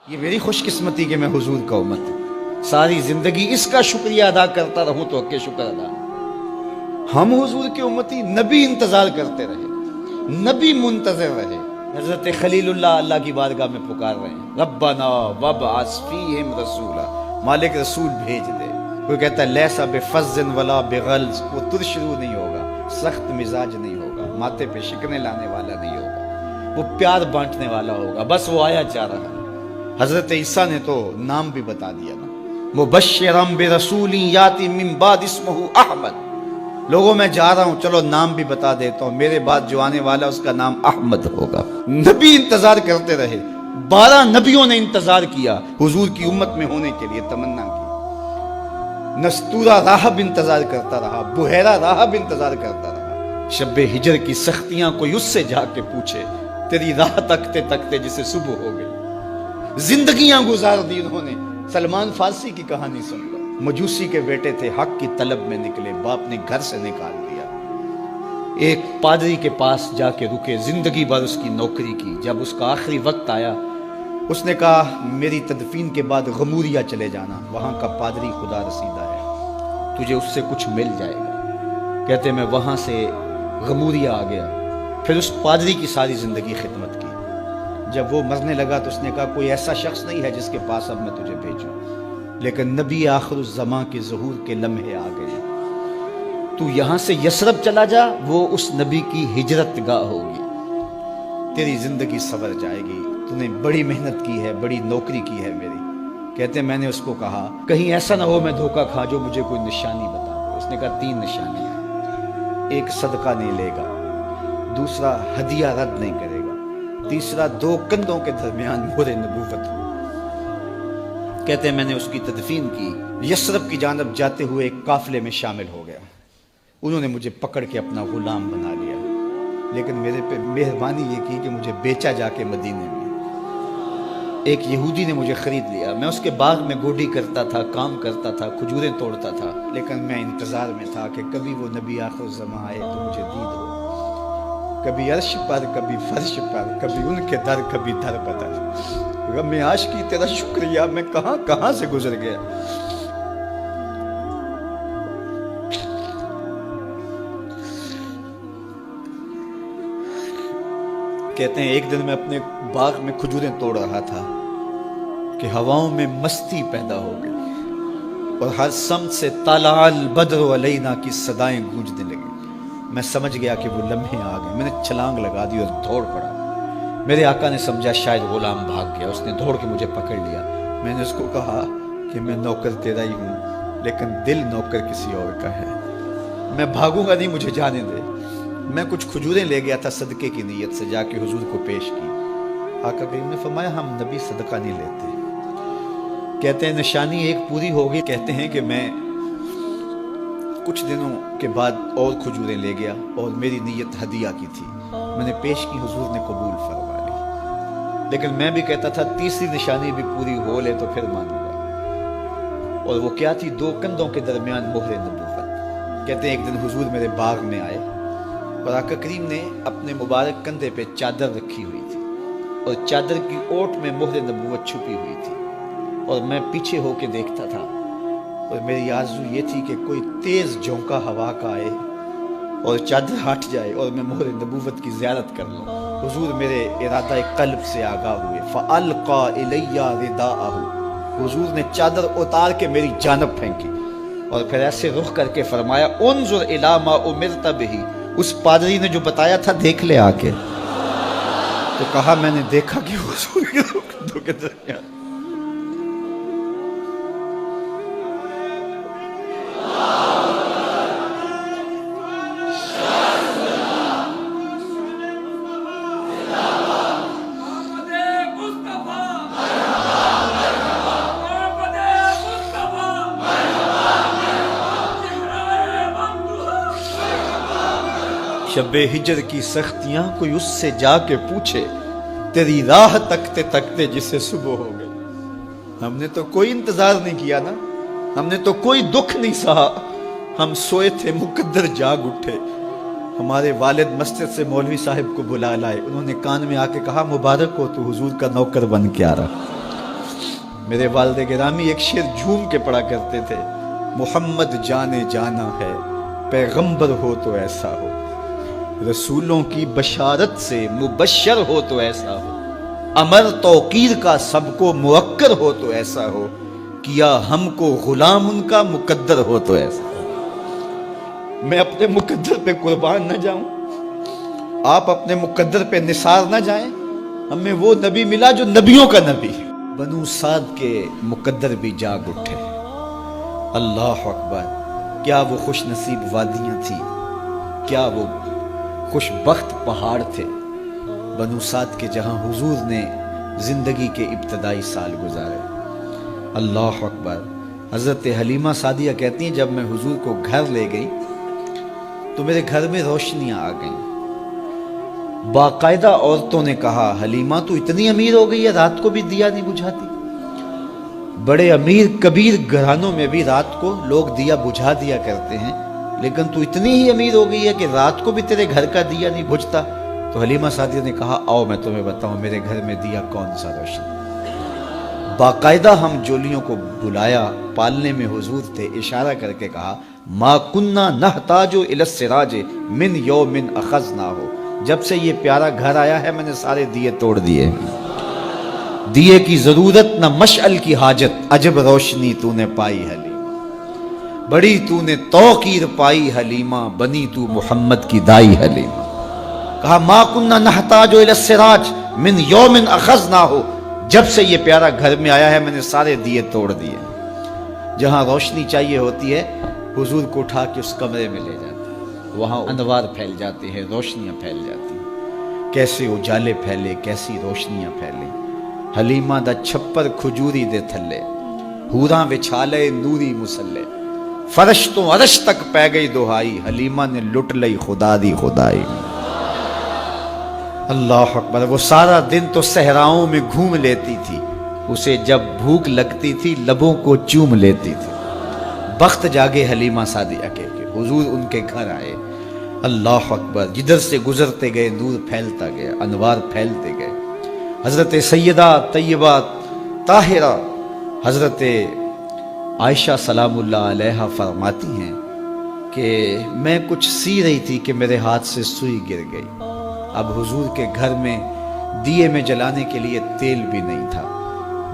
یہ میری خوش قسمتی کہ میں حضور کا امت ساری زندگی اس کا شکریہ ادا کرتا رہوں تو کہ شکر ادا۔ ہم حضور کے امتی، نبی انتظار کرتے رہے، نبی منتظر رہے۔ حضرت خلیل اللہ کی بارگاہ میں پکار رہے ہیں، ربنا وابعث فیہم رسولا، مالک رسول بھیج دے۔ کوئی کہتا ہے لیسا بفظ ولا بغلظ، وہ ترشرو نہیں ہوگا، سخت مزاج نہیں ہوگا، ماتھے پہ شکنے لانے والا نہیں ہوگا، وہ پیار بانٹنے والا ہوگا، بس وہ آیا جا رہا ہے۔ حضرت عیسیٰ نے تو نام بھی بتا دیا نا، مبشرم برسول یاتی من بعد اسمہ احمد، لوگوں میں جا رہا ہوں، چلو نام بھی بتا دیتا ہوں، میرے بعد جو آنے والا اس کا نام احمد ہوگا۔ نبی انتظار کرتے رہے، 12 نبیوں نے انتظار کیا حضور کی امت میں ہونے کے لیے، تمنا کی۔ نستورہ راہب انتظار کرتا رہا، بحیرہ راہب انتظار کرتا رہا۔ شب ہجر کی سختیاں کوئی اس سے جا کے پوچھے، تیری راہ تکتے تکتے جسے صبح ہو گئی۔ زندگیاں گزار دی انہوں نے۔ سلمان فارسی کی کہانی سن لو، مجوسی کے بیٹے تھے، حق کی طلب میں نکلے، باپ نے گھر سے نکال دیا، ایک پادری کے پاس جا کے رکے، زندگی بھر اس کی نوکری کی۔ جب اس کا آخری وقت آیا، اس نے کہا میری تدفین کے بعد غموریا چلے جانا، وہاں کا پادری خدا رسیدہ ہے، تجھے اس سے کچھ مل جائے گا۔ کہتے میں وہاں سے غموریا آ گیا، پھر اس پادری کی ساری زندگی خدمت کی۔ جب وہ مرنے لگا تو اس نے کہا کوئی ایسا شخص نہیں ہے جس کے پاس اب میں تجھے بھیجوں، لیکن نبی آخر الزماں کے ظہور کے لمحے آ گئے، تو یہاں سے یثرب چلا جا، وہ اس نبی کی ہجرت گاہ ہوگی، تیری زندگی سنور جائے گی، تو نے بڑی محنت کی ہے، بڑی نوکری کی ہے میری۔ کہتے میں نے اس کو کہا کہیں ایسا نہ ہو میں دھوکہ کھا جو مجھے کوئی نشانی بتا دے۔ اس نے کہا 3 نشانیاں، ایک صدقہ نہیں لے گا، دوسرا ہدیہ رد نہیں کرے گا، تیسرا 2 کندھوں کے درمیان مہر نبوت ہو۔ کہتے ہیں میں نے اس کی تدفین کی، یثرب کی جانب جاتے ہوئے ایک قافلے میں شامل ہو گیا، انہوں نے مجھے پکڑ کے اپنا غلام بنا لیا، لیکن میرے پہ مہربانی یہ کی کہ مجھے بیچا جا کے مدینے میں۔ ایک یہودی نے مجھے خرید لیا، میں اس کے باغ میں گوڈی کرتا تھا، کام کرتا تھا، کھجوریں توڑتا تھا، لیکن میں انتظار میں تھا کہ کبھی وہ نبی آخر الزماں آئے تو مجھے دید ہو، کبھی عرش پر، کبھی فرش پر، کبھی ان کے در، کبھی در بدر۔ غم عاشقی تیرا شکریہ، میں کہاں کہاں سے گزر گیا۔ کہتے ہیں ایک دن میں اپنے باغ میں کھجوریں توڑ رہا تھا کہ ہواؤں میں مستی پیدا ہو گئی اور ہر سمت سے طلع البدر علینا کی صدائیں گونجنے لگیں۔ میں سمجھ گیا کہ وہ لمحے آ گئے، میں نے چھلانگ لگا دی اور دوڑ پڑا۔ میرے آقا نے سمجھا شاید غلام بھاگ گیا، اس نے دوڑ کے مجھے پکڑ لیا۔ میں نے اس کو کہا کہ میں نوکر تیرا ہی ہوں، لیکن دل نوکر کسی اور کا ہے، میں بھاگوں گا نہیں، مجھے جانے دے۔ میں کچھ کھجوریں لے گیا تھا صدقے کی نیت سے، جا کے حضور کو پیش کی۔ آقا کریم نے فرمایا ہم نبی صدقہ نہیں لیتے۔ کہتے ہیں نشانی ایک پوری ہو گئی، کہتے ہیں کہ میں کچھ دنوں کے بعد اور کھجوریں لے گیا اور میری نیت ہدیہ کی تھی، میں نے پیش کی، حضور نے قبول فرما لی، لیکن میں بھی کہتا تھا تیسری نشانی بھی پوری ہو لے تو پھر مانوں گا، اور وہ کیا تھی؟ 2 کندھوں کے درمیان مہر نبوت۔ کہتے ہیں ایک دن حضور میرے باغ میں آئے اور آقا کریم نے اپنے مبارک کندھے پہ چادر رکھی ہوئی تھی اور چادر کی اوٹ میں مہر نبوت چھپی ہوئی تھی، اور میں پیچھے ہو کے دیکھتا تھا، اور میری آرزو یہ تھی کہ کوئی تیز جھونکا ہوا کا آئے اور چادر ہٹ جائے اور میں مہر نبوت کی زیارت کر لوں۔ حضور میرے ارادہ قلب سے آگاہ ہوئے، فَأَلْقَى إِلَيَّ رِدَاءَهُ، حضور نے چادر اتار کے میری جانب پھینکی اور پھر ایسے رخ کر کے فرمایا انظر إِلَى مَا أُمِرْتَ بِهِ، اس پادری نے جو بتایا تھا دیکھ لے آ کے۔ تو کہا میں نے دیکھا کہ حضور کے کندھوں کے درمیان شب ہجر کی سختیاں کوئی اس سے جا کے پوچھے، تیری راہ تکتے تکتے جسے صبح ہو گئی۔ ہم نے تو کوئی انتظار نہیں کیا نا، ہم نے تو کوئی دکھ نہیں سہا، ہم سوئے تھے مقدر جاگ اٹھے۔ ہمارے والد مسجد سے مولوی صاحب کو بلا لائے، انہوں نے کان میں آ کے کہا مبارک ہو تو حضور کا نوکر بن کے آ رہا۔ میرے والد گرامی ایک شعر جھوم کے پڑھا کرتے تھے، محمد جانے جانا ہے، پیغمبر ہو تو ایسا ہو، رسولوں کی بشارت سے مبشر ہو تو ایسا ہو، امر توقیر کا سب کو موکر ہو تو ایسا ہو، کیا ہم کو غلام ان کا مقدر ہو تو ایسا ہو۔ میں اپنے مقدر پہ قربان نہ جاؤں، آپ اپنے مقدر پہ نثار نہ جائیں، ہمیں وہ نبی ملا جو نبیوں کا نبی ہے۔ بنو سعد کے مقدر بھی جاگ اٹھے، اللہ اکبر، کیا وہ خوش نصیب وادیاں تھیں، کیا وہ خوش بخت پہاڑ تھے بنو سعد کے، جہاں حضور نے زندگی کے ابتدائی سال گزارے۔ اللہ اکبر۔ حضرت حلیمہ سعدیہ کہتی ہیں جب میں حضور کو گھر لے گئی تو میرے گھر میں روشنیاں آ گئیں، باقاعدہ عورتوں نے کہا حلیمہ تو اتنی امیر ہو گئی ہے رات کو بھی دیا نہیں بجھاتی، بڑے امیر کبیر گھرانوں میں بھی رات کو لوگ دیا بجھا دیا کرتے ہیں، لیکن تو اتنی ہی امیر ہو گئی ہے کہ رات کو بھی تیرے گھر کا دیا نہیں بجھتا۔ تو حلیمہ سعدیہ نے کہا آؤ میں تمہیں بتاؤں میرے گھر میں دیا کون سا روشن۔ باقاعدہ ہم جولیوں کو بلایا، پالنے میں حضور تھے، اشارہ کر کے کہا ما کننا نحتاج الی السراج من یوم اخذناہ، جب سے یہ پیارا گھر آیا ہے میں نے سارے دیے توڑ دیے، دیے کی ضرورت نہ مشعل کی حاجت، عجب روشنی تو نے پائی حلیمہ، بڑی تو نے توقیر پائی حلیمہ، بنی تو محمد کی دائی حلیمہ۔ کہا ما کننا نحتاج الی السراج من یوم اخذناہ، جب سے یہ پیارا گھر میں آیا ہے میں نے سارے دیے توڑ دیے۔ جہاں روشنی چاہیے ہوتی ہے حضور کو اٹھا کے اس کمرے میں لے جاتے ہیں، وہاں انوار پھیل جاتے ہیں، روشنیاں پھیل جاتی ہیں، کیسے اجالے پھیلے، کیسی روشنیاں پھیلیں۔ حلیمہ دا چھپر کھجوری دے تھلے، ہوراں وچھالے نوری مسلے، فرش تو عرش تک پہ گئی دہائی، حلیمہ نے لٹ لئی خدا دی خدائی۔ اللہ اکبر۔ وہ سارا دن تو صحراؤں میں گھوم لیتی تھی، اسے جب بھوک لگتی تھی لبوں کو چوم لیتی تھی۔ بخت جاگے حلیمہ سعدیہ کے حضور ان کے گھر آئے، اللہ اکبر، جدھر سے گزرتے گئے نور پھیلتا گیا، انوار پھیلتے گئے۔ حضرت سیدہ طیبہ طاہرہ حضرت عائشہ سلام اللہ علیہا فرماتی ہیں کہ میں کچھ سی رہی تھی کہ میرے ہاتھ سے سوئی گر گئی، اب حضور کے گھر میں دیے میں جلانے کے لیے تیل بھی نہیں تھا،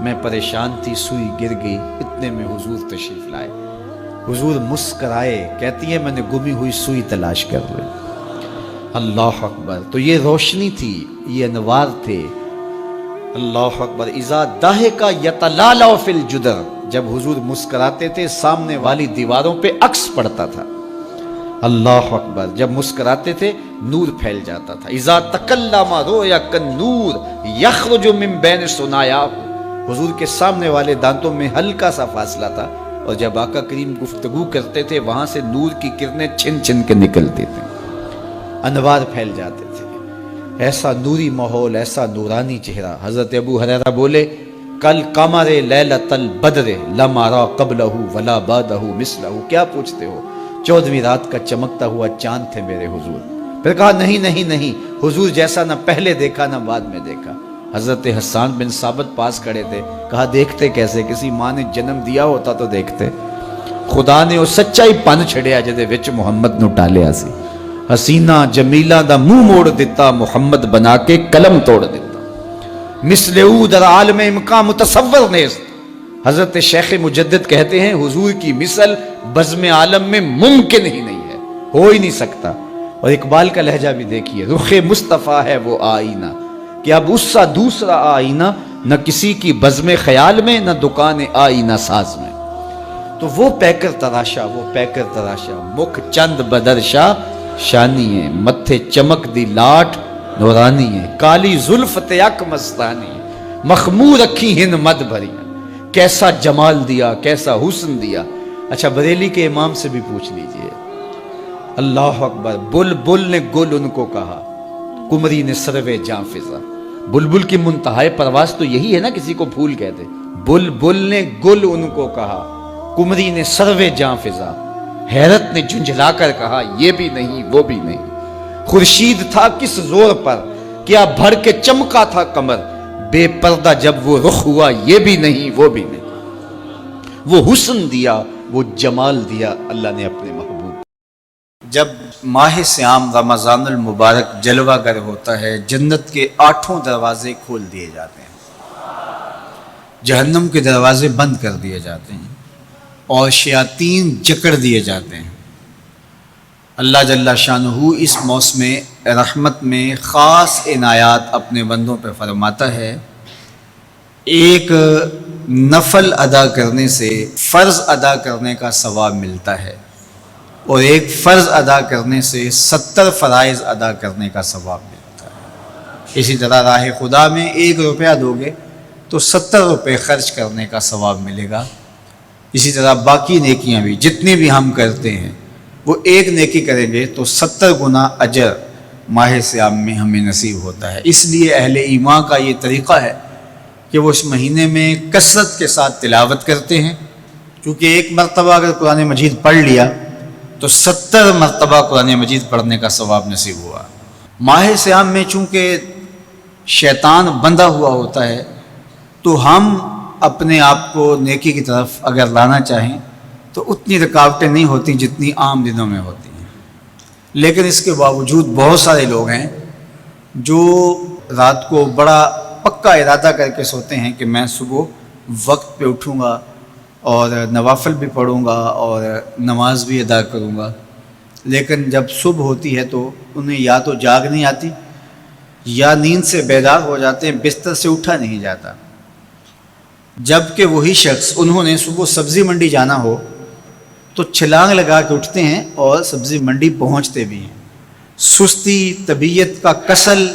میں پریشان تھی، سوئی گر گئی، اتنے میں حضور تشریف لائے۔ حضور مسکرائے، کہتی ہے میں نے گمی ہوئی سوئی تلاش کر لی۔ اللہ اکبر۔ تو یہ روشنی تھی، یہ انوار تھے۔ اللہ اکبر۔ اذا ضحک یتلالع فی الجدر، جب حضور مسکراتے تھے سامنے والی دیواروں پہ عکس پڑتا تھا۔ اللہ اکبر۔ جب مسکراتے تھے نور پھیل جاتا تھا۔ اذا تکلم رؤیا کالنور یخرج من بین ثنایاہ، حضور کے سامنے والے دانتوں میں ہلکا سا فاصلہ تھا، اور جب آقا کریم گفتگو کرتے تھے وہاں سے نور کی کرنیں چھن چھن کے نکلتی تھیں، انوار پھیل جاتے تھے۔ ایسا نوری ماحول، ایسا نورانی چہرہ۔ حضرت ابو ہریرہ بولے کل قمر لیلۃ البدر لم ارى قبلہ ولا بعدہ مثلہ، کیا پوچھتے ہو، 14ویں رات کا چمکتا ہوا چاند تھے میرے حضور۔ پھر کہا نہیں نہیں نہیں، حضور جیسا نہ پہلے دیکھا نہ بعد میں دیکھا۔ حضرت حسان بن ثابت پاس کھڑے تھے، کہا دیکھتے کیسے، کسی ماں نے جنم دیا ہوتا تو دیکھتے۔ خدا نے وہ سچائی پن چھڑیا جدے وچ محمد نو ٹالیا سی، حسینہ جمیلہ دا منہ موڑ دیتا، محمد بنا کے قلم توڑ دیتا، مثل او در عالم امکان متصور نیست۔ حضرت شیخ مجدد کہتے ہیں حضور کی مثل بزم عالم میں ممکن ہی نہیں ہے، ہو ہی نہیں سکتا۔ اور اقبال کا لہجہ بھی دیکھیے، رخ مصطفیٰ ہے وہ آئینہ کہ اب اس سا دوسرا آئینہ، نہ کسی کی بزم خیال میں نہ دکان آئینہ ساز میں۔ تو وہ پیکر تراشا، وہ پیکر تراشا، مکھ چند بدرشا شانی ہے، متھے چمک دی لاٹ نورانی ہے، کالی زلف تیک مستانی ہے، مخمور اکھی ہن مد بھری، کیسا جمال دیا، کیسا حسن دیا۔ اچھا بریلی کے امام سے بھی پوچھ لیجئے، اللہ اکبر۔ بلبل نے گل ان کو کہا، کمری نے سروے جاں فضا۔ بلبل کی منتہائے پرواز تو یہی ہے نا، کسی کو پھول کہتے۔ بلبل نے گل ان کو کہا، کمری نے سروے جاں فضا، حیرت نے جھنجھلا کر کہا یہ بھی نہیں وہ بھی نہیں۔ خورشید تھا کس زور پر، کیا بھر کے چمکا تھا قمر، بے پردہ جب وہ رخ ہوا یہ بھی نہیں وہ بھی نہیں، وہ حسن دیا وہ جمال دیا اللہ نے اپنے محبوب۔ جب ماہ صیام رمضان المبارک جلوہ گر ہوتا ہے، جنت کے 8 دروازے کھول دیے جاتے ہیں، جہنم کے دروازے بند کر دیے جاتے ہیں، اور شیاطین جکڑ دیے جاتے ہیں۔ اللہ جل شانہ اس موسم رحمت میں خاص عنایات اپنے بندوں پہ فرماتا ہے۔ ایک نفل ادا کرنے سے فرض ادا کرنے کا ثواب ملتا ہے، اور ایک فرض ادا کرنے سے 70 فرائض ادا کرنے کا ثواب ملتا ہے۔ اسی طرح راہ خدا میں 1 روپیہ دو گے تو 70 روپے خرچ کرنے کا ثواب ملے گا۔ اسی طرح باقی نیکیاں بھی جتنی بھی ہم کرتے ہیں، وہ ایک نیکی کریں گے تو 70 گنا اجر ماہ صیام میں ہمیں نصیب ہوتا ہے۔ اس لیے اہل ایمان کا یہ طریقہ ہے کہ وہ اس مہینے میں کثرت کے ساتھ تلاوت کرتے ہیں، کیونکہ ایک مرتبہ اگر قرآن مجید پڑھ لیا تو 70 مرتبہ قرآن مجید پڑھنے کا ثواب نصیب ہوا۔ ماہ صیام میں چونکہ شیطان بندھا ہوا ہوتا ہے، تو ہم اپنے آپ کو نیکی کی طرف اگر لانا چاہیں تو اتنی رکاوٹیں نہیں ہوتی جتنی عام دنوں میں ہوتی ہیں، لیکن اس کے باوجود بہت سارے لوگ ہیں جو رات کو بڑا پکا ارادہ کر کے سوتے ہیں کہ میں صبح وقت پہ اٹھوں گا اور نوافل بھی پڑھوں گا اور نماز بھی ادا کروں گا، لیکن جب صبح ہوتی ہے تو انہیں یا تو جاگ نہیں آتی یا نیند سے بیدار ہو جاتے ہیں، بستر سے اٹھا نہیں جاتا۔ جبکہ وہی شخص انہوں نے صبح سبزی منڈی جانا ہو تو چھلانگ لگا کے اٹھتے ہیں اور سبزی منڈی پہنچتے بھی ہیں۔ سستی طبیعت کا کسل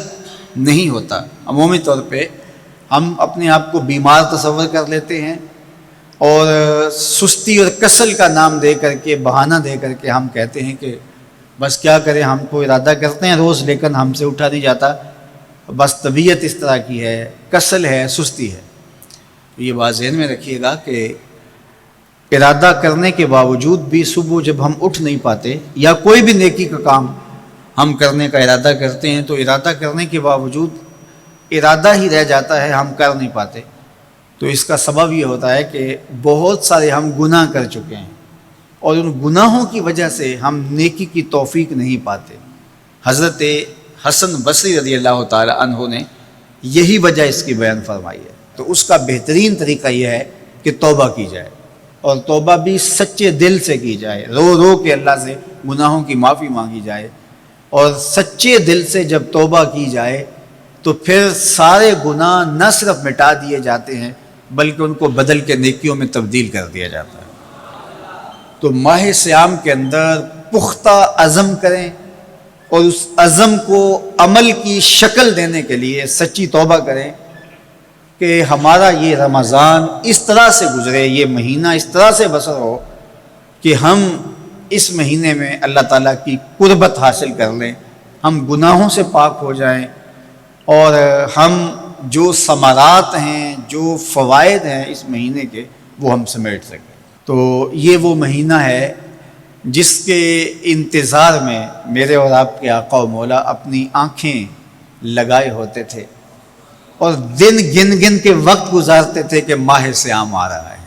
نہیں ہوتا۔ عمومی طور پہ ہم اپنے آپ کو بیمار تصور کر لیتے ہیں، اور سستی اور کسل کا نام دے کر کے، بہانہ دے کر کے ہم کہتے ہیں کہ بس کیا کریں، ہم کو ارادہ کرتے ہیں روز لیکن ہم سے اٹھا نہیں جاتا، بس طبیعت اس طرح کی ہے، کسل ہے، سستی ہے۔ یہ بات ذہن میں رکھیے گا کہ ارادہ کرنے کے باوجود بھی صبح جب ہم اٹھ نہیں پاتے یا کوئی بھی نیکی کا کام ہم کرنے کا ارادہ کرتے ہیں تو ارادہ کرنے کے باوجود ارادہ ہی رہ جاتا ہے، ہم کر نہیں پاتے، تو اس کا سبب یہ ہوتا ہے کہ بہت سارے ہم گناہ کر چکے ہیں، اور ان گناہوں کی وجہ سے ہم نیکی کی توفیق نہیں پاتے۔ حضرت حسن بصری رضی اللہ تعالی عنہ نے یہی وجہ اس کی بیان فرمائی ہے۔ تو اس کا بہترین طریقہ یہ ہے کہ توبہ کی جائے، اور توبہ بھی سچے دل سے کی جائے، رو رو کے اللہ سے گناہوں کی معافی مانگی جائے، اور سچے دل سے جب توبہ کی جائے تو پھر سارے گناہ نہ صرف مٹا دیے جاتے ہیں بلکہ ان کو بدل کے نیکیوں میں تبدیل کر دیا جاتا ہے۔ تو ماہ صیام کے اندر پختہ عزم کریں، اور اس عزم کو عمل کی شکل دینے کے لیے سچی توبہ کریں کہ ہمارا یہ رمضان اس طرح سے گزرے، یہ مہینہ اس طرح سے بسر ہو کہ ہم اس مہینے میں اللہ تعالیٰ کی قربت حاصل کر لیں، ہم گناہوں سے پاک ہو جائیں، اور ہم جو ثمرات ہیں، جو فوائد ہیں اس مہینے کے، وہ ہم سمیٹ سکیں۔ تو یہ وہ مہینہ ہے جس کے انتظار میں میرے اور آپ کے آقا و مولا اپنی آنکھیں لگائے ہوتے تھے، اور دن گن گن کے وقت گزارتے تھے کہ ماہ صیام آ رہا ہے۔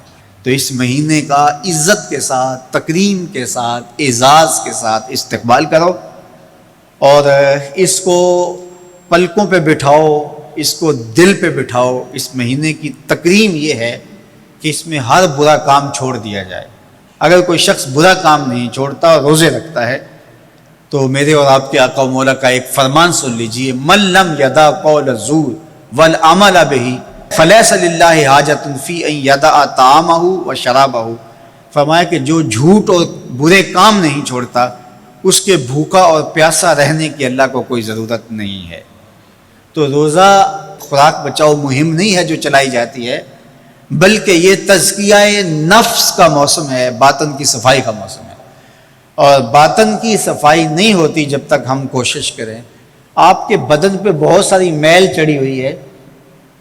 تو اس مہینے کا عزت کے ساتھ، تکریم کے ساتھ، اعزاز کے ساتھ استقبال کرو، اور اس کو پلکوں پہ بٹھاؤ، اس کو دل پہ بٹھاؤ۔ اس مہینے کی تکریم یہ ہے کہ اس میں ہر برا کام چھوڑ دیا جائے۔ اگر کوئی شخص برا کام نہیں چھوڑتا اور روزے رکھتا ہے تو میرے اور آپ کے آقا و مولا کا ایک فرمان سن لیجئے، من لم یدع قول الزور والعمل بہ فلیس للہ حاجۃ فی ان یدع طعامہ و شرابہ۔ فرمایا کہ جو جھوٹ اور برے کام نہیں چھوڑتا، اس کے بھوکا اور پیاسا رہنے کی اللہ کو کوئی ضرورت نہیں ہے۔ تو روزہ خوراک بچاؤ مہم نہیں ہے جو چلائی جاتی ہے، بلکہ یہ تزکیہ نفس کا موسم ہے، باطن کی صفائی کا موسم ہے، اور باطن کی صفائی نہیں ہوتی جب تک ہم کوشش کریں۔ آپ کے بدن پہ بہت ساری میل چڑھی ہوئی ہے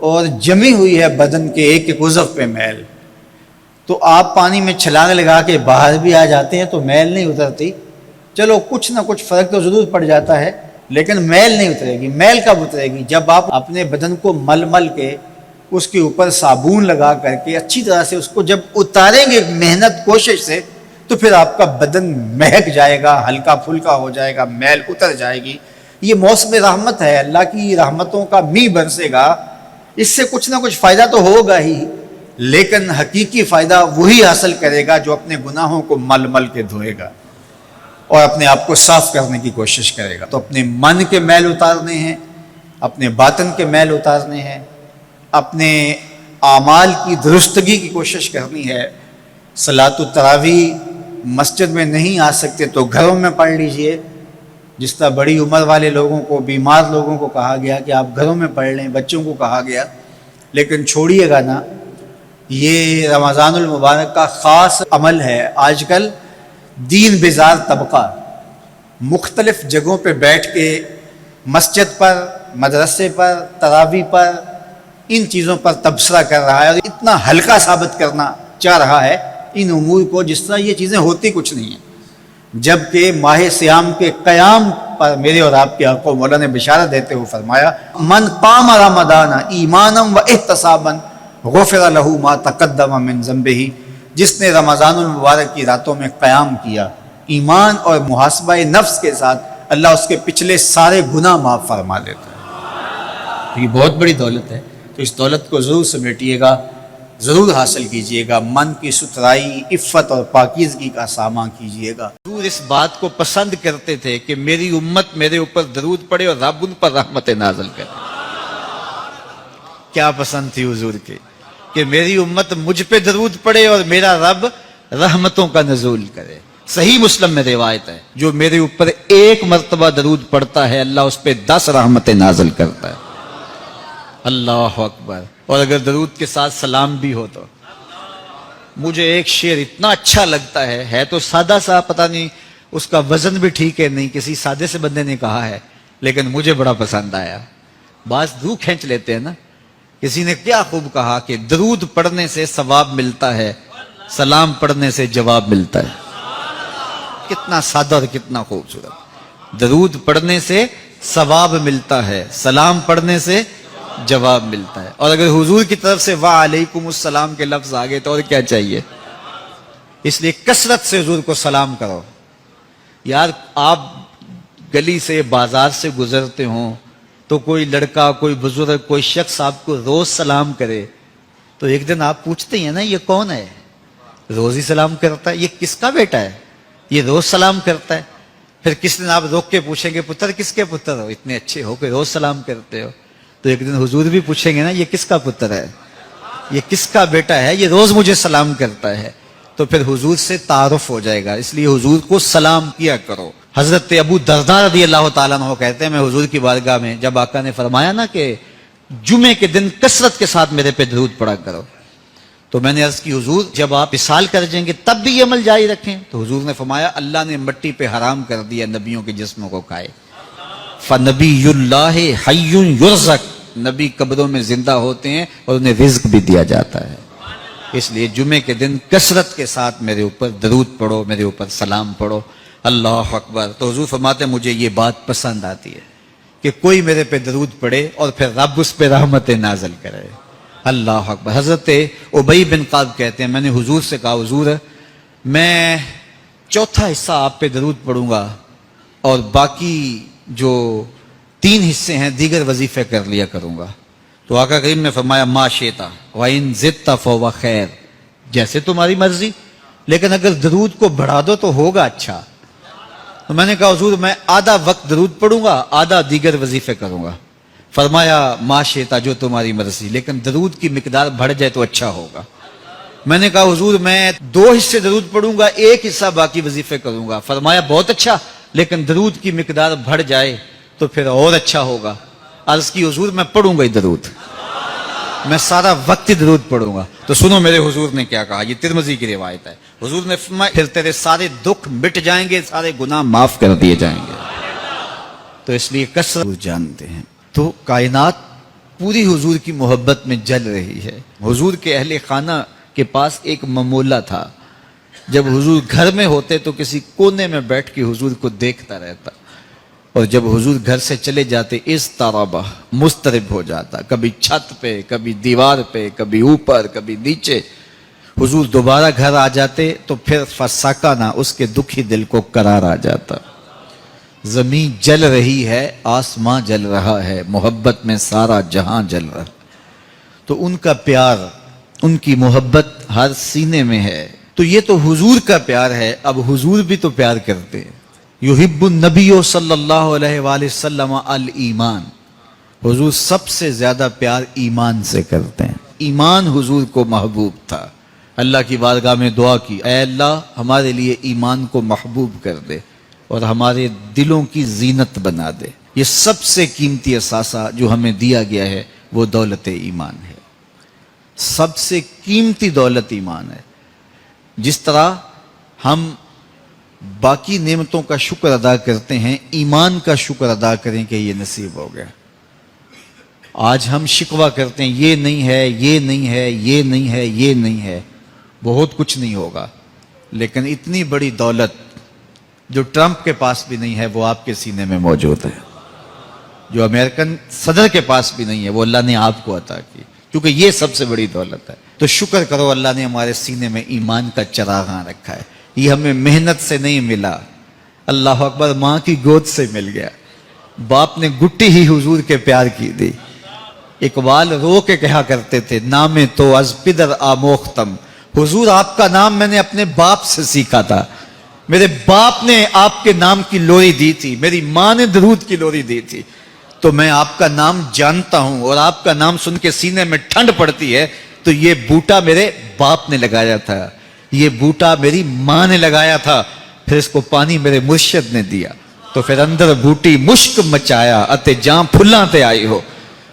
اور جمی ہوئی ہے بدن کے ایک ایک عضو پہ میل، تو آپ پانی میں چھلانگ لگا کے باہر بھی آ جاتے ہیں تو میل نہیں اترتی، چلو کچھ نہ کچھ فرق تو ضرور پڑ جاتا ہے، لیکن میل نہیں اترے گی. میل کب اترے گی؟ جب آپ اپنے بدن کو مل مل کے اس کے اوپر صابن لگا کر کے اچھی طرح سے اس کو جب اتاریں گے محنت کوشش سے، تو پھر آپ کا بدن مہک جائے گا، ہلکا پھلکا ہو جائے گا، میل اتر جائے گی. یہ موسم رحمت ہے، اللہ کی رحمتوں کا می برسے گا. اس سے کچھ نہ کچھ فائدہ تو ہوگا ہی، لیکن حقیقی فائدہ وہی حاصل کرے گا جو اپنے گناہوں کو مل مل کے دھوئے گا اور اپنے آپ کو صاف کرنے کی کوشش کرے گا. تو اپنے من کے میل اتارنے ہیں، اپنے باطن کے میل اتارنے ہیں، اپنے اعمال کی درستگی کی کوشش کرنی ہے. صلاۃ التراویح مسجد میں نہیں آ سکتے تو گھروں میں پڑھ لیجئے. جس طرح بڑی عمر والے لوگوں کو، بیمار لوگوں کو کہا گیا کہ آپ گھروں میں پڑھ لیں، بچوں کو کہا گیا. لیکن چھوڑیے گا نا، یہ رمضان المبارک کا خاص عمل ہے. آج کل دین بیزار طبقہ مختلف جگہوں پہ بیٹھ کے مسجد پر، مدرسے پر، تراویح پر، ان چیزوں پر تبصرہ کر رہا ہے اور اتنا ہلکا ثابت کرنا چاہ رہا ہے ان امور کو جس طرح یہ چیزیں ہوتی کچھ نہیں ہیں. جبکہ ماہ صیام کے قیام پر میرے اور آپ کے آقا مولا نے بشارت دیتے ہوئے فرمایا، من قام رمضان ایمانا و احتسابا غفر له ما تقدم من ذنبہ. جس نے رمضان المبارک کی راتوں میں قیام کیا ایمان اور محاسبہ نفس کے ساتھ، اللہ اس کے پچھلے سارے گناہ معاف فرما دیتا ہے. یہ بہت بڑی دولت ہے، تو اس دولت کو ضرور سمیٹیے گا، ضرور حاصل کیجئے گا. من کی ستھرائی، عفت اور پاکیزگی کا سامان کیجئے گا. حضور اس بات کو پسند کرتے تھے کہ میری امت میرے اوپر درود پڑے اور رب ان پر رحمت نازل کرے. کیا پسند تھی حضور کے کہ میری امت مجھ پہ درود پڑے اور میرا رب رحمتوں کا نزول کرے. صحیح مسلم میں روایت ہے، جو میرے اوپر ایک مرتبہ درود پڑتا ہے اللہ اس پہ 10 رحمتیں نازل کرتا ہے. اللہ اکبر. اور اگر درود کے ساتھ سلام بھی ہو تو مجھے ایک شعر اتنا اچھا لگتا ہے تو سادہ سا، پتہ نہیں اس کا وزن بھی ٹھیک ہے نہیں، کسی سادے سے بندے نے کہا ہے لیکن مجھے بڑا پسند آیا. بعض روح کھینچ لیتے ہیں نا. کسی نے کیا خوب کہا کہ درود پڑھنے سے ثواب ملتا ہے، سلام پڑھنے سے جواب ملتا ہے. کتنا سادہ اور کتنا خوبصورت. درود پڑھنے سے ثواب ملتا ہے، سلام پڑھنے سے جواب ملتا ہے. اور اگر حضور کی طرف سے وعلیکم السلام کے لفظ آگے تو اور کیا چاہیے. اس لیے کثرت سے حضور کو سلام کرو. یار آپ گلی سے، بازار سے گزرتے ہوں تو کوئی لڑکا، کوئی بزرگ، کوئی شخص آپ کو روز سلام کرے تو ایک دن آپ پوچھتے ہیں نا یہ کون ہے، روز ہی سلام کرتا ہے، یہ کس کا بیٹا ہے، یہ روز سلام کرتا ہے. پھر کس دن آپ روک کے پوچھیں گے پتر کس کے پتر ہو، اتنے اچھے ہو کہ روز سلام کرتے ہو. تو ایک دن حضور بھی پوچھیں گے نا یہ کس کا پتر ہے، یہ کس کا بیٹا ہے، یہ روز مجھے سلام کرتا ہے. تو پھر حضور سے تعارف ہو جائے گا. اس لیے حضور کو سلام کیا کرو. حضرت ابو درداء رضی اللہ تعالیٰ عنہ کہتے ہیں میں حضور کی بارگاہ میں جب آقا نے فرمایا نا کہ جمعے کے دن کثرت کے ساتھ میرے پہ درود پڑا کرو، تو میں نے عرض کی حضور جب آپ وصال کر جائیں گے تب بھی یہ عمل جاری رکھیں. تو حضور نے فرمایا اللہ نے مٹی پہ حرام کر دیا نبیوں کے جسموں کو کھائے. فنبی اللہ حی یرزق، نبی قبروں میں زندہ ہوتے ہیں اور انہیں رزق بھی دیا جاتا ہے. اس لیے جمعے کے دن کثرت کے ساتھ میرے اوپر درود پڑھو، میرے اوپر سلام پڑھو. اللہ اکبر. تو حضور فرماتے ہیں مجھے یہ بات پسند آتی ہے کہ کوئی میرے پہ درود پڑھے اور پھر رب اس پہ رحمت نازل کرے. اللہ اکبر. حضرت ابی بن قعب کہتے ہیں میں نے حضور سے کہا حضور میں چوتھا حصہ آپ پہ درود پڑھوں گا اور باقی جو 3 حصے ہیں دیگر وظیفے کر لیا کروں گا. تو آقا کریم نے فرمایا ما شئت وَإِن زِدْتَ فَهُوَ خیر، جیسے تمہاری مرضی، لیکن اگر درود کو بڑھا دو تو ہوگا اچھا. تو میں نے کہا حضور میں آدھا وقت درود پڑھوں گا، آدھا دیگر وظیفے کروں گا. فرمایا ما شئت، جو تمہاری مرضی، لیکن درود کی مقدار بڑھ جائے تو اچھا ہوگا. میں نے کہا حضور میں 2 حصے درود پڑھوں گا، 1 حصہ باقی وظیفے کروں گا. فرمایا بہت اچھا، لیکن درود کی مقدار بڑھ جائے تو پھر اور اچھا ہوگا. عرض کی حضور میں پڑھوں گا ہی درود، میں سارا وقت ہی درود پڑھوں گا. تو سنو میرے حضور نے کیا کہا، یہ ترمذی کی روایت ہے. حضور نے فرمایا پھر تیرے سارے دکھ مٹ جائیں گے، سارے گناہ معاف کر دیے جائیں گے. تو اس لیے کثرت جانتے ہیں. تو کائنات پوری حضور کی محبت میں جل رہی ہے. حضور کے اہل خانہ کے پاس ایک ممولہ تھا، جب حضور گھر میں ہوتے تو کسی کونے میں بیٹھ کے حضور کو دیکھتا رہتا. اور جب حضور گھر سے چلے جاتے اس طربہ مضطرب ہو جاتا، کبھی چھت پہ، کبھی دیوار پہ، کبھی اوپر، کبھی نیچے. حضور دوبارہ گھر آ جاتے تو پھر فسکنا، اس کے دکھی دل کو قرار آ جاتا. زمین جل رہی ہے، آسماں جل رہا ہے، محبت میں سارا جہاں جل رہا. تو ان کا پیار، ان کی محبت ہر سینے میں ہے. تو یہ تو حضور کا پیار ہے. اب حضور بھی تو پیار کرتے ہیں. یحب النبی صلی اللہ علیہ وآلہ وسلم الایمان. حضور سب سے زیادہ پیار ایمان سے کرتے ہیں. ایمان حضور کو محبوب تھا. اللہ کی بارگاہ میں دعا کی، اے اللہ ہمارے لیے ایمان کو محبوب کر دے اور ہمارے دلوں کی زینت بنا دے. یہ سب سے قیمتی اثاثہ جو ہمیں دیا گیا ہے وہ دولت ایمان ہے. سب سے قیمتی دولت ایمان ہے. جس طرح ہم باقی نعمتوں کا شکر ادا کرتے ہیں، ایمان کا شکر ادا کریں کہ یہ نصیب ہو گیا. آج ہم شکوہ کرتے ہیں، یہ نہیں ہے، یہ نہیں ہے، یہ نہیں ہے، یہ نہیں ہے. بہت کچھ نہیں ہوگا، لیکن اتنی بڑی دولت جو ٹرمپ کے پاس بھی نہیں ہے وہ آپ کے سینے میں موجود ہے. جو امریکن صدر کے پاس بھی نہیں ہے وہ اللہ نے آپ کو عطا کی، کیونکہ یہ سب سے بڑی دولت ہے. تو شکر کرو، اللہ نے ہمارے سینے میں ایمان کا چراغاں رکھا ہے. یہ ہمیں محنت سے نہیں ملا، اللہ اکبر، ماں کی گود سے مل گیا. باپ نے گٹی ہی حضور کے پیار کی دی. اقبال رو کے کہا کرتے تھے، نام تو از پدر آموختم. حضور آپ کا نام میں نے اپنے باپ سے سیکھا تھا. میرے باپ نے آپ کے نام کی لوری دی تھی، میری ماں نے درود کی لوری دی تھی. تو میں آپ کا نام جانتا ہوں، اور آپ کا نام سن کے سینے میں ٹھنڈ پڑتی ہے. تو یہ بوٹا میرے باپ نے لگایا تھا، یہ بوٹا میری ماں نے لگایا تھا، پھر اس کو پانی میرے مرشد نے دیا. تو پھر اندر بوٹی مشک مچایا اتے جاں پھلاں تے آئی ہو.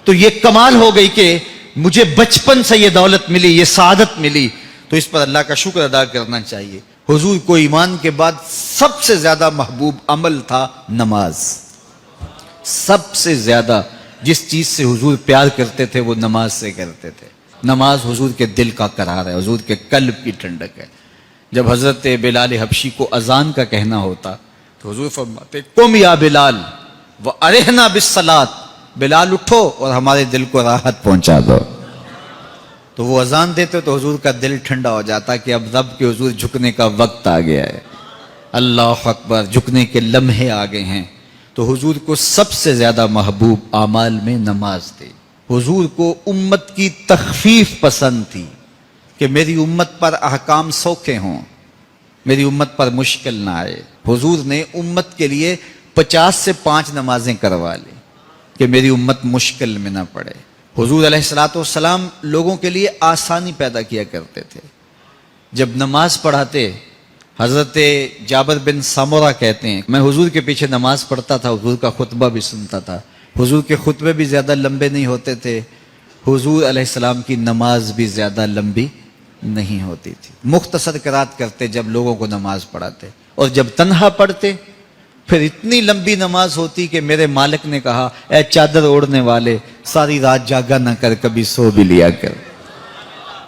تو یہ کمال ہو گئی کہ مجھے بچپن سے یہ دولت ملی، یہ سعادت ملی. تو اس پر اللہ کا شکر ادا کرنا چاہیے. حضور کو ایمان کے بعد سب سے زیادہ محبوب عمل تھا نماز. سب سے زیادہ جس چیز سے حضور پیار کرتے تھے وہ نماز سے کرتے تھے. نماز حضور کے دل کا قرار ہے، حضور کے قلب کی ٹھنڈک ہے. جب حضرت بلال حبشی کو اذان کا کہنا ہوتا تو حضور فرماتے، قم یا بلال وارحنا بالصلاۃ. بلال اٹھو اور ہمارے دل کو راحت پہنچا دو. تو وہ اذان دیتے تو حضور کا دل ٹھنڈا ہو جاتا کہ اب رب کے حضور جھکنے کا وقت آ گیا ہے. اللہ اکبر، جھکنے کے لمحے آ گئے ہیں. تو حضور کو سب سے زیادہ محبوب اعمال میں نماز تھی. حضور کو امت کی تخفیف پسند تھی کہ میری امت پر احکام سوکھے ہوں، میری امت پر مشکل نہ آئے. حضور نے امت کے لیے 50 سے 5 نمازیں کروا لی کہ میری امت مشکل میں نہ پڑے. حضور علیہ الصلوۃ والسلام لوگوں کے لیے آسانی پیدا کیا کرتے تھے. جب نماز پڑھاتے، حضرت جابر بن سمورہ کہتے ہیں، میں حضور کے پیچھے نماز پڑھتا تھا، حضور کا خطبہ بھی سنتا تھا. حضور کے خطبے بھی زیادہ لمبے نہیں ہوتے تھے، حضور علیہ السلام کی نماز بھی زیادہ لمبی نہیں ہوتی تھی. مختصر قرات کرتے جب لوگوں کو نماز پڑھاتے، اور جب تنہا پڑھتے پھر اتنی لمبی نماز ہوتی کہ میرے مالک نے کہا، اے چادر اوڑھنے والے، ساری رات جاگا نہ کر، کبھی سو بھی لیا کر.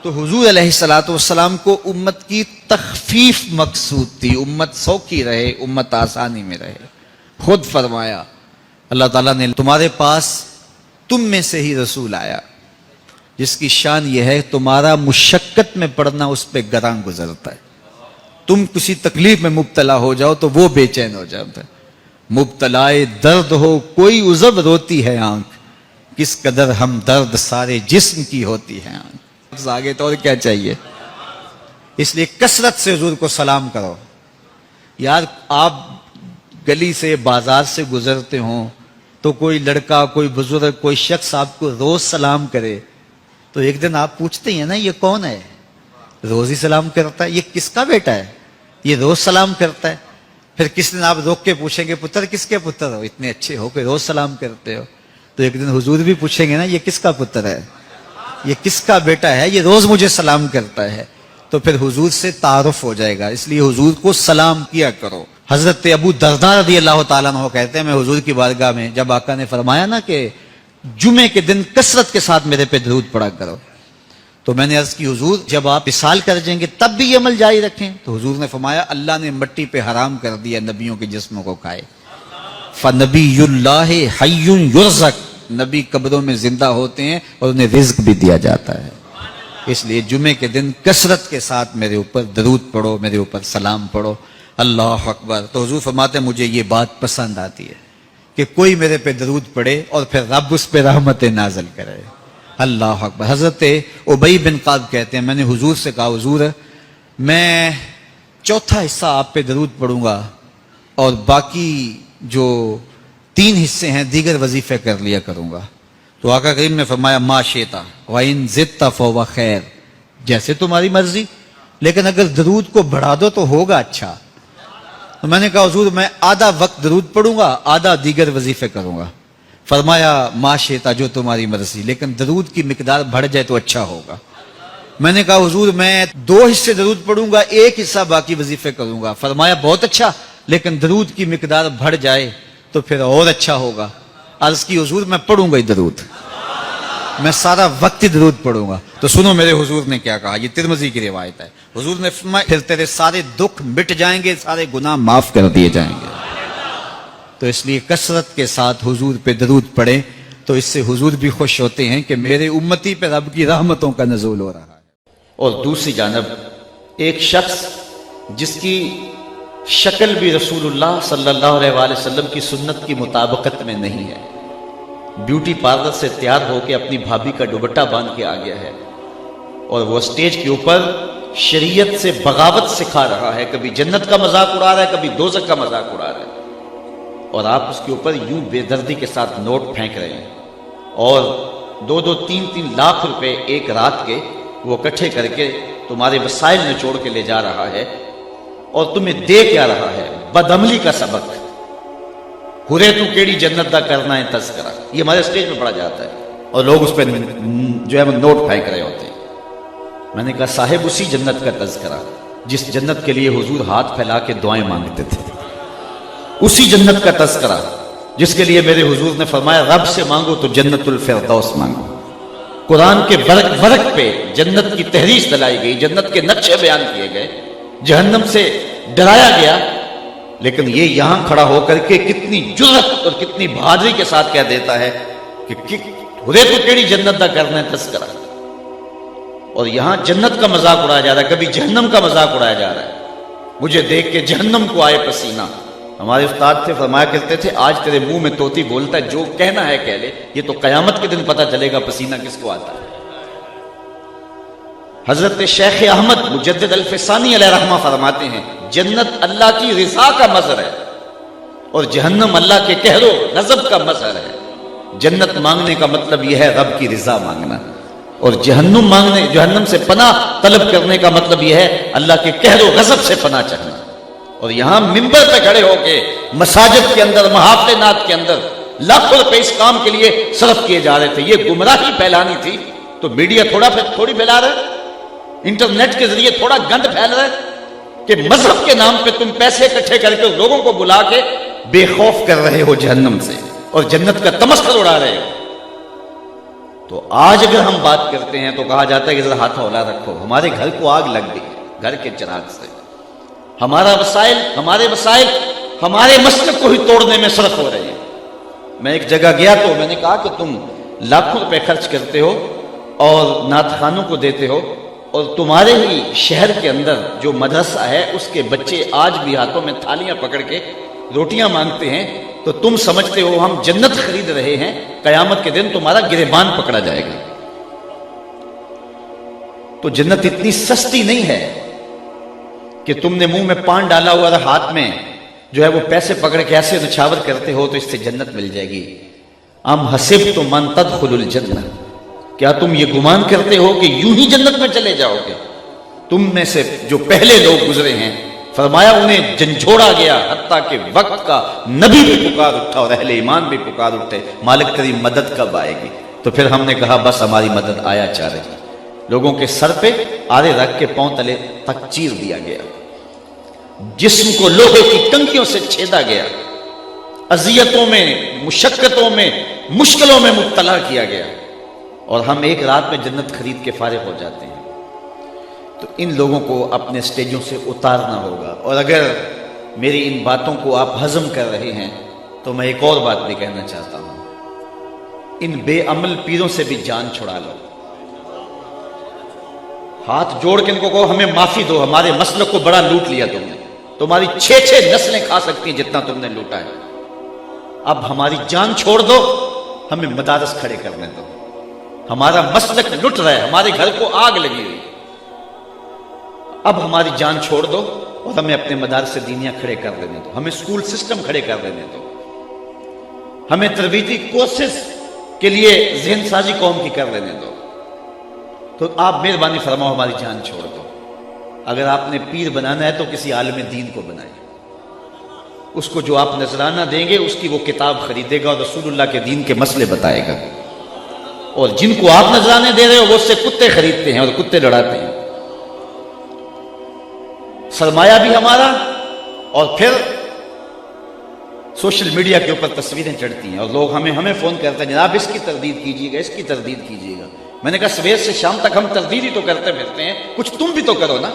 تو حضور علیہ الصلوۃ والسلام کو امت کی تخفیف مقصود تھی، امت سوکھی رہے، امت آسانی میں رہے. خود فرمایا اللہ تعالیٰ نے، تمہارے پاس تم میں سے ہی رسول آیا جس کی شان یہ ہے تمہارا مشقت میں پڑنا اس پہ گراں گزرتا ہے. تم کسی تکلیف میں مبتلا ہو جاؤ تو وہ بے چین ہو جاتا ہے. مبتلائے درد ہو کوئی عذب روتی ہے آنکھ، کس قدر ہم درد سارے جسم کی ہوتی ہے آنکھ. آگے تو اور کیا چاہیے. اس لیے کثرت سے حضور کو سلام کرو. یار آپ گلی سے بازار سے گزرتے ہوں تو کوئی لڑکا، کوئی بزرگ، کوئی شخص آپ کو روز سلام کرے تو ایک دن آپ پوچھتے ہیں نا یہ کون ہے؟ روز ہی سلام کرتا ہے، یہ کس کا بیٹا ہے؟ یہ روز سلام کرتا ہے. پھر کس دن آپ روک کے پوچھیں گے پتر کس کے پتر ہو، اتنے اچھے ہو کہ روز سلام کرتے ہو. تو ایک دن حضور بھی پوچھیں گے نا یہ کس کا پتر ہے، یہ کس کا بیٹا ہے، یہ روز مجھے سلام کرتا ہے. تو پھر حضور سے تعارف ہو جائے گا. اس لیے حضور کو سلام کیا کرو. حضرت ابو درداء رضی اللہ تعالیٰ عنہ کہتے ہیں، میں حضور کی بارگاہ میں جب آقا نے فرمایا نا کہ جمعے کے دن کثرت کے ساتھ میرے پہ درود پڑھا کرو، تو میں نے عرض کی حضور جب آپ وصال کر جائیں گے تب بھی یہ عمل جاری رکھیں؟ تو حضور نے فرمایا اللہ نے مٹی پہ حرام کر دیا نبیوں کے جسموں کو کھائے. فنبی اللہ حی یرزق، نبی قبروں میں زندہ ہوتے ہیں اور انہیں رزق بھی دیا جاتا ہے. اس لیے جمعے کے دن کثرت کے ساتھ میرے اوپر درود پڑھو، میرے اوپر سلام پڑھو. اللہ اکبر. تو حضور فرماتے ہیں مجھے یہ بات پسند آتی ہے کہ کوئی میرے پہ درود پڑھے اور پھر رب اس پہ رحمت نازل کرے. اللہ اکبر. حضرت ابی بن قعب کہتے ہیں میں نے حضور سے کہا حضور میں چوتھا حصہ آپ پہ درود پڑھوں گا اور باقی جو 3 حصے ہیں دیگر وظیفے کر لیا کروں گا. تو آقا کریم نے فرمایا ما شئتا وَإِن زِدْتَ فَهُوَ خیر، جیسے تمہاری مرضی، لیکن اگر درود کو بڑھا دو تو ہوگا اچھا. تو میں نے کہا حضور میں آدھا وقت درود پڑھوں گا، آدھا دیگر وظیفے کروں گا. فرمایا ما شئتا، جو تمہاری مرضی، لیکن درود کی مقدار بڑھ جائے تو اچھا ہوگا. میں نے کہا حضور میں 2 حصے درود پڑھوں گا، 1 حصہ باقی وظیفے کروں گا. فرمایا بہت اچھا، لیکن درود کی مقدار بڑھ جائے تو پھر اور اچھا ہوگا. عرض کی حضور میں پڑھوں گا ہی درود، میں سارا وقت ہی درود پڑھوں گا. تو سنو میرے حضور نے کیا کہا، یہ ترمذی کی روایت ہے. حضور نے فرمایا پھر تیرے سارے دکھ مٹ جائیں گے، سارے گناہ معاف کر دیے جائیں گے. تو اس لیے کثرت کے ساتھ حضور پہ درود پڑھیں تو اس سے حضور بھی خوش ہوتے ہیں کہ میرے امتی پہ رب کی رحمتوں کا نزول ہو رہا ہے. اور دوسری جانب ایک شخص جس کی شکل بھی رسول اللہ صلی اللہ علیہ وآلہ وسلم کی سنت کی مطابقت میں نہیں ہے، بیوٹی پارلر سے تیار ہو کے اپنی بھابھی کا دوپٹہ باندھ کے آ گیا ہے اور وہ اسٹیج کے اوپر شریعت سے بغاوت سکھا رہا ہے، کبھی جنت کا مذاق اڑا رہا ہے، کبھی دوزخ کا مذاق اڑا رہا ہے، اور آپ اس کے اوپر یوں بے دردی کے ساتھ نوٹ پھینک رہے ہیں اور 2-2 3-3 لاکھ روپے ایک رات کے وہ اکٹھے کر کے تمہارے وسائل نچوڑ کے لے جا رہا ہے اور تمہیں دے کیا رہا ہے؟ بدعملی کا سبق. ہرے تو کیڑی جنت دا کرنا ہے تذکرہ، یہ ہمارے اسٹیج میں پڑھا جاتا ہے اور لوگ اس پہ جو ہے وہ نوٹ پھینک رہے ہوتے ہیں. میں نے کہا صاحب اسی جنت کا تذکرہ جس جنت کے لیے حضور ہاتھ پھیلا کے دعائیں مانگتے تھے، اسی جنت کا تذکرہ جس کے لیے میرے حضور نے فرمایا رب سے مانگو تو جنت الفردوس مانگو. قرآن کے ورق پہ جنت کی تحریر دلائی گئی، جنت کے نقشے بیان کیے گئے، جہنم سے ڈرایا گیا، لیکن یہ یہاں کھڑا ہو کر کے کتنی جرأت اور کتنی بہادری کے ساتھ کہہ دیتا ہے کہ ہرے تو کیڑی جنت دا کرنا ہے تذکرہ. اور یہاں جنت کا مذاق اڑایا جا رہا ہے، کبھی جہنم کا مذاق اڑایا جا رہا ہے. مجھے دیکھ کے جہنم کو آئے پسینہ. ہمارے استاد سے فرمایا کرتے تھے آج تیرے منہ میں طوطی بولتا ہے، جو کہنا ہے کہہ لے، یہ تو قیامت کے دن پتہ چلے گا پسینہ کس کو آتا ہے. حضرت شیخ احمد مجدد الفسانی علیہ رحمہ فرماتے ہیں جنت اللہ کی رضا کا مظہر ہے اور جہنم اللہ کے قہر و غضب کا مظہر ہے. جنت مانگنے کا مطلب یہ ہے رب کی رضا مانگنا، اور جہنم سے پناہ طلب کرنے کا مطلب یہ ہے اللہ کے قہر و غضب سے پناہ چاہنا. اور یہاں ممبر پہ کھڑے ہو کے مساجد کے اندر، محافل نات کے اندر لاکھوں روپے اس کام کے لیے صرف کیے جا رہے تھے. یہ گمراہی پھیلانی تھی تو میڈیا تھوڑی پھیلا رہا ہے، انٹرنیٹ کے ذریعے تھوڑا گند پھیل رہا ہے کہ مذہب کے نام پہ تم پیسے اکٹھے کر کے لوگوں کو بلا کے بے خوف کر رہے ہو جہنم سے اور جنت کا تمسخر اڑا رہے ہو. تو آج اگر ہم بات کرتے ہیں تو کہا جاتا ہے کہ ذرا ہاتھ ہولا رکھو، ہمارے گھر کو آگ لگ گئی گھر کے چراغ سے. ہمارے وسائل ہمارے مسلک کو ہی توڑنے میں صرف ہو رہے ہیں. میں ایک جگہ گیا تو میں نے کہا کہ تم لاکھوں روپے خرچ کرتے ہو اور نعت خوانوں کو دیتے ہو، اور تمہارے ہی شہر کے اندر جو مدرسہ ہے اس کے بچے آج بھی ہاتھوں میں تھالیاں پکڑ کے روٹیاں مانگتے ہیں، تو تم سمجھتے ہو ہم جنت خرید رہے ہیں، قیامت کے دن تمہارا گریبان پکڑا جائے گا. تو جنت اتنی سستی نہیں ہے کہ تم نے منہ میں پان ڈالا ہوا اور ہاتھ میں جو ہے وہ پیسے پکڑ کے ایسے نچھاور کرتے ہو تو اس سے جنت مل جائے گی. ام حسبتم ان تدخلوا الجنہ، کیا تم یہ گمان کرتے ہو کہ یوں ہی جنت میں چلے جاؤ گے؟ تم میں سے جو پہلے لوگ گزرے ہیں فرمایا انہیں جھنجھوڑا گیا، حتیٰ کہ وقت کا نبی بھی پکار اٹھا اور اہل ایمان بھی پکار اٹھے مالک تیری مدد کب آئے گی؟ تو پھر ہم نے کہا بس ہماری مدد آیا چاہ رہی. لوگوں کے سر پہ آرے رکھ کے پاؤں تلے تک چیر دیا گیا، جسم کو لوہے کی ٹنکیوں سے چھیدا گیا، اذیتوں میں، مشقتوں میں، مشکلوں میں مبتلا کیا گیا، اور ہم ایک رات میں جنت خرید کے فارغ ہو جاتے ہیں. تو ان لوگوں کو اپنے سٹیجوں سے اتارنا ہوگا. اور اگر میری ان باتوں کو آپ ہضم کر رہے ہیں تو میں ایک اور بات بھی کہنا چاہتا ہوں، ان بے عمل پیروں سے بھی جان چھڑا لو، ہاتھ جوڑ کے ان کو کہو ہمیں معافی دو، ہمارے مسلک کو بڑا لوٹ لیا تم نے، تمہاری 6 نسلیں کھا سکتی ہیں جتنا تم نے لوٹا ہے، اب ہماری جان چھوڑ دو، ہمیں مدارس کھڑے کرنے دو، ہمارا مسلک لٹ رہا ہے، ہمارے گھر کو آگ لگی ہوئی، اب ہماری جان چھوڑ دو اور ہمیں اپنے مدارس دینیاں کھڑے کر دینے دو، ہمیں اسکول سسٹم کھڑے کر دینے دو، ہمیں تربیتی کورسز کے لیے ذہن سازی قوم کی کر لینے دو، تو آپ مہربانی فرماؤ ہماری جان چھوڑ دو۔ اگر آپ نے پیر بنانا ہے تو کسی عالم دین کو بنائیں، اس کو جو آپ نذرانہ دیں گے اس کی وہ کتاب خریدے گا اور رسول اللہ کے دین کے مسئلے بتائے گا، اور جن کو آپ نذرانے دے رہے ہو وہ اس سے کتے خریدتے ہیں اور کتے لڑاتے ہیں، سرمایہ بھی ہمارا، اور پھر سوشل میڈیا کے اوپر تصویریں چڑھتی ہیں اور لوگ ہمیں فون کرتے ہیں جناب اس کی تردید کیجیے گا، اس کی تردید کیجیے گا۔ میں نے کہا صبح سے شام تک ہم تردید ہی تو کرتے پھرتے ہیں، کچھ تم بھی تو کرو نا،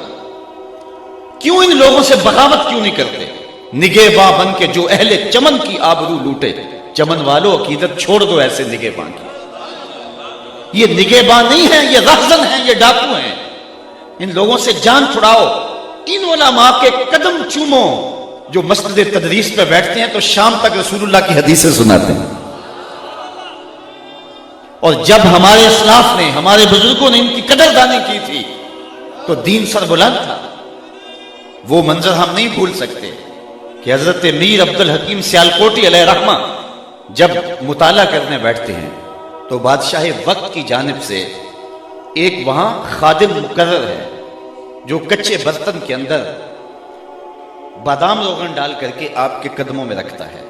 کیوں ان لوگوں سے بغاوت کیوں نہیں کرتے؟ نگہباں بن کے جو اہل چمن کی آبرو لوٹے، چمن والو عقیدت چھوڑ دو ایسے نگہباں کی، یہ نگہباں نہیں ہیں، یہ رہزن ہیں، یہ ڈاکو ہیں، ان لوگوں سے جان چھڑاؤ۔ ان علماء کے قدم چومو جو مسجد تدریس پہ بیٹھتے ہیں تو شام تک رسول اللہ کی حدیثیں سناتے ہیں، اور جب ہمارے اسلاف نے، ہمارے بزرگوں نے ان کی قدر دانی کی تھی تو دین سر بلند تھا۔ وہ منظر ہم نہیں بھول سکتے کہ حضرت میر عبد الحکیم سیالکوٹی علیہ رحمہ جب مطالعہ کرنے بیٹھتے ہیں تو بادشاہ وقت کی جانب سے ایک وہاں خادم مقرر ہے جو کچے برتن کے اندر بادام روغن ڈال کر کے آپ کے قدموں میں رکھتا ہے،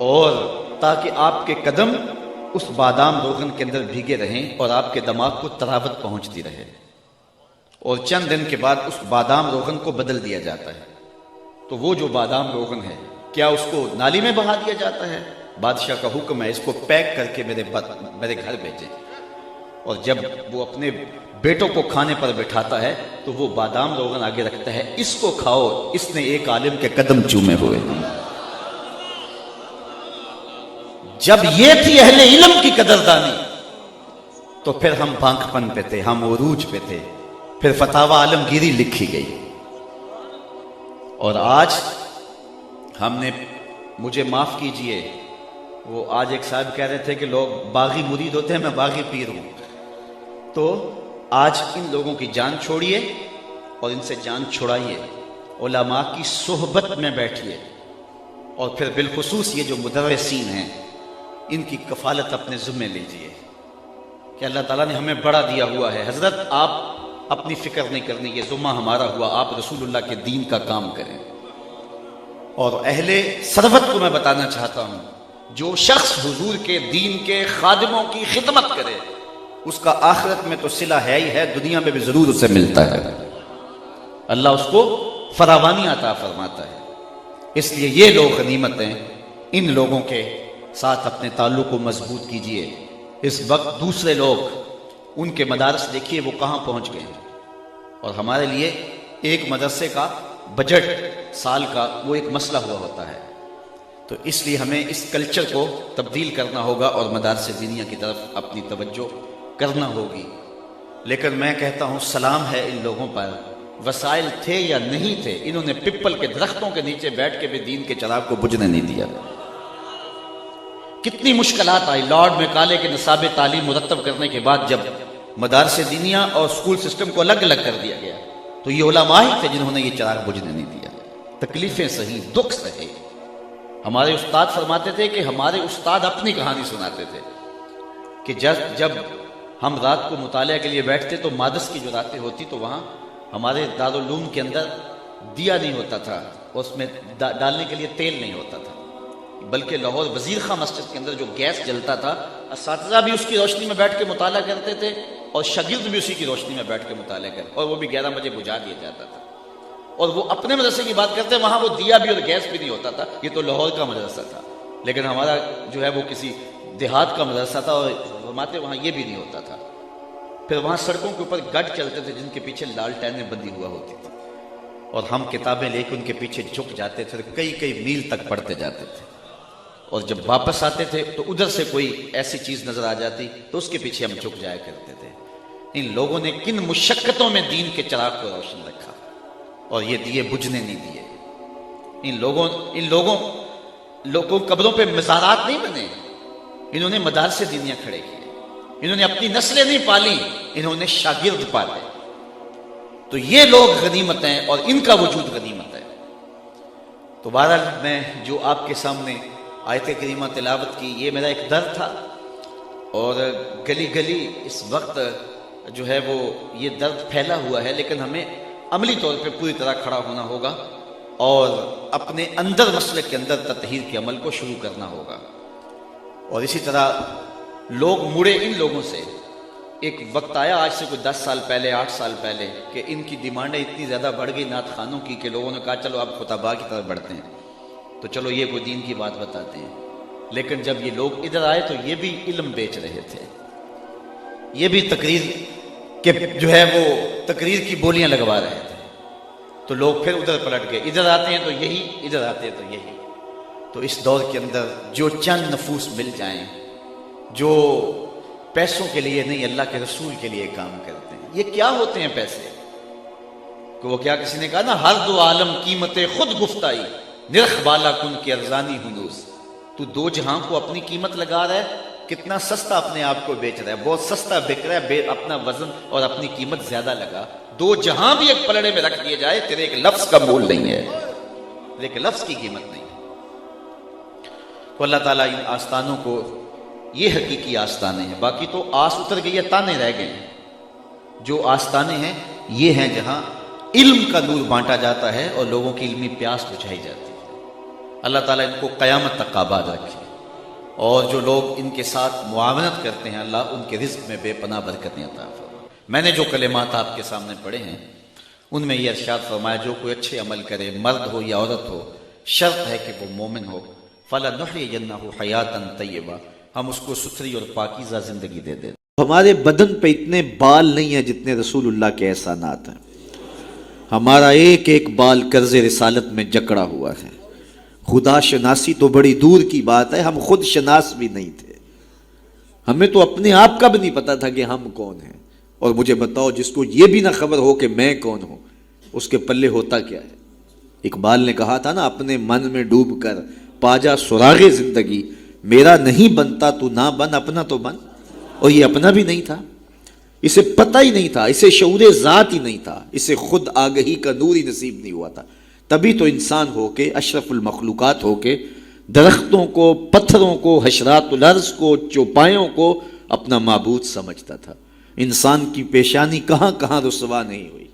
اور تاکہ آپ کے قدم اس بادام روغن کے اندر بھیگے رہیں اور آپ کے دماغ کو تراوت پہنچتی رہے، اور چند دن کے بعد اس بادام روغن کو بدل دیا جاتا ہے۔ تو وہ جو بادام روغن ہے کیا اس کو نالی میں بہا دیا جاتا ہے؟ بادشاہ کا حکم ہے اس کو پیک کر کے میرے گھر بھیجے، اور جب وہ اپنے بیٹوں کو کھانے پر بٹھاتا ہے تو وہ بادام روغن آگے رکھتا ہے، اس کو کھاؤ، اس نے ایک عالم کے قدم چومے ہوئے۔ جب یہ تھی اہل علم کی قدردانی تو پھر ہم بانک پن پہ تھے، ہم عروج پہ تھے، پھر فتاوی عالمگیری لکھی گئی، اور آج ہم نے، مجھے معاف کیجئے، وہ آج ایک صاحب کہہ رہے تھے کہ لوگ باغی مرید ہوتے ہیں، میں باغی پیر ہوں، تو آج ان لوگوں کی جان چھوڑیے اور ان سے جان چھڑائیے، علماء کی صحبت میں بیٹھیے، اور پھر بالخصوص یہ جو مدرسین ہیں ان کی کفالت اپنے ذمہ لیجئے کہ اللہ تعالیٰ نے ہمیں بڑا دیا ہوا ہے۔ حضرت آپ اپنی فکر نہیں کرنی، یہ ذمہ ہمارا ہوا، آپ رسول اللہ کے دین کا کام کریں۔ اور اہل ثروت کو میں بتانا چاہتا ہوں، جو شخص حضور کے دین کے خادموں کی خدمت کرے اس کا آخرت میں تو صلہ ہے ہی ہے، دنیا میں بھی ضرور اسے ملتا ہے، اللہ اس کو فراوانی عطا فرماتا ہے۔ اس لیے یہ لوگ غنیمت ہیں، ان لوگوں کے ساتھ اپنے تعلق کو مضبوط کیجئے۔ اس وقت دوسرے لوگ، ان کے مدارس دیکھیے وہ کہاں پہنچ گئے، اور ہمارے لیے ایک مدرسے کا بجٹ سال کا وہ ایک مسئلہ ہوا ہوتا ہے، تو اس لیے ہمیں اس کلچر کو تبدیل کرنا ہوگا اور مدارس دینیہ کی طرف اپنی توجہ کرنا ہوگی۔ لیکن میں کہتا ہوں سلام ہے ان لوگوں پر، وسائل تھے یا نہیں تھے، انہوں نے پپل کے درختوں کے نیچے بیٹھ کے بھی دین کے چراغ کو بجھنے نہیں دیا۔ کتنی مشکلات آئی، لارڈ میکالے کے نصاب تعلیم مرتب کرنے کے بعد جب مدارس دینیہ اور اسکول سسٹم کو الگ الگ کر دیا گیا تو یہ علماء ہی تھے جنہوں نے یہ چراغ بجھنے نہیں دیا۔ تکلیفیں سہی، دکھ سہے۔ ہمارے استاد فرماتے تھے کہ ہمارے استاد اپنی کہانی سناتے تھے کہ جب ہم رات کو مطالعہ کے لیے بیٹھتے تو مادس کی جو راتیں ہوتی تو وہاں ہمارے دارالعلوم کے اندر دیا نہیں ہوتا تھا، اور اس میں ڈالنے کے لیے تیل نہیں ہوتا تھا، بلکہ لاہور وزیر خاں مسجد کے اندر جو گیس جلتا تھا، اساتذہ بھی اس کی روشنی میں بیٹھ کے مطالعہ کرتے تھے اور شاگرد بھی اسی کی روشنی میں بیٹھ کے مطالعہ کرتے، اور وہ بھی 11 بجے بجھا دیا جاتا تھا۔ اور وہ اپنے مدرسے کی بات کرتے ہیں، وہاں وہ دیا بھی اور گیس بھی نہیں ہوتا تھا، یہ تو لاہور کا مدرسہ تھا، لیکن ہمارا جو ہے وہ کسی دیہات کا مدرسہ تھا، اور فرماتے وہاں یہ بھی نہیں ہوتا تھا۔ پھر وہاں سڑکوں کے اوپر گڈ چلتے تھے جن کے پیچھے لالٹینیں بندی ہوا ہوتی تھی، اور ہم کتابیں لے کے ان کے پیچھے جھک جاتے تھے، کئی کئی میل تک پڑھتے جاتے تھے۔ اور جب واپس آتے تھے تو ادھر سے کوئی ایسی چیز نظر آ جاتی تو اس کے پیچھے ہم جھک جایا کرتے تھے۔ ان لوگوں نے کن مشقتوں میں دین کے چراغ کو روشن رکھا اور یہ دیے بجھنے نہیں دیے۔ ان لوگوں قبروں پہ مزارات نہیں بنے، انہوں نے مدارس دینیاں کھڑے کیے، انہوں نے اپنی نسلیں نہیں پالی، انہوں نے شاگرد پالے۔ تو یہ لوگ غنیمت ہیں اور ان کا وجود غنیمت ہے۔ تو بہرحال میں جو آپ کے سامنے آیت کریمہ تلاوت کی، یہ میرا ایک درد تھا، اور گلی گلی اس وقت جو ہے وہ یہ درد پھیلا ہوا ہے، لیکن ہمیں عملی طور پہ پوری طرح کھڑا ہونا ہوگا اور اپنے اندر مسئلے کے اندر تطہیر کے عمل کو شروع کرنا ہوگا۔ اور اسی طرح لوگ مڑے ان لوگوں سے۔ ایک وقت آیا آج سے کوئی 10 سال پہلے 8 سال پہلے کہ ان کی ڈیمانڈیں اتنی زیادہ بڑھ گئی نعت خوانوں کی کہ لوگوں نے کہا چلو اب خطباء کی طرف بڑھتے ہیں، تو چلو یہ کوئی دین کی بات بتاتے ہیں۔ لیکن جب یہ لوگ ادھر آئے تو یہ بھی علم بیچ رہے تھے، یہ بھی تقریر کے جو ہے وہ تقریر کی بولیاں لگوا رہے تھے۔ تو لوگ پھر ادھر پلٹ گئے، ادھر آتے ہیں تو یہی، ادھر آتے ہیں تو یہی۔ تو اس دور کے اندر جو چند نفوس مل جائیں جو پیسوں کے لیے نہیں اللہ کے رسول کے لیے کام کرتے ہیں، یہ کیا ہوتے ہیں پیسے؟ کہ وہ کیا کسی نے کہا نا، ہر دو عالم قیمت خود گفتائی، نرخ بالا کن کی ارزانی ہنوز۔ تو دو جہاں کو اپنی قیمت لگا رہا ہے، کتنا سستا اپنے آپ کو بیچ رہا ہے، بہت سستا بک رہا ہے، اپنا وزن اور اپنی قیمت زیادہ لگا۔ دو جہاں بھی ایک پلڑے میں رکھ دیے جائے، تیرے ایک لفظ کا مول نہیں ہے، تیرے ایک لفظ کی قیمت نہیں ہے۔ تو اللہ تعالیٰ ان آستانوں کو، یہ حقیقی آستانے ہیں، باقی تو آس اتر گئی ہے، تانے رہ گئے ہیں۔ جو آستانے ہیں یہ ہیں جہاں علم کا نور بانٹا جاتا ہے اور لوگوں کی علمی پیاس بجھائی جاتی ہے۔ اللہ تعالیٰ ان کو قیامت تک آباد رکھے، اور جو لوگ ان کے ساتھ معاونت کرتے ہیں اللہ ان کے رزق میں بے پناہ برکتیں عطا فرمائے۔ میں نے جو کلمات آپ کے سامنے پڑھے ہیں ان میں یہ ارشاد فرمایا، جو کوئی اچھے عمل کرے، مرد ہو یا عورت ہو، شرط ہے کہ وہ مومن ہو، فَلَنُحْيِيَنَّهُ حَيَاةً طَيِّبَةً، ہم اس کو ستھری اور پاکیزہ زندگی دے دیں۔ ہمارے بدن پہ اتنے بال نہیں ہیں جتنے رسول اللہ کے احسانات ہیں۔ ہمارا ایک ایک بال قرض رسالت میں جکڑا ہوا ہے۔ خدا شناسی تو بڑی دور کی بات ہے، ہم خود شناس بھی نہیں تھے، ہمیں تو اپنے آپ کا بھی نہیں پتا تھا کہ ہم کون ہیں۔ اور مجھے بتاؤ، جس کو یہ بھی نہ خبر ہو کہ میں کون ہوں، اس کے پلے ہوتا کیا ہے؟ اقبال نے کہا تھا نا، اپنے من میں ڈوب کر پاجا سراغ زندگی، میرا نہیں بنتا تو نہ بن، اپنا تو بن۔ اور یہ اپنا بھی نہیں تھا، اسے پتہ ہی نہیں تھا، اسے شعور ذات ہی نہیں تھا، اسے خود آگہی کا نور ہی نصیب نہیں ہوا تھا۔ تبھی تو انسان ہو کے، اشرف المخلوقات ہو کے، درختوں کو، پتھروں کو، حشرات الارض کو، چوپایوں کو اپنا معبود سمجھتا تھا۔ انسان کی پیشانی کہاں کہاں رسوا نہیں ہوئی،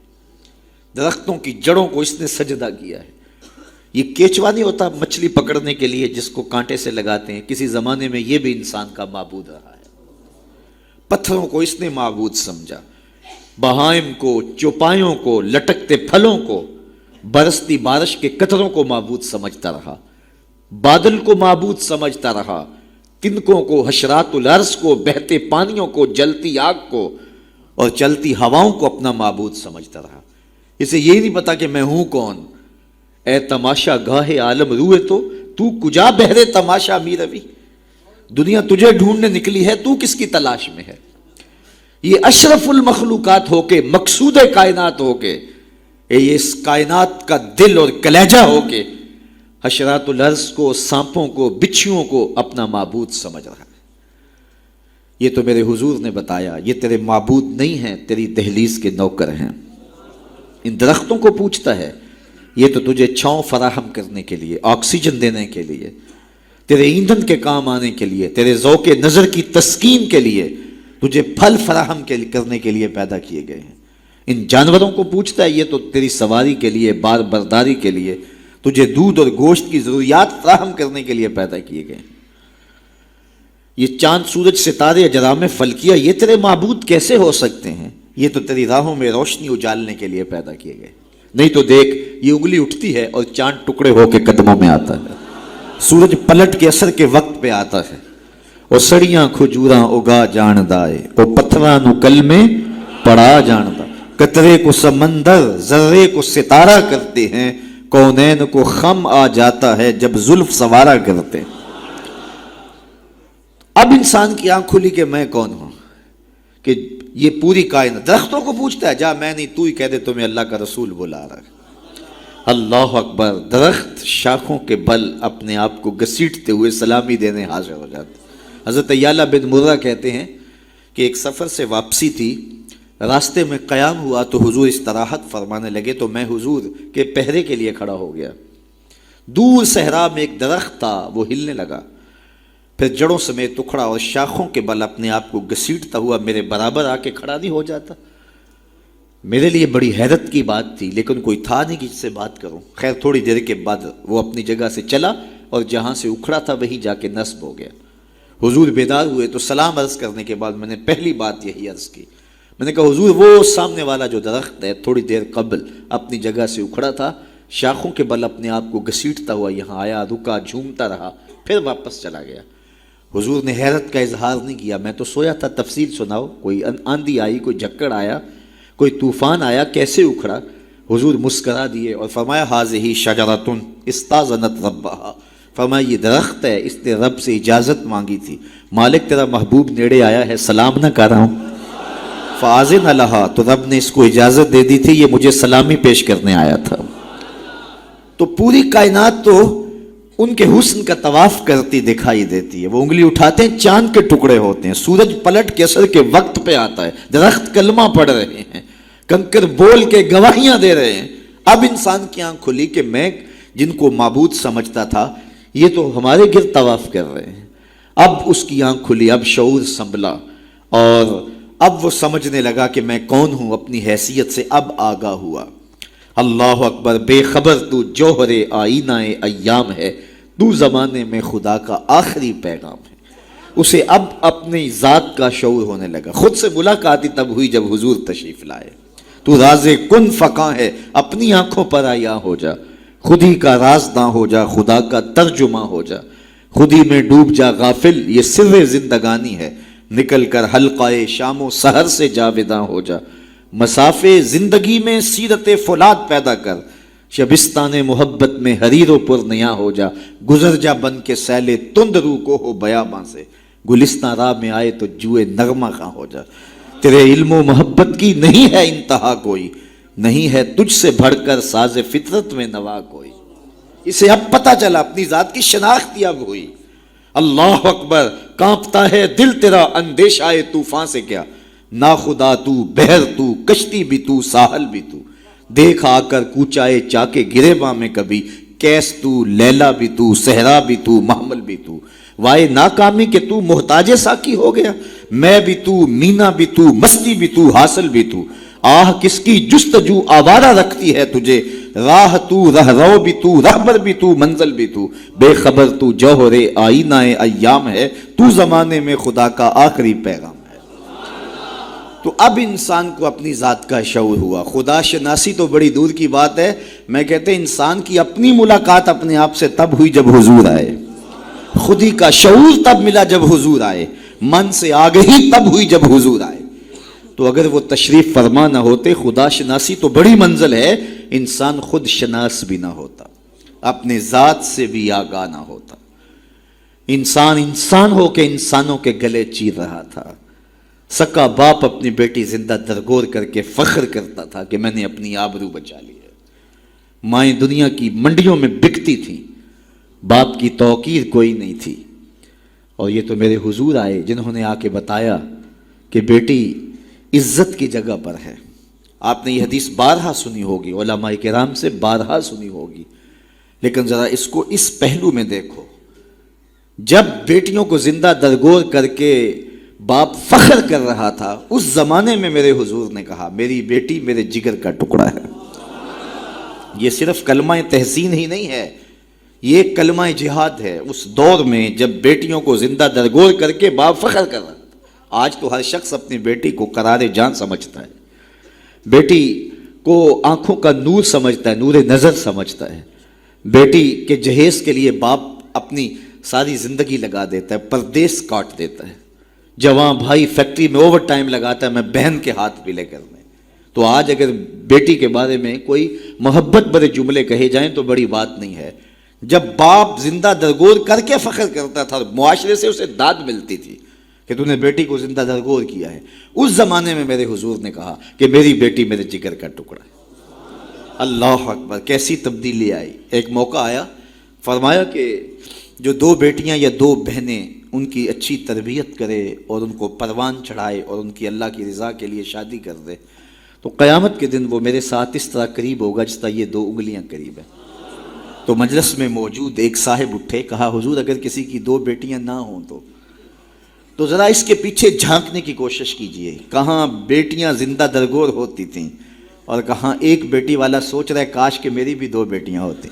درختوں کی جڑوں کو اس نے سجدہ کیا ہے۔ یہ کیچوا نہیں ہوتا مچھلی پکڑنے کے لیے جس کو کانٹے سے لگاتے ہیں، کسی زمانے میں یہ بھی انسان کا معبود رہا ہے۔ پتھروں کو اس نے معبود سمجھا، بہائم کو، چوپایوں کو، لٹکتے پھلوں کو، برستی بارش کے قطروں کو معبود سمجھتا رہا، بادل کو معبود سمجھتا رہا، تنکوں کو، حشرات الارض کو، بہتے پانیوں کو، جلتی آگ کو اور چلتی ہواؤں کو اپنا معبود سمجھتا رہا۔ اسے یہ نہیں پتا کہ میں ہوں کون۔ اے تماشا گاہ عالم روئے تو کجا بہرے تماشا می روی، دنیا تجھے ڈھونڈنے نکلی ہے، تو کس کی تلاش میں ہے؟ یہ اشرف المخلوقات ہو کے، مقصود کائنات ہو کے، یہ اس کائنات کا دل اور کلیجہ ہو کے حشرات الارض کو، سانپوں کو، بچھوؤں کو اپنا معبود سمجھ رہا ہے۔ یہ تو میرے حضور نے بتایا، یہ تیرے معبود نہیں ہیں، تیری دہلیز کے نوکر ہیں۔ ان درختوں کو پوچھتا ہے، یہ تو تجھے چھاؤں فراہم کرنے کے لیے، آکسیجن دینے کے لیے، تیرے ایندھن کے کام آنے کے لیے، تیرے ذوق نظر کی تسکین کے لیے، تجھے پھل فراہم کرنے کے لیے پیدا کیے گئے ہیں۔ ان جانوروں کو پوچھتا ہے، یہ تو تیری سواری کے لیے، بار برداری کے لیے، تجھے دودھ اور گوشت کی ضروریات فراہم کرنے کے لیے پیدا کیے گئے ہیں۔ یہ چاند، سورج، ستارے، اجرام فلکیہ، یہ تیرے معبود کیسے ہو سکتے ہیں؟ یہ تو تیری راہوں میں روشنی اجالنے کے لیے پیدا کیے گئے۔ نہیں تو دیکھ، یہ انگلی اٹھتی ہے اور چاند ٹکڑے ہو کے قدموں میں آتا ہے، سورج پلٹ کے اثر کے وقت پہ آتا ہے، اور سڑیاں کھجوراں اگا جاندائے، اور پتھراں نو کل میں پڑا جاندا، قطرے کو سمندر، ذرے کو ستارہ کرتے ہیں، کونین کو خم آ جاتا ہے جب زلف سوارا کرتے ہیں۔ اب انسان کی آنکھ کھلی کہ میں کون ہوں، کہ یہ پوری کائنات درختوں کو پوچھتا ہے جا میں نہیں، تو ہی کہہ دے تمہیں اللہ کا رسول بلا رہا ہے۔ اللہ اکبر، درخت شاخوں کے بل اپنے آپ کو گھسیٹتے ہوئے سلامی دینے حاضر ہو جاتے۔ حضرت یعلا بن مرہ کہتے ہیں کہ ایک سفر سے واپسی تھی، راستے میں قیام ہوا تو حضور استراحت فرمانے لگے تو میں حضور کے پہرے کے لیے کھڑا ہو گیا۔ دور صحرا میں ایک درخت تھا، وہ ہلنے لگا، پھر جڑوں سمیت اکھڑا اور شاخوں کے بل اپنے آپ کو گھسیٹتا ہوا میرے برابر آ کے کھڑا نہیں ہو جاتا۔ میرے لیے بڑی حیرت کی بات تھی، لیکن کوئی تھا نہیں کہ جس سے بات کروں۔ خیر تھوڑی دیر کے بعد وہ اپنی جگہ سے چلا اور جہاں سے اکھڑا تھا وہیں جا کے نصب ہو گیا۔ حضور بیدار ہوئے تو سلام عرض کرنے کے بعد میں نے پہلی بات یہی عرض کی، میں نے کہا حضور وہ سامنے والا جو درخت ہے تھوڑی دیر قبل اپنی جگہ سے اکھڑا تھا، شاخوں کے بل اپنے آپ کو گھسیٹتا ہوا یہاں آیا، رکا، جھومتا رہا، پھر واپس چلا گیا۔ حضور نے حیرت کا اظہار نہیں کیا، میں تو سویا تھا، تفصیل سناؤ، کوئی آندھی آئی، کوئی جھکڑ آیا، کوئی طوفان آیا، کیسے اکھڑا؟ حضور مسکرا دیے اور فرمایا ھذہ شجرۃ استاذنت ربھا، فرمایا یہ درخت ہے، اس نے رب سے اجازت مانگی تھی، مالک تیرا محبوب نیڑے آیا ہے، سلام نہ کر رہا ہوں، فاذن لھا، تو رب نے اس کو اجازت دے دی تھی، یہ مجھے سلامی پیش کرنے آیا تھا۔ تو پوری کائنات تو ان کے حسن کا طواف کرتی دکھائی دیتی ہے، وہ انگلی اٹھاتے ہیں چاند کے ٹکڑے ہوتے ہیں، سورج پلٹ کے اثر کے وقت پہ آتا ہے، درخت کلمہ پڑھ رہے ہیں، کنکر بول کے گواہیاں دے رہے ہیں۔ اب انسان کی آنکھ کھلی کہ میں جن کو معبود سمجھتا تھا یہ تو ہمارے گرد طواف کر رہے ہیں۔ اب اس کی آنکھ کھلی، اب شعور سنبھلا اور اب وہ سمجھنے لگا کہ میں کون ہوں، اپنی حیثیت سے اب آگاہ ہوا۔ اللہ اکبر، بے خبر تو جوہر آئینہ ایام ہے، تو زمانے میں خدا کا آخری پیغام ہے۔ اسے اب اپنی ذات کا شعور ہونے لگا۔ خود سے ملاقات ہی تب ہوئی جب حضور تشریف لائے۔ تو راز کن فقاں ہے، اپنی آنکھوں پر آیا ہو جا، خود ہی کا رازداں ہو جا، خدا کا ترجمہ ہو جا، خود ہی میں ڈوب جا غافل، یہ سر زندگانی ہے، نکل کر حلقہ شام و سحر سے جاویداں ہو جا، مسافے زندگی میں سیرت فولاد پیدا کر، شبستان محبت میں حریر و پر نیا ہو جا، گزر جا بن کے سیلے تند رو کو ہو بیاباں سے، گلستان راہ میں آئے تو جوئے نغمہ خاں ہو جا، تیرے علم و محبت کی نہیں ہے انتہا کوئی، نہیں ہے تجھ سے بڑھ کر ساز فطرت میں نوا کوئی۔ اسے اب پتہ چلا، اپنی ذات کی شناخت اب ہوئی۔ اللہ اکبر، کانپتا ہے دل تیرا اندیشہ طوفان سے کیا، نا خدا تو، بحر تو، کشتی بھی تو، ساحل بھی تو، دیکھ آ کر کوچائے چاکے گریباں میں کبھی، کیس تو، لیلا بھی تو، صحرا بھی تو، محمل بھی تو، وائے ناکامی کہ تو محتاج ساکی ہو گیا، میں بھی تو، مینا بھی تو، مستی بھی تو، حاصل بھی تو، آہ کس کی جستجو آوارہ رکھتی ہے تجھے، راہ تو، رہ رو بھی تو، رہبر بھی تو، منزل بھی تو، بے خبر تو جوہر آئینہ ایام ہے، تو زمانے میں خدا کا آخری پیغام ہے۔ تو اب انسان کو اپنی ذات کا شعور ہوا۔ خدا شناسی تو بڑی دور کی بات ہے، میں کہتے ہیں انسان کی اپنی ملاقات اپنے آپ سے تب ہوئی جب حضور آئے، خود ہی کا شعور تب ملا جب حضور آئے، من سے آگہی تب ہوئی جب حضور آئے۔ تو اگر وہ تشریف فرما نہ ہوتے، خدا شناسی تو بڑی منزل ہے، انسان خود شناس بھی نہ ہوتا، اپنے ذات سے بھی آگاہ نہ ہوتا۔ انسان ہو کے انسانوں کے گلے چیر رہا تھا۔ سکا باپ اپنی بیٹی زندہ درگور کر کے فخر کرتا تھا کہ میں نے اپنی آبرو بچا لی ہے۔ مائیں دنیا کی منڈیوں میں بکتی تھیں، باپ کی توقیر کوئی نہیں تھی۔ اور یہ تو میرے حضور آئے جنہوں نے آ کے بتایا کہ بیٹی عزت کی جگہ پر ہے۔ آپ نے یہ حدیث بارہا سنی ہوگی، علماء کرام سے بارہا سنی ہوگی، لیکن ذرا اس کو اس پہلو میں دیکھو۔ جب بیٹیوں کو زندہ درگور کر کے باپ فخر کر رہا تھا، اس زمانے میں میرے حضور نے کہا میری بیٹی میرے جگر کا ٹکڑا ہے۔ یہ صرف کلمہ تحسین ہی نہیں ہے، یہ کلمہ جہاد ہے۔ اس دور میں جب بیٹیوں کو زندہ درگور کر کے باپ فخر کر رہا تھا، آج تو ہر شخص اپنی بیٹی کو قرار جان سمجھتا ہے، بیٹی کو آنکھوں کا نور سمجھتا ہے، نور نظر سمجھتا ہے۔ بیٹی کے جہیز کے لیے باپ اپنی ساری زندگی لگا دیتا ہے، پردیس کاٹ دیتا ہے۔ جوان بھائی فیکٹری میں اوور ٹائم لگاتا ہے میں بہن کے ہاتھ پلے کرنے۔ تو آج اگر بیٹی کے بارے میں کوئی محبت بھرے جملے کہے جائیں تو بڑی بات نہیں ہے، جب باپ زندہ درگور کر کے فخر کرتا تھا، معاشرے سے اسے داد ملتی تھی کہ تو نے بیٹی کو زندہ درگور کیا ہے، اس زمانے میں میرے حضور نے کہا کہ میری بیٹی میرے جگر کا ٹکڑا ہے۔ اللہ اکبر، کیسی تبدیلی آئی۔ ایک موقع آیا، فرمایا کہ جو دو بیٹیاں یا دو بہنیں ان کی اچھی تربیت کرے اور ان کو پروان چڑھائے اور ان کی اللہ کی رضا کے لیے شادی کر دے تو قیامت کے دن وہ میرے ساتھ اس طرح قریب ہوگا جس طرح یہ دو انگلیاں قریب ہیں۔ تو مجلس میں موجود ایک صاحب اٹھے، کہا حضور اگر کسی کی دو بیٹیاں نہ ہوں تو ذرا اس کے پیچھے جھانکنے کی کوشش کیجئے، کہاں بیٹیاں زندہ درگور ہوتی تھیں اور کہاں ایک بیٹی والا سوچ رہا ہے کاش کہ میری بھی دو بیٹیاں ہوتی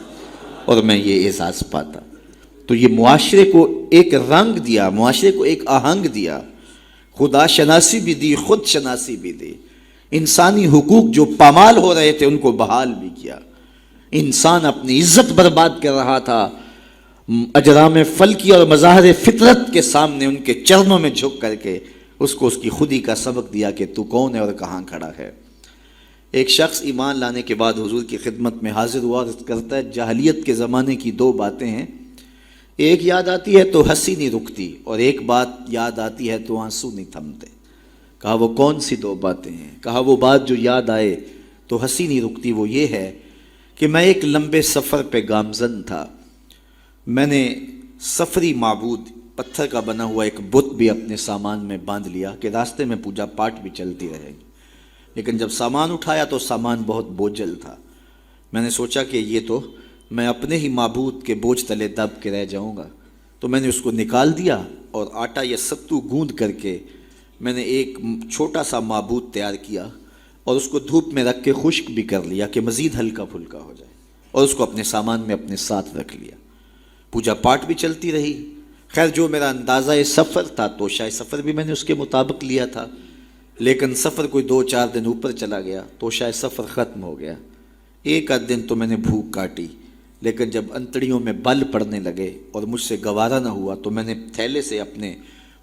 اور میں یہ احساس پاتا۔ تو یہ معاشرے کو ایک رنگ دیا، معاشرے کو ایک آہنگ دیا، خدا شناسی بھی دی، خود شناسی بھی دی، انسانی حقوق جو پامال ہو رہے تھے ان کو بحال بھی کیا۔ انسان اپنی عزت برباد کر رہا تھا، اجرام فلکی اور مظاہر فطرت کے سامنے ان کے چرنوں میں جھک کر کے اس کو اس کی خودی کا سبق دیا کہ تو کون ہے اور کہاں کھڑا ہے۔ ایک شخص ایمان لانے کے بعد حضور کی خدمت میں حاضر ہوا اور کرتا ہے جاہلیت کے زمانے کی دو باتیں ہیں، ایک یاد آتی ہے تو ہنسی نہیں رکتی اور ایک بات یاد آتی ہے تو آنسو نہیں تھمتے۔ کہا وہ کون سی دو باتیں ہیں؟ کہا وہ بات جو یاد آئے تو ہنسی نہیں رکتی وہ یہ ہے کہ میں ایک لمبے سفر پہ گامزن تھا، میں نے سفری معبود پتھر کا بنا ہوا ایک بت بھی اپنے سامان میں باندھ لیا کہ راستے میں پوجا پاٹ بھی چلتی رہے گی، لیکن جب سامان اٹھایا تو سامان بہت بوجھل تھا۔ میں نے سوچا کہ یہ تو میں اپنے ہی معبود کے بوجھ تلے دب کے رہ جاؤں گا، تو میں نے اس کو نکال دیا اور آٹا یا ستو گوندھ کر کے میں نے ایک چھوٹا سا معبود تیار کیا اور اس کو دھوپ میں رکھ کے خشک بھی کر لیا کہ مزید ہلکا پھلکا ہو جائے، اور اس کو اپنے سامان میں اپنے ساتھ رکھ لیا۔ پوجا پاٹ بھی چلتی رہی۔ خیر جو میرا اندازہ سفر تھا تو شاید سفر بھی میں نے اس کے مطابق لیا تھا، لیکن سفر کوئی 2-4 دن اوپر چلا گیا تو شاید سفر ختم ہو گیا۔ ایک آدھ دن تو میں نے بھوک کاٹی، لیکن جب انتڑیوں میں بل پڑنے لگے اور مجھ سے گوارا نہ ہوا تو میں نے تھیلے سے اپنے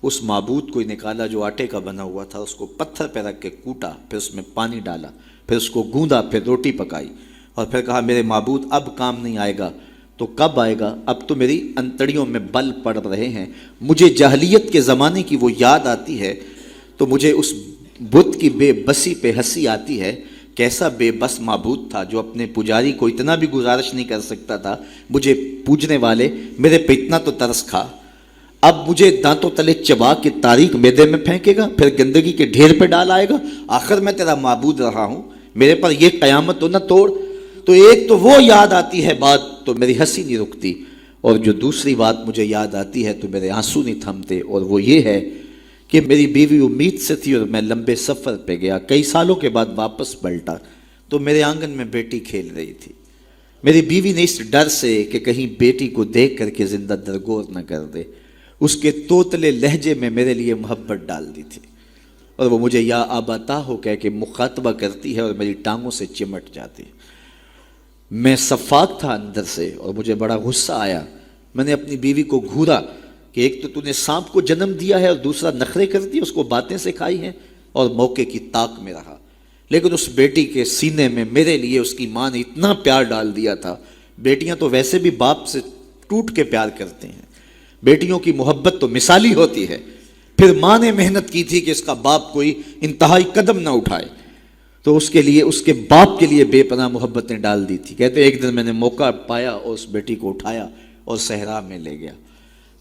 اس معبود کو نکالا جو آٹے کا بنا ہوا تھا، اس کو پتھر پہ رکھ کے کوٹا، پھر اس میں پانی ڈالا، پھر اس کو گوندا، پھر روٹی پکائی اور پھر کہا میرے معبود اب کام نہیں آئے گا تو کب آئے گا؟ اب تو میری انتڑیوں میں بل پڑ رہے ہیں، مجھے جاہلیت کے زمانے کی وہ یاد آتی ہے تو مجھے اس بت کی بے بسی پہ ہنسی آتی ہے۔ کیسا بے بس معبود تھا جو اپنے پجاری کو اتنا بھی گزارش نہیں کر سکتا تھا، مجھے پوجنے والے میرے پہ اتنا تو ترس کھا، اب مجھے دانتوں تلے چبا کے تاریک میدے میں پھینکے گا، پھر گندگی کے ڈھیر پہ ڈال آئے گا، آخر میں تیرا معبود رہا ہوں، میرے پر یہ قیامت تو نہ توڑ۔ تو ایک تو وہ یاد آتی ہے بات تو میری ہنسی نہیں رکتی، اور جو دوسری بات مجھے یاد آتی ہے تو میرے آنسو نہیں تھمتے، اور وہ یہ ہے کہ میری بیوی امید سے تھی اور میں لمبے سفر پہ گیا، کئی سالوں کے بعد واپس پلٹا تو میرے آنگن میں بیٹی کھیل رہی تھی۔ میری بیوی نے اس ڈر سے کہ کہیں بیٹی کو دیکھ کر کے زندہ درگور نہ کر دے، اس کے توتلے لہجے میں میرے لیے محبت ڈال دی تھی، اور وہ مجھے یا آباتا ہو کہہ کے مخاطبہ کرتی ہے اور میری ٹانگوں سے چمٹ جاتی ہے۔ میں صفاق تھا اندر سے اور مجھے بڑا غصہ آیا۔ میں نے اپنی بیوی کو گھورا کہ ایک تو نے سانپ کو جنم دیا ہے اور دوسرا نخرے کر دی، اس کو باتیں سکھائی ہیں اور موقع کی طاق میں رہا، لیکن اس بیٹی کے سینے میں میرے لیے اس کی ماں نے اتنا پیار ڈال دیا تھا۔ بیٹیاں تو ویسے بھی باپ سے ٹوٹ کے پیار کرتے ہیں، بیٹیوں کی محبت تو مثالی ہوتی ہے، پھر ماں نے محنت کی تھی کہ اس کا باپ کوئی انتہائی قدم نہ اٹھائے تو اس کے لیے اس کے باپ کے لیے بے پناہ محبتیں ڈال دی تھی۔ کہتے ایک دن میں نے موقع پایا اور اس بیٹی کو اٹھایا اور صحرا میں لے گیا،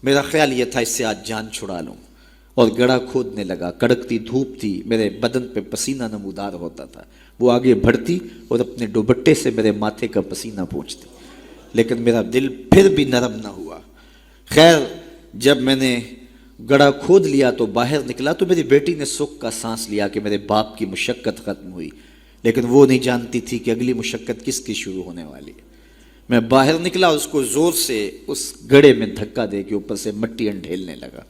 میرا خیال یہ تھا اس سے آج جان چھڑا لوں، اور گڑھا کھودنے لگا، کڑکتی دھوپ تھی، میرے بدن پہ پسینہ نمودار ہوتا تھا، وہ آگے بڑھتی اور اپنے دوپٹے سے میرے ماتھے کا پسینہ پوچھتی، لیکن میرا دل پھر بھی نرم نہ ہوا۔ خیر جب میں نے گڑھا کھود لیا تو باہر نکلا تو میری بیٹی نے سکھ کا سانس لیا کہ میرے باپ کی مشقت ختم ہوئی، لیکن وہ نہیں جانتی تھی کہ اگلی مشقت کس کی شروع ہونے والی ہے۔ میں باہر نکلا، اس کو زور سے اس گڑھے میں دھکا دے کے اوپر سے مٹی انڈھیلنے لگا،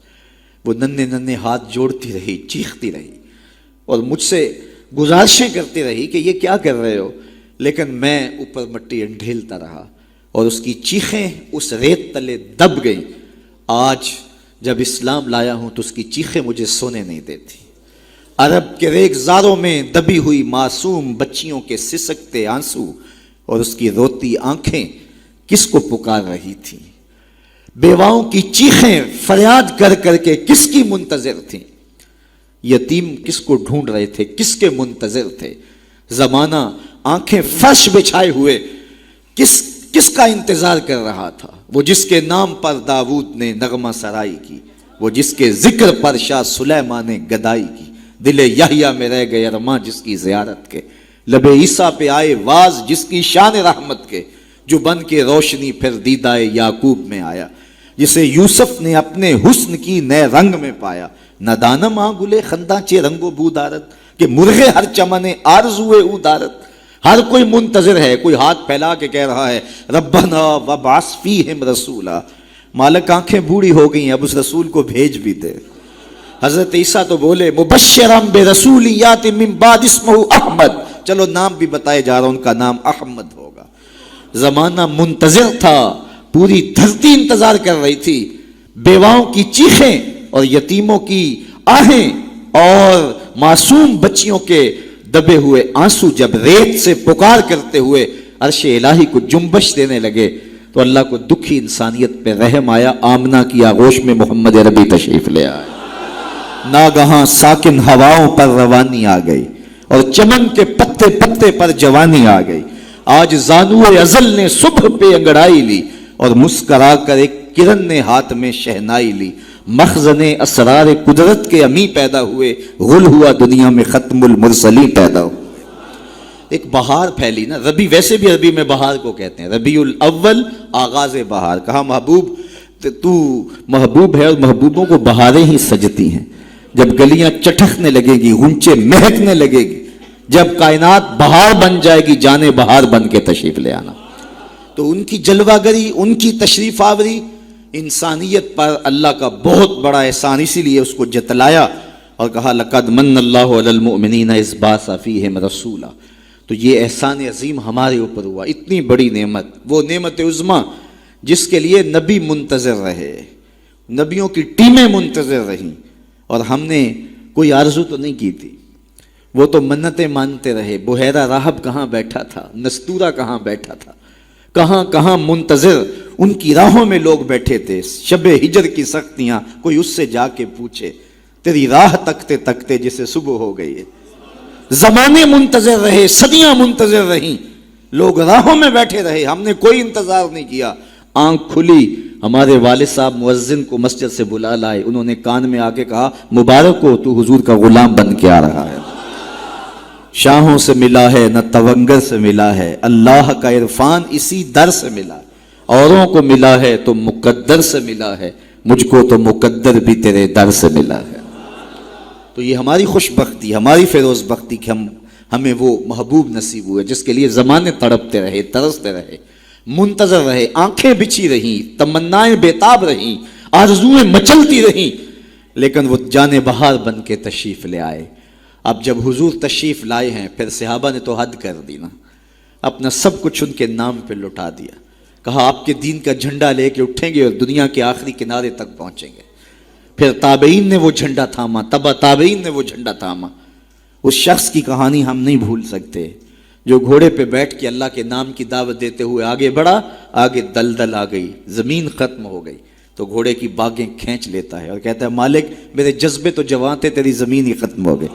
وہ ننھے ننھے ہاتھ جوڑتی رہی، چیختی رہی اور مجھ سے گزارشیں کرتی رہی کہ یہ کیا کر رہے ہو، لیکن میں اوپر مٹی انڈھیلتا رہا اور اس کی چیخیں اس ریت تلے دب گئیں۔ آج جب اسلام لایا ہوں تو اس کی چیخیں مجھے سونے نہیں دیتی۔ عرب کے ریگزاروں میں دبی ہوئی معصوم بچیوں کے سسکتے آنسو اور اس کی روتی آنکھیں کس کو پکار رہی تھی؟ بیواؤں کی چیخیں فریاد کر کر کے کس کی منتظر تھیں؟ یتیم کس کو ڈھونڈ رہے تھے؟ کس کے منتظر تھے؟ زمانہ آنکھیں فرش بچھائے ہوئے کس کا انتظار کر رہا تھا؟ وہ جس کے نام پر داؤد نے نغمہ سرائی کی، وہ جس کے ذکر پر شاہ سلیمان نے گدائی کی، دل یحییٰ میں رہ گئے ارماں جس کی زیارت کے، لب عیسیٰ پہ آئے واز جس کی شان رحمت کے، جو بن کے روشنی پھر دیدائے یعقوب میں آیا، جسے یوسف نے اپنے حسن کی نئے رنگ میں پایا، نہ دانم آنگلے خنداں چے رنگ و بو دارت کہ مرغے ہر چمنے آرزوئے او دارت۔ ہر کوئی منتظر ہے، کوئی ہاتھ پھیلا کے کہہ رہا ہے ربنا وابعث فیہم رسولا، مالک آنکھیں بوڑھی ہو گئی ہیں، اب اس رسول کو بھیج بھی دے۔ حضرت عیسیٰ تو بولے مبشرم برسول یات من بعد اسمہ احمد، چلو نام بھی بتائے جا رہا، ان کا نام احمد ہوگا۔ زمانہ منتظر تھا، پوری دھرتی انتظار کر رہی تھی، بیواؤں کی چیخیں اور یتیموں کی آہیں اور معصوم بچیوں کے دبے ہوئے آنسو جب ریت سے پکار کرتے ہوئے عرش الہی کو جنبش دینے لگے تو اللہ کو دکھی انسانیت پہ رحم آیا، آمنہ کی آغوش میں محمد عربی تشریف لے آئے۔ ناگہاں ساکن ہواؤں پر روانی آ گئی اور چمن کے پتے پتے پر جوانی آ گئی۔ آج زانو ازل نے صبح پہ انگڑائی لی اور مسکرا کر ایک کرن نے ہاتھ میں شہنائی لی، مخزن اسرار قدرت کے امی پیدا ہوئے، غل ہوا دنیا میں ختم المرسلی پیدا ہوئے۔ ایک بہار پھیلی نا، ربی ویسے بھی عربی میں بہار کو کہتے ہیں، ربیع الاول آغاز بہار، کہا محبوب تو محبوب ہے اور محبوبوں کو بہاریں ہی سجتی ہیں، جب گلیاں چٹکنے لگے گی، غنچے مہکنے لگے گی، جب کائنات بہار بن جائے گی، جانے بہار بن کے تشریف لے آنا۔ تو ان کی جلوہ گری، ان کی تشریف آوری انسانیت پر اللہ کا بہت بڑا احسان، اسی لیے اس کو جتلایا اور کہا لقد من اللہ علی المؤمنین اذ بعث فیہم رسولا۔ تو یہ احسان عظیم ہمارے اوپر ہوا، اتنی بڑی نعمت، وہ نعمت عظمیٰ جس کے لیے نبی منتظر رہے، نبیوں کی ٹیمیں منتظر رہیں، اور ہم نے کوئی آرزو تو نہیں کی تھی، وہ تو منتیں مانتے رہے۔ بحیرہ راہب کہاں بیٹھا تھا، نستورہ کہاں بیٹھا تھا، کہاں کہاں منتظر ان کی راہوں میں لوگ بیٹھے تھے۔ شب ہجر کی سختیاں کوئی اس سے جا کے پوچھے، تیری راہ تکتے تکتے جسے صبح ہو گئی ہے۔ زمانے منتظر رہے، صدیاں منتظر رہیں، لوگ راہوں میں بیٹھے رہے، ہم نے کوئی انتظار نہیں کیا۔ آنکھ کھلی، ہمارے والد صاحب مؤذن کو مسجد سے بلا لائے، انہوں نے کان میں آ کے کہا مبارک ہو، تو حضور کا غلام بن کے آ رہا ہے۔ شاہوں سے ملا ہے نہ تونگر سے ملا ہے، اللہ کا عرفان اسی در سے ملا، اوروں کو ملا ہے تو مقدر سے ملا ہے، مجھ کو تو مقدر بھی تیرے در سے ملا ہے۔ تو یہ ہماری خوش بختی، ہماری فیروز بختی کہ ہمیں وہ محبوب نصیب ہوئے جس کے لیے زمانے تڑپتے رہے، ترستے رہے، منتظر رہے، آنکھیں بچھی رہیں، تمنائیں بےتاب رہیں، آرزویں مچلتی رہیں، لیکن وہ جان بہار بن کے تشریف لے آئے۔ اب جب حضور تشریف لائے ہیں، پھر صحابہ نے تو حد کر دی نا، اپنا سب کچھ ان کے نام پہ لٹا دیا، کہا آپ کے دین کا جھنڈا لے کے اٹھیں گے اور دنیا کے آخری کنارے تک پہنچیں گے۔ پھر تابعین نے وہ جھنڈا تھاما، تبع تابعین نے وہ جھنڈا تھاما۔ اس شخص کی کہانی ہم نہیں بھول سکتے جو گھوڑے پہ بیٹھ کے اللہ کے نام کی دعوت دیتے ہوئے آگے بڑھا، آگے دلدل آ گئی، زمین ختم ہو گئی، تو گھوڑے کی باگیں کھینچ لیتا ہے اور کہتا ہے مالک میرے جذبے تو جوان تھے، تیری زمین ہی ختم ہو گئی۔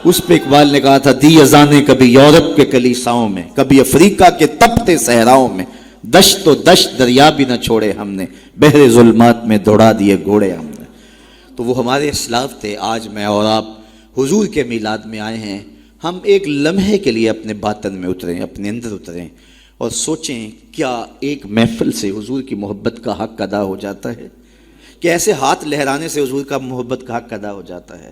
اس پہ اقبال نے کہا تھا دی اذانیں کبھی یورپ کے کلیساؤں میں، کبھی افریقہ کے تپتے صحراؤں میں، دشت و دشت دریا بھی نہ چھوڑے ہم نے، بحر ظلمات میں دوڑا دیے گھوڑے ہم نے۔ تو وہ ہمارے اسلاف تھے۔ آج میں اور آپ حضور کے میلاد میں آئے ہیں، ہم ایک لمحے کے لیے اپنے باطن میں اتریں، اپنے اندر اتریں اور سوچیں کیا ایک محفل سے حضور کی محبت کا حق ادا ہو جاتا ہے؟ کہ ایسے ہاتھ لہرانے سے حضور کا محبت کا حق ادا ہو جاتا ہے؟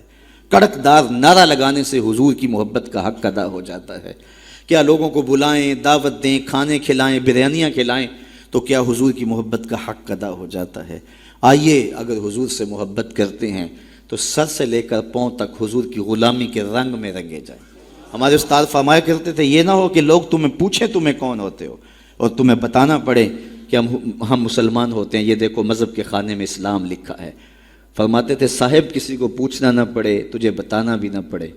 کڑکدار نعرہ لگانے سے حضور کی محبت کا حق ادا ہو جاتا ہے؟ کیا لوگوں کو بلائیں، دعوت دیں، کھانے کھلائیں، بریانیاں کھلائیں تو کیا حضور کی محبت کا حق ادا ہو جاتا ہے؟ آئیے اگر حضور سے محبت کرتے ہیں تو سر سے لے کر پاؤں تک حضور کی غلامی کے رنگ میں رنگے جائیں۔ ہمارے استاد فرمایا کرتے تھے یہ نہ ہو کہ لوگ تمہیں پوچھیں تمہیں کون ہوتے ہو اور تمہیں بتانا پڑے کہ ہم مسلمان ہوتے ہیں، یہ دیکھو مذہب کے خانے میں اسلام لکھا ہے۔ فرماتے تھے صاحب کسی کو پوچھنا نہ پڑے، تجھے بتانا بھی نہ پڑے،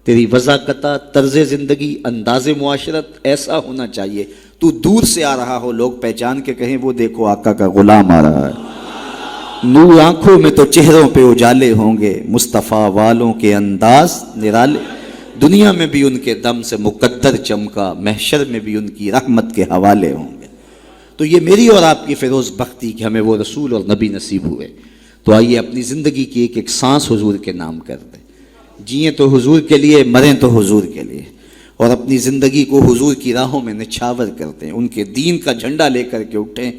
تیری وضاقت، طرز زندگی، انداز معاشرت ایسا ہونا چاہیے تو دور سے آ رہا ہو، لوگ پہچان کے کہیں وہ دیکھو آقا کا غلام آ رہا ہے۔ نور آنکھوں میں تو چہروں پہ اجالے ہوں گے، مصطفیٰ والوں کے انداز نرالے، دنیا میں بھی ان کے دم سے مقدر چمکا، محشر میں بھی ان کی رحمت کے حوالے ہوں گے۔ تو یہ میری اور آپ کی فیروز بختی کہ ہمیں وہ رسول اور نبی نصیب ہوئے۔ تو آئیے اپنی زندگی کی ایک ایک سانس حضور کے نام کر دیں، جئیں تو حضور کے لیے، مریں تو حضور کے لیے، اور اپنی زندگی کو حضور کی راہوں میں نچھاور کر دیں، ان کے دین کا جھنڈا لے کر کے اٹھیں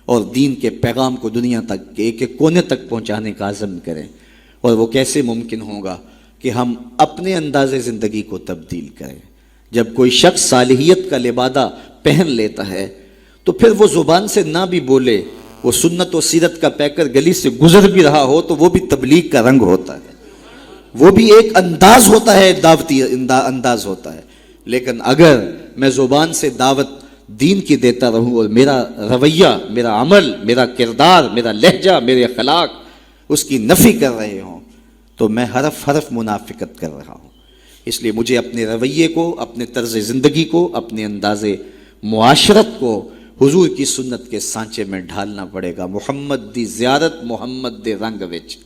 اور دین کے پیغام کو دنیا تک ایک ایک کونے تک پہنچانے کا عزم کریں۔ اور وہ کیسے ممکن ہوگا کہ ہم اپنے انداز زندگی کو تبدیل کریں۔ جب کوئی شخص صالحیت کا لبادہ پہن لیتا ہے تو پھر وہ زبان سے نہ بھی بولے، وہ سنت و سیرت کا پیکر گلی سے گزر بھی رہا ہو تو وہ بھی تبلیغ کا رنگ ہوتا ہے، وہ بھی ایک انداز ہوتا ہے، دعوتی انداز ہوتا ہے۔ لیکن اگر میں زبان سے دعوت دین کی دیتا رہوں اور میرا رویہ، میرا عمل، میرا کردار، میرا لہجہ، میرے اخلاق اس کی نفی کر رہے ہوں تو میں حرف حرف منافقت کر رہا ہوں۔ اس لیے مجھے اپنے رویے کو، اپنے طرز زندگی کو، اپنے انداز معاشرت کو حضور کی سنت کے سانچے میں ڈھالنا پڑے گا۔ محمد دی زیارت محمد دے رنگ وچ،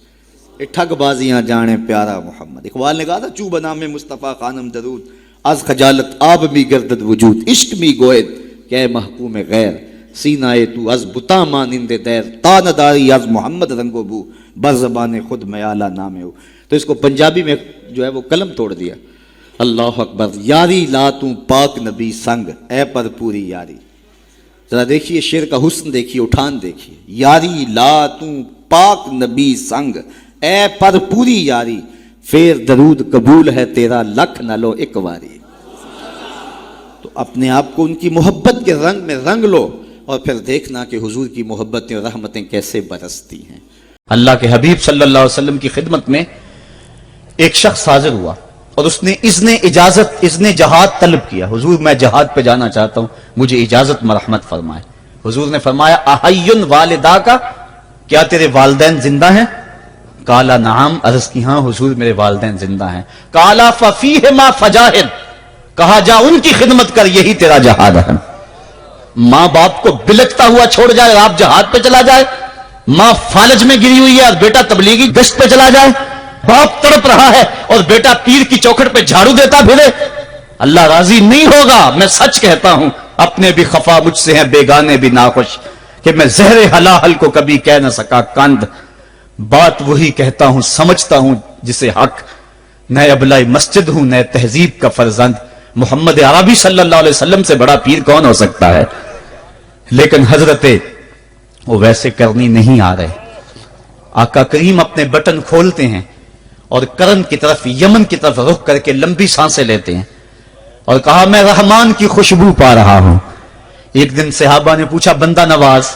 ٹھگ بازیاں جانے پیارا محمد۔ اقبال نے کہا تھا چو بنام مصطفیٰ خانم درود، از خجالت آب می گردد وجود، عشق می گوید کہ محکوم غیر، سینہ تو از بتا مانند دیر، تا نداری از محمد رنگو بو، بر زبان خود میالہ نام ہو۔ تو اس کو پنجابی میں جو ہے وہ قلم توڑ دیا۔ اللہ اکبر، یاری لا تو پاک نبی سنگ، اے پر پوری یاری۔ ذرا دیکھیے شعر کا حسن دیکھیے، اٹھان دیکھیے، یاری لا تو پاک نبی سنگ، اے پر پوری یاری، پھر درود قبول ہے تیرا لکھ نہ لو ایک واری۔ تو اپنے آپ کو ان کی محبت کے رنگ میں رنگ لو اور پھر دیکھنا کہ حضور کی محبتیں اور رحمتیں کیسے برستی ہیں۔ اللہ کے حبیب صلی اللہ علیہ وسلم کی خدمت میں ایک شخص حاضر ہوا اور اس نے اذن جہاد طلب کیا۔ حضور میں جہاد پہ جانا چاہتا ہوں، مجھے اجازت مرحمت فرمائے۔ حضور نے فرمایا احیٌ والدا کا، کیا تیرے والدین زندہ ہیں؟ کالا نعم، عرض کی ہاں حضور میرے والدین زندہ ہیں۔ کالا ففیہما فجاہد، کہا جا ان کی خدمت کر، یہی تیرا جہاد ہے۔ ماں باپ کو بلکتا ہوا چھوڑ جائے اور آپ جہاد پہ چلا جائے، ماں فالج میں گری ہوئی ہے اور بیٹا تبلیغی گشت پہ چلا جائے، باپ تڑپ رہا ہے اور بیٹا پیر کی چوکھٹ پہ جھاڑو دیتا پھرے، اللہ راضی نہیں ہوگا۔ میں سچ کہتا ہوں، اپنے بھی خفا مجھ سے ہیں، بیگانے بھی ناخوش، کہ میں زہر حلاحل کو کبھی کہہ نہ سکا کند، بات وہی کہتا ہوں سمجھتا ہوں جسے حق، نئے ابلائی مسجد ہوں، نئے تہذیب کا فرزند، محمد عربی صلی اللہ علیہ وسلم سے بڑا پیر کون ہو سکتا ہے؟ لیکن حضرت وہ ویسے کرنی نہیں آ رہے۔ آقا کریم اپنے بٹن کھولتے ہیں اور کرن کی طرف، یمن کی طرف رخ کر کے لمبی سانسیں لیتے ہیں اور کہا میں رحمان کی خوشبو پا رہا ہوں۔ ایک دن صحابہ نے پوچھا بندہ نواز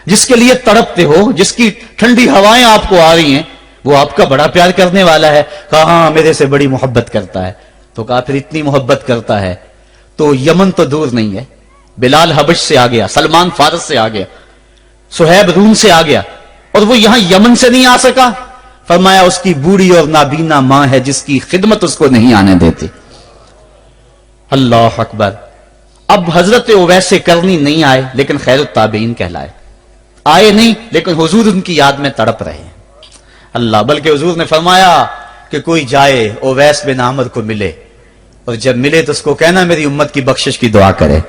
جس کے لیے تڑپتے ہو، جس کی ٹھنڈی ہوائیں آپ کو آ رہی ہیں، وہ آپ کا بڑا پیار کرنے والا ہے؟ کہا ہاں میرے سے بڑی محبت کرتا ہے۔ تو کہا پھر اتنی محبت کرتا ہے تو یمن تو دور نہیں ہے، بلال حبش سے آ گیا، سلمان فارس سے آ گیا، سہیب روم سے آ گیا، اور وہ یہاں یمن سے نہیں آ سکا؟ فرمایا اس کی بوڑھی اور نابینا ماں ہے جس کی خدمت اس کو نہیں آنے دیتی۔ اللہ اکبر۔ اب حضرت اویس کرنی نہیں آئے لیکن خیر التابعین کہلائے، آئے نہیں لیکن حضور ان کی یاد میں تڑپ رہے ہیں۔ اللہ، بلکہ حضور نے فرمایا کہ کوئی جائے اویس بن عامر کو ملے اور جب ملے تو اس کو کہنا میری امت کی بخشش کی دعا کرے۔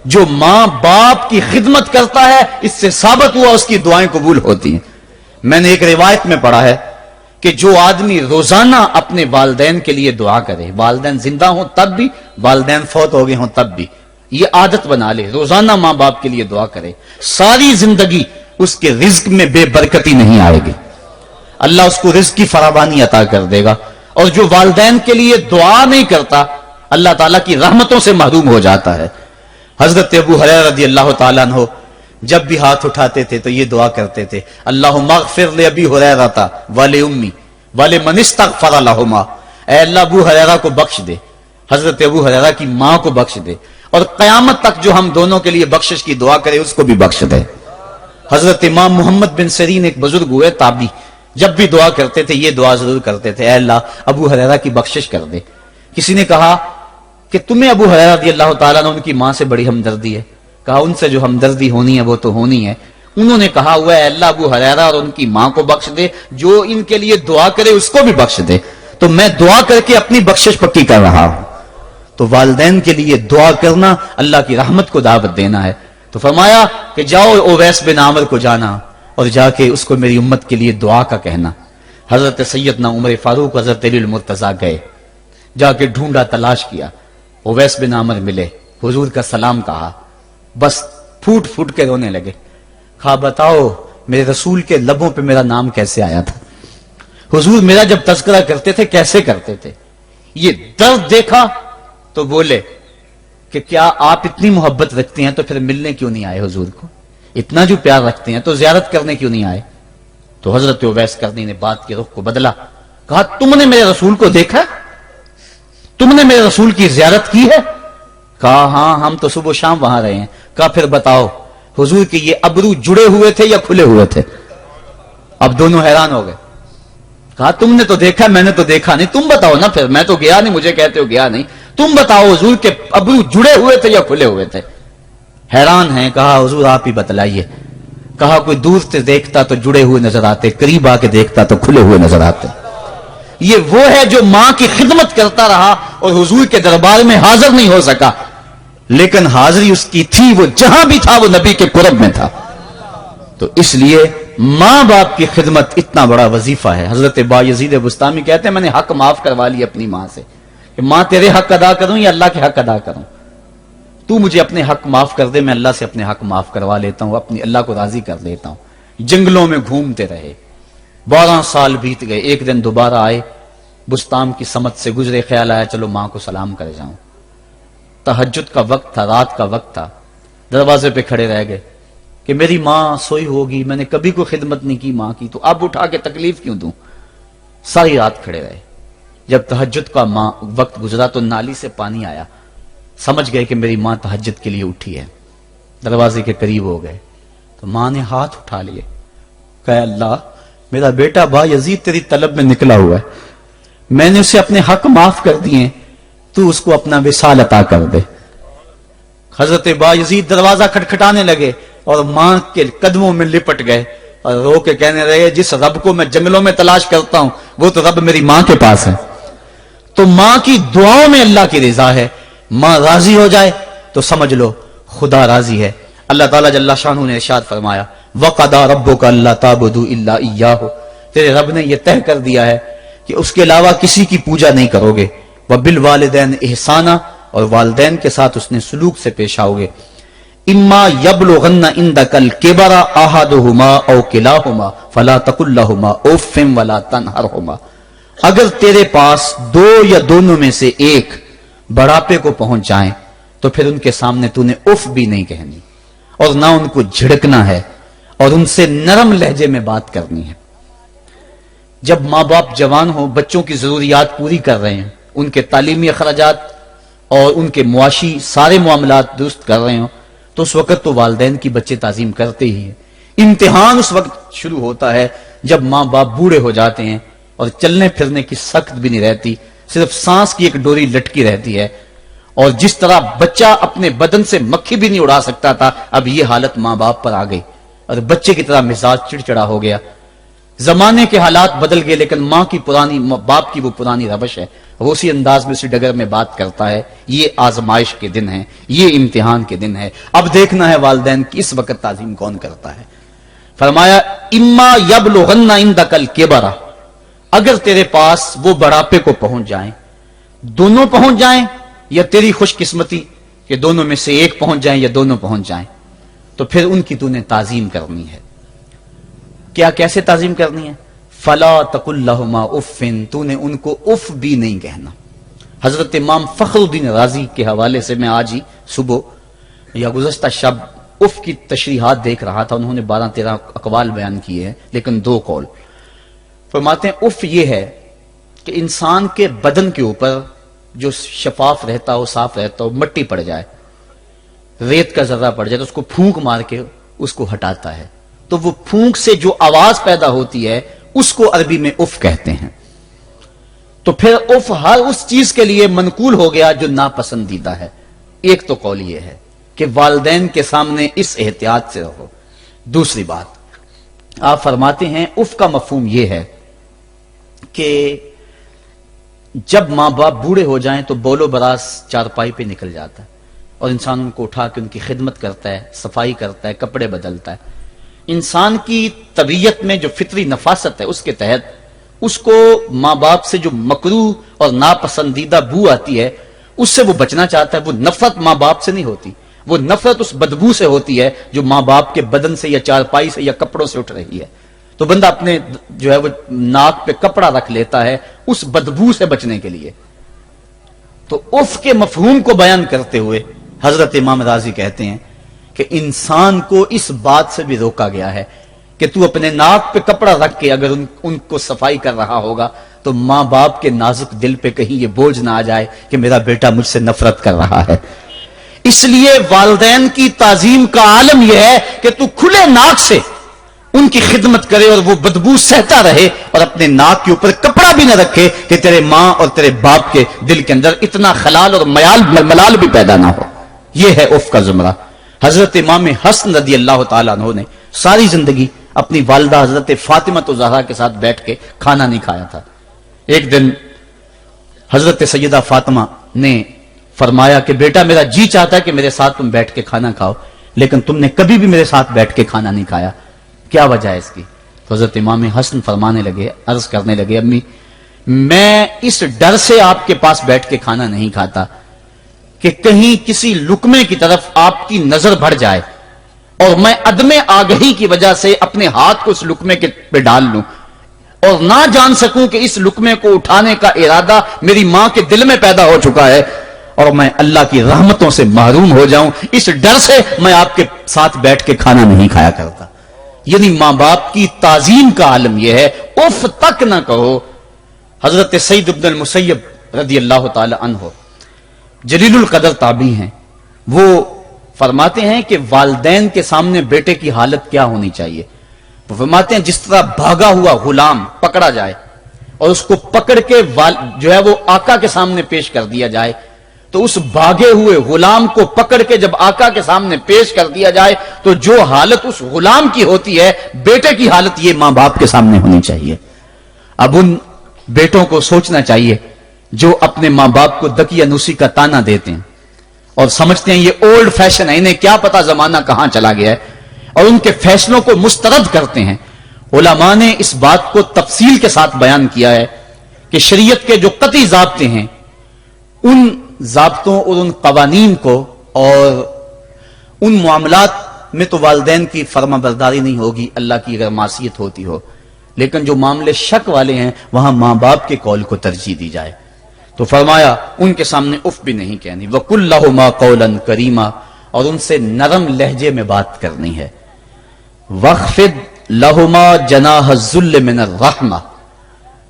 جو ماں باپ کی خدمت کرتا ہے اس سے ثابت ہوا اس کی دعائیں قبول ہوتی ہیں۔ میں نے ایک روایت میں پڑھا ہے کہ جو آدمی روزانہ اپنے والدین کے لیے دعا کرے، والدین زندہ ہوں تب بھی، والدین فوت ہو گئے ہوں تب بھی، یہ عادت بنا لے، روزانہ ماں باپ کے لیے دعا کرے، ساری زندگی اس کے رزق میں بے برکتی نہیں آئے گی، اللہ اس کو رزق کی فراوانی عطا کر دے گا۔ اور جو والدین کے لیے دعا نہیں کرتا اللہ تعالیٰ کی رحمتوں سے محروم ہو جاتا ہے۔ حضرت ابو ہریرہ رضی اللہ تعالیٰ عنہ جب بھی ہاتھ اٹھاتے تھے تو یہ دعا کرتے تھے، اللہم اغفر لابی ہریرہ ولامی ولمن استغفر لہما، اے اللہ ابو ہریرہ کو بخش دے، حضرت ابو ہریرہ کی ماں کو بخش دے، اور قیامت تک جو ہم دونوں کے لیے بخشش کی دعا کرے اس کو بھی بخش دے۔ حضرت امام محمد بن سیرین ایک بزرگ ہوئے تابعی، جب بھی دعا کرتے تھے یہ دعا ضرور کرتے تھے، اے اللہ ابو ہریرہ کی بخشش کر دے۔ کسی نے کہا کہ تمہیں ابو ہریرہ رضی اللہ تعالیٰ نے ان کی ماں سے بڑی ہمدردی ہے، کہا ان سے جو ہمدردی ہونی ہے وہ تو ہونی ہے۔ انہوں نے کہا ہوا ہے اللہ ابو ہریرہ اور ان کی ماں کو بخش دے، جو ان کے لیے دعا کرے اس کو بھی بخش دے۔ تو میں دعا کر کے اپنی بخشش پکی کر رہا ہوں۔ تو والدین کے لیے دعا کرنا اللہ کی رحمت کو دعوت دینا ہے۔ تو فرمایا کہ جاؤ اویس بن عامر کو جانا اور جا کے اس کو میری امت کے لیے دعا کا کہنا۔ حضرت سیدنا عمر فاروق حضرت علی المرتضیٰ گئے، جا کے ڈھونڈا تلاش کیا، اویس بن عامر ملے، حضور کا سلام کہا، بس پھوٹ پھوٹ کے رونے لگے۔ کہا بتاؤ میرے رسول کے لبوں پہ میرا نام کیسے آیا تھا؟ حضور میرا جب تذکرہ کرتے تھے کیسے کرتے تھے؟ یہ درد دیکھا تو بولے کہ کیا آپ اتنی محبت رکھتے ہیں تو پھر ملنے کیوں نہیں آئے حضور کو؟ اتنا جو پیار رکھتے ہیں تو زیارت کرنے کیوں نہیں آئے؟ تو حضرت اویس کرنی نے بات کے رخ کو بدلا، کہا تم نے میرے رسول کو دیکھا؟ تم نے میرے رسول کی زیارت کی ہے؟ کہا ہاں ہم تو صبح و شام وہاں رہے ہیں۔ کہا پھر بتاؤ حضور کے یہ ابرو جڑے ہوئے تھے یا کھلے ہوئے تھے؟ اب دونوں حیران ہو گئے۔ کہا تم نے تو دیکھا میں نے تو دیکھا نہیں، تم بتاؤ نا، پھر میں تو گیا نہیں، مجھے کہتے ہو گیا نہیں، تم بتاؤ حضور کے ابرو جڑے ہوئے تھے یا کھلے ہوئے تھے؟ حیران ہیں، کہا حضور آپ ہی بتلائیے۔ کہا کوئی دور سے دیکھتا تو جڑے ہوئے نظر آتے، قریب آ کے دیکھتا تو کھلے ہوئے نظر آتے۔ یہ وہ ہے جو ماں کی خدمت کرتا رہا اور حضور کے دربار میں حاضر نہیں ہو سکا، لیکن حاضری اس کی تھی، وہ جہاں بھی تھا وہ نبی کے قرب میں تھا۔ تو اس لیے ماں باپ کی خدمت اتنا بڑا وظیفہ ہے۔ حضرت بایزید بستامی کہتے ہیں میں نے حق معاف کروا لی اپنی ماں سے، کہ ماں تیرے حق ادا کروں یا اللہ کے حق ادا کروں؟ تو مجھے اپنے حق معاف کر دے، میں اللہ سے اپنے حق معاف کروا لیتا ہوں، اپنی اللہ کو راضی کر لیتا ہوں۔ جنگلوں میں گھومتے رہے، 12 سال بیت گئے، ایک دن دوبارہ آئے، بستام کی سمت سے گزرے، خیال آیا چلو ماں کو سلام کر جاؤں۔ تہجد کا وقت تھا، رات کا وقت تھا، دروازے پہ کھڑے رہ گئے کہ میری ماں سوئی ہوگی، میں نے کبھی کوئی خدمت نہیں کی ماں کی، تو اب اٹھا کے تکلیف کیوں دوں؟ ساری رات کھڑے رہے۔ جب تہجد کا وقت گزرا تو نالی سے پانی آیا، سمجھ گئے کہ میری ماں تہجد کے لیے اٹھی ہے، دروازے کے قریب ہو گئے تو ماں نے ہاتھ اٹھا لیے، کہا اللہ میرا بیٹا بایزید تیری طلب میں نکلا ہوا ہے، میں نے اسے اپنے حق معاف کر دیے، تو اس کو اپنا وصال عطا کر دے۔ حضرت بایزید دروازہ کھٹکھٹانے لگے اور ماں کے قدموں میں لپٹ گئے اور رو کے کہنے لگے جس رب کو میں جنگلوں میں تلاش کرتا ہوں وہ تو رب میری ماں کے پاس ہے۔ تو ماں کی دعاؤں میں اللہ کی رضا ہے، ماں راضی ہو جائے تو سمجھ لو خدا راضی ہے۔ اللہ تعالیٰ جل شانہ نے ارشاد فرمایا وَقَضَىٰ رَبُّكَ أَلَّا تَعْبُدُوا إِلَّا إِيَّاهُ، تیرے رب نے یہ طے کر دیا ہے کہ اس کے علاوہ کسی کی پوجا نہیں کرو گے، وَبِالْوَالِدَيْنِ إِحْسَانًا، اور والدین کے ساتھ اس نے سلوک سے پیش آؤ گے، اِمَّا يَبْلُغَنَّ عِندَكَ الْكِبَرَ أَحَدُهُمَا أَوْ كِلَاهُمَا فَلَا تَقُل لَّهُمَا أُفٍّ وَلَا تَنْهَرْهُمَا، اگر تیرے پاس دو یا دونوں میں سے ایک بڑھاپے کو پہنچ جائیں تو پھر ان کے سامنے تو نے اف بھی نہیں کہنی اور نہ ان کو جھڑکنا ہے اور ان سے نرم لہجے میں بات کرنی ہے۔ جب ماں باپ جوان ہو، بچوں کی ضروریات پوری کر رہے ہیں، ان کے تعلیمی اخراجات اور ان کے معاشی سارے معاملات درست کر رہے ہوں، تو اس وقت تو والدین کی بچے تعظیم کرتے ہی ہیں۔ امتحان اس وقت شروع ہوتا ہے جب ماں باپ بوڑھے ہو جاتے ہیں اور چلنے پھرنے کی سخت بھی نہیں رہتی، صرف سانس کی ایک ڈوری لٹکی رہتی ہے، اور جس طرح بچہ اپنے بدن سے مکھی بھی نہیں اڑا سکتا تھا، اب یہ حالت ماں باپ پر آ گئی اور بچے کی طرح مزاج چڑچڑا ہو گیا۔ زمانے کے حالات بدل گئے لیکن ماں کی باپ کی وہ پرانی روش ہے، وہ اسی انداز میں اسی ڈگر میں بات کرتا ہے۔ یہ آزمائش کے دن ہیں، یہ امتحان کے دن ہے، اب دیکھنا ہے والدین کی اس وقت تعظیم کون کرتا ہے۔ فرمایا اما یبلغن عندک الکبر، اگر تیرے پاس وہ بڑھاپے کو پہنچ جائیں، دونوں پہنچ جائیں یا تیری خوش قسمتی کہ دونوں میں سے ایک پہنچ جائیں یا دونوں پہنچ جائیں، تو پھر ان کی تو نے تعظیم کرنی ہے۔ کیا کیسے تعظیم کرنی ہے؟ فلا تقل لہما اف، تو نے ان کو اف بھی نہیں کہنا۔ حضرت امام فخر الدین رازی کے حوالے سے میں آج ہی صبح یا گزشتہ شب اف کی تشریحات دیکھ رہا تھا، انہوں نے 12-13 اقوال بیان کیے ہیں لیکن 2 قول فرماتے ہیں۔ اف یہ ہے کہ انسان کے بدن کے اوپر جو شفاف رہتا ہو، صاف رہتا ہو، مٹی پڑ جائے، ریت کا ذرہ پڑ جائے تو اس کو پھونک مار کے اس کو ہٹاتا ہے، تو وہ پھونک سے جو آواز پیدا ہوتی ہے اس کو عربی میں اف کہتے ہیں. تو پھر اف ہر اس چیز کے لیے منقول ہو گیا جو ناپسندیدہ ہے. ایک تو قول یہ ہے کہ والدین کے سامنے اس احتیاط سے رہو. دوسری بات آپ فرماتے ہیں اف کا مفہوم یہ ہے کہ جب ماں باپ بوڑھے ہو جائیں تو بولو براس چارپائی پہ نکل جاتا ہے اور انسان ان کو اٹھا کے ان کی خدمت کرتا ہے, صفائی کرتا ہے, کپڑے بدلتا ہے. انسان کی طبیعت میں جو فطری نفاست ہے اس کے تحت اس کو ماں باپ سے جو مکروہ اور ناپسندیدہ بو آتی ہے اس سے وہ بچنا چاہتا ہے. وہ نفرت ماں باپ سے نہیں ہوتی, وہ نفرت اس بدبو سے ہوتی ہے جو ماں باپ کے بدن سے یا چارپائی سے یا کپڑوں سے اٹھ رہی ہے. تو بندہ اپنے جو ہے وہ ناک پہ کپڑا رکھ لیتا ہے اس بدبو سے بچنے کے لیے. تو اف کے مفہوم کو بیان کرتے ہوئے حضرت امام راضی کہتے ہیں کہ انسان کو اس بات سے بھی روکا گیا ہے کہ تو اپنے ناک پہ کپڑا رکھ کے اگر ان کو صفائی کر رہا ہوگا تو ماں باپ کے نازک دل پہ کہیں یہ بوجھ نہ آ جائے کہ میرا بیٹا مجھ سے نفرت کر رہا ہے. اس لیے والدین کی تعظیم کا عالم یہ ہے کہ تو کھلے ناک سے ان کی خدمت کرے اور وہ بدبو سہتا رہے اور اپنے ناک کے اوپر کپڑا بھی نہ رکھے کہ تیرے ماں اور تیرے باپ کے دل کے اندر اتنا خلال اور ملال بھی پیدا نہ ہو. یہ ہے اف کا زمرہ. حضرت امام حسن رضی اللہ تعالیٰ عنہ نے ساری زندگی اپنی والدہ حضرت فاطمہ زہرا کے ساتھ بیٹھ کے کھانا نہیں کھایا تھا. ایک دن حضرت سیدہ فاطمہ نے فرمایا کہ بیٹا میرا جی چاہتا ہے کہ میرے ساتھ تم بیٹھ کے کھانا کھاؤ, لیکن تم نے کبھی بھی میرے ساتھ بیٹھ کے کھانا نہیں کھایا, کیا وجہ ہے اس کی؟ تو حضرت امام حسن فرمانے لگے, عرض کرنے لگے, امی میں اس ڈر سے آپ کے پاس بیٹھ کے کھانا نہیں کھاتا کہ کہیں کسی لقمے کی طرف آپ کی نظر بڑھ جائے اور میں عدم آگہی کی وجہ سے اپنے ہاتھ کو اس لقمے کے پہ ڈال لوں اور نہ جان سکوں کہ اس لقمے کو اٹھانے کا ارادہ میری ماں کے دل میں پیدا ہو چکا ہے اور میں اللہ کی رحمتوں سے محروم ہو جاؤں. اس ڈر سے میں آپ کے ساتھ بیٹھ کے کھانا نہیں کھایا کرتا. یعنی ماں باپ کی تعظیم کا عالم یہ ہے, اف تک نہ کہو. حضرت سعید بن المسیب رضی اللہ تعالی عنہ جلیل القدر تابعی ہیں, وہ فرماتے ہیں کہ والدین کے سامنے بیٹے کی حالت کیا ہونی چاہیے. وہ فرماتے ہیں جس طرح بھاگا ہوا غلام پکڑا جائے اور اس کو پکڑ کے جو ہے وہ آقا کے سامنے پیش کر دیا جائے, تو اس بھاگے ہوئے غلام کو پکڑ کے جب آقا کے سامنے پیش کر دیا جائے تو جو حالت اس غلام کی ہوتی ہے بیٹے کی حالت یہ ماں باپ کے سامنے ہونی چاہیے. اب ان بیٹوں کو سوچنا چاہیے جو اپنے ماں باپ کو دقیانوسی کا تانا دیتے ہیں اور سمجھتے ہیں یہ اولڈ فیشن ہے, انہیں کیا پتا زمانہ کہاں چلا گیا ہے, اور ان کے فیصلوں کو مسترد کرتے ہیں. علماء نے اس بات کو تفصیل کے ساتھ بیان کیا ہے کہ شریعت کے جو قطعی ضابطے ہیں ان ضابطوں اور ان قوانین کو اور ان معاملات میں تو والدین کی فرما برداری نہیں ہوگی اللہ کی اگر معصیت ہوتی ہو, لیکن جو معاملے شک والے ہیں وہاں ماں باپ کے قول کو ترجیح دی جائے. تو فرمایا ان کے سامنے اف بھی نہیں کہنی, وَقُلْ لَهُمَا قَوْلًا كَرِيمًا, اور ان سے نرم لہجے میں بات کرنی ہے. وَخْفِضْ لَهُمَا جَنَاحَ الذُّلِّ مِنَ الرَّحْمَةِ,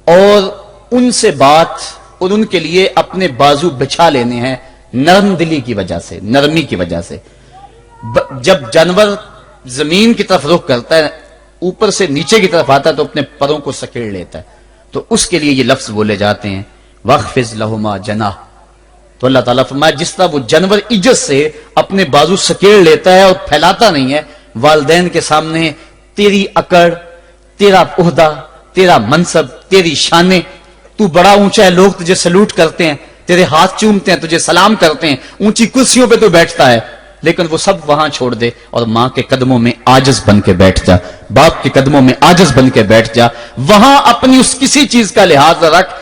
اور ان سے بات اور ان کے لیے اپنے بازو بچھا لینے ہیں نرم دلی کی وجہ سے, نرمی کی وجہ سے. جب جانور زمین کی طرف رخ کرتا ہے اوپر سے نیچے کی طرف آتا ہے تو اپنے پروں کو سکیڑ لیتا ہے, تو اس کے لیے یہ لفظ بولے جاتے ہیں وَخْفِضْ لَهُمَا جَنَاحَ. تو اللہ تعالیٰ فرمایا جس طرح وہ جانور عزت سے اپنے بازو سکیڑ لیتا ہے اور پھیلاتا نہیں ہے, والدین کے سامنے تیری اکڑ, تیرا عہدہ, تیرا منصب, تیری شانیں, تو بڑا اونچا ہے, لوگ تجھے سلوٹ کرتے ہیں, تیرے ہاتھ چومتے ہیں, تجھے سلام کرتے ہیں, اونچی کرسیوں پہ تو بیٹھتا ہے, لیکن وہ سب وہاں چھوڑ دے اور ماں کے قدموں میں عاجز بن کے بیٹھ جا, باپ کے قدموں میں عاجز بن کے بیٹھ جا. وہاں اپنی اس کسی چیز کا لحاظ رکھ,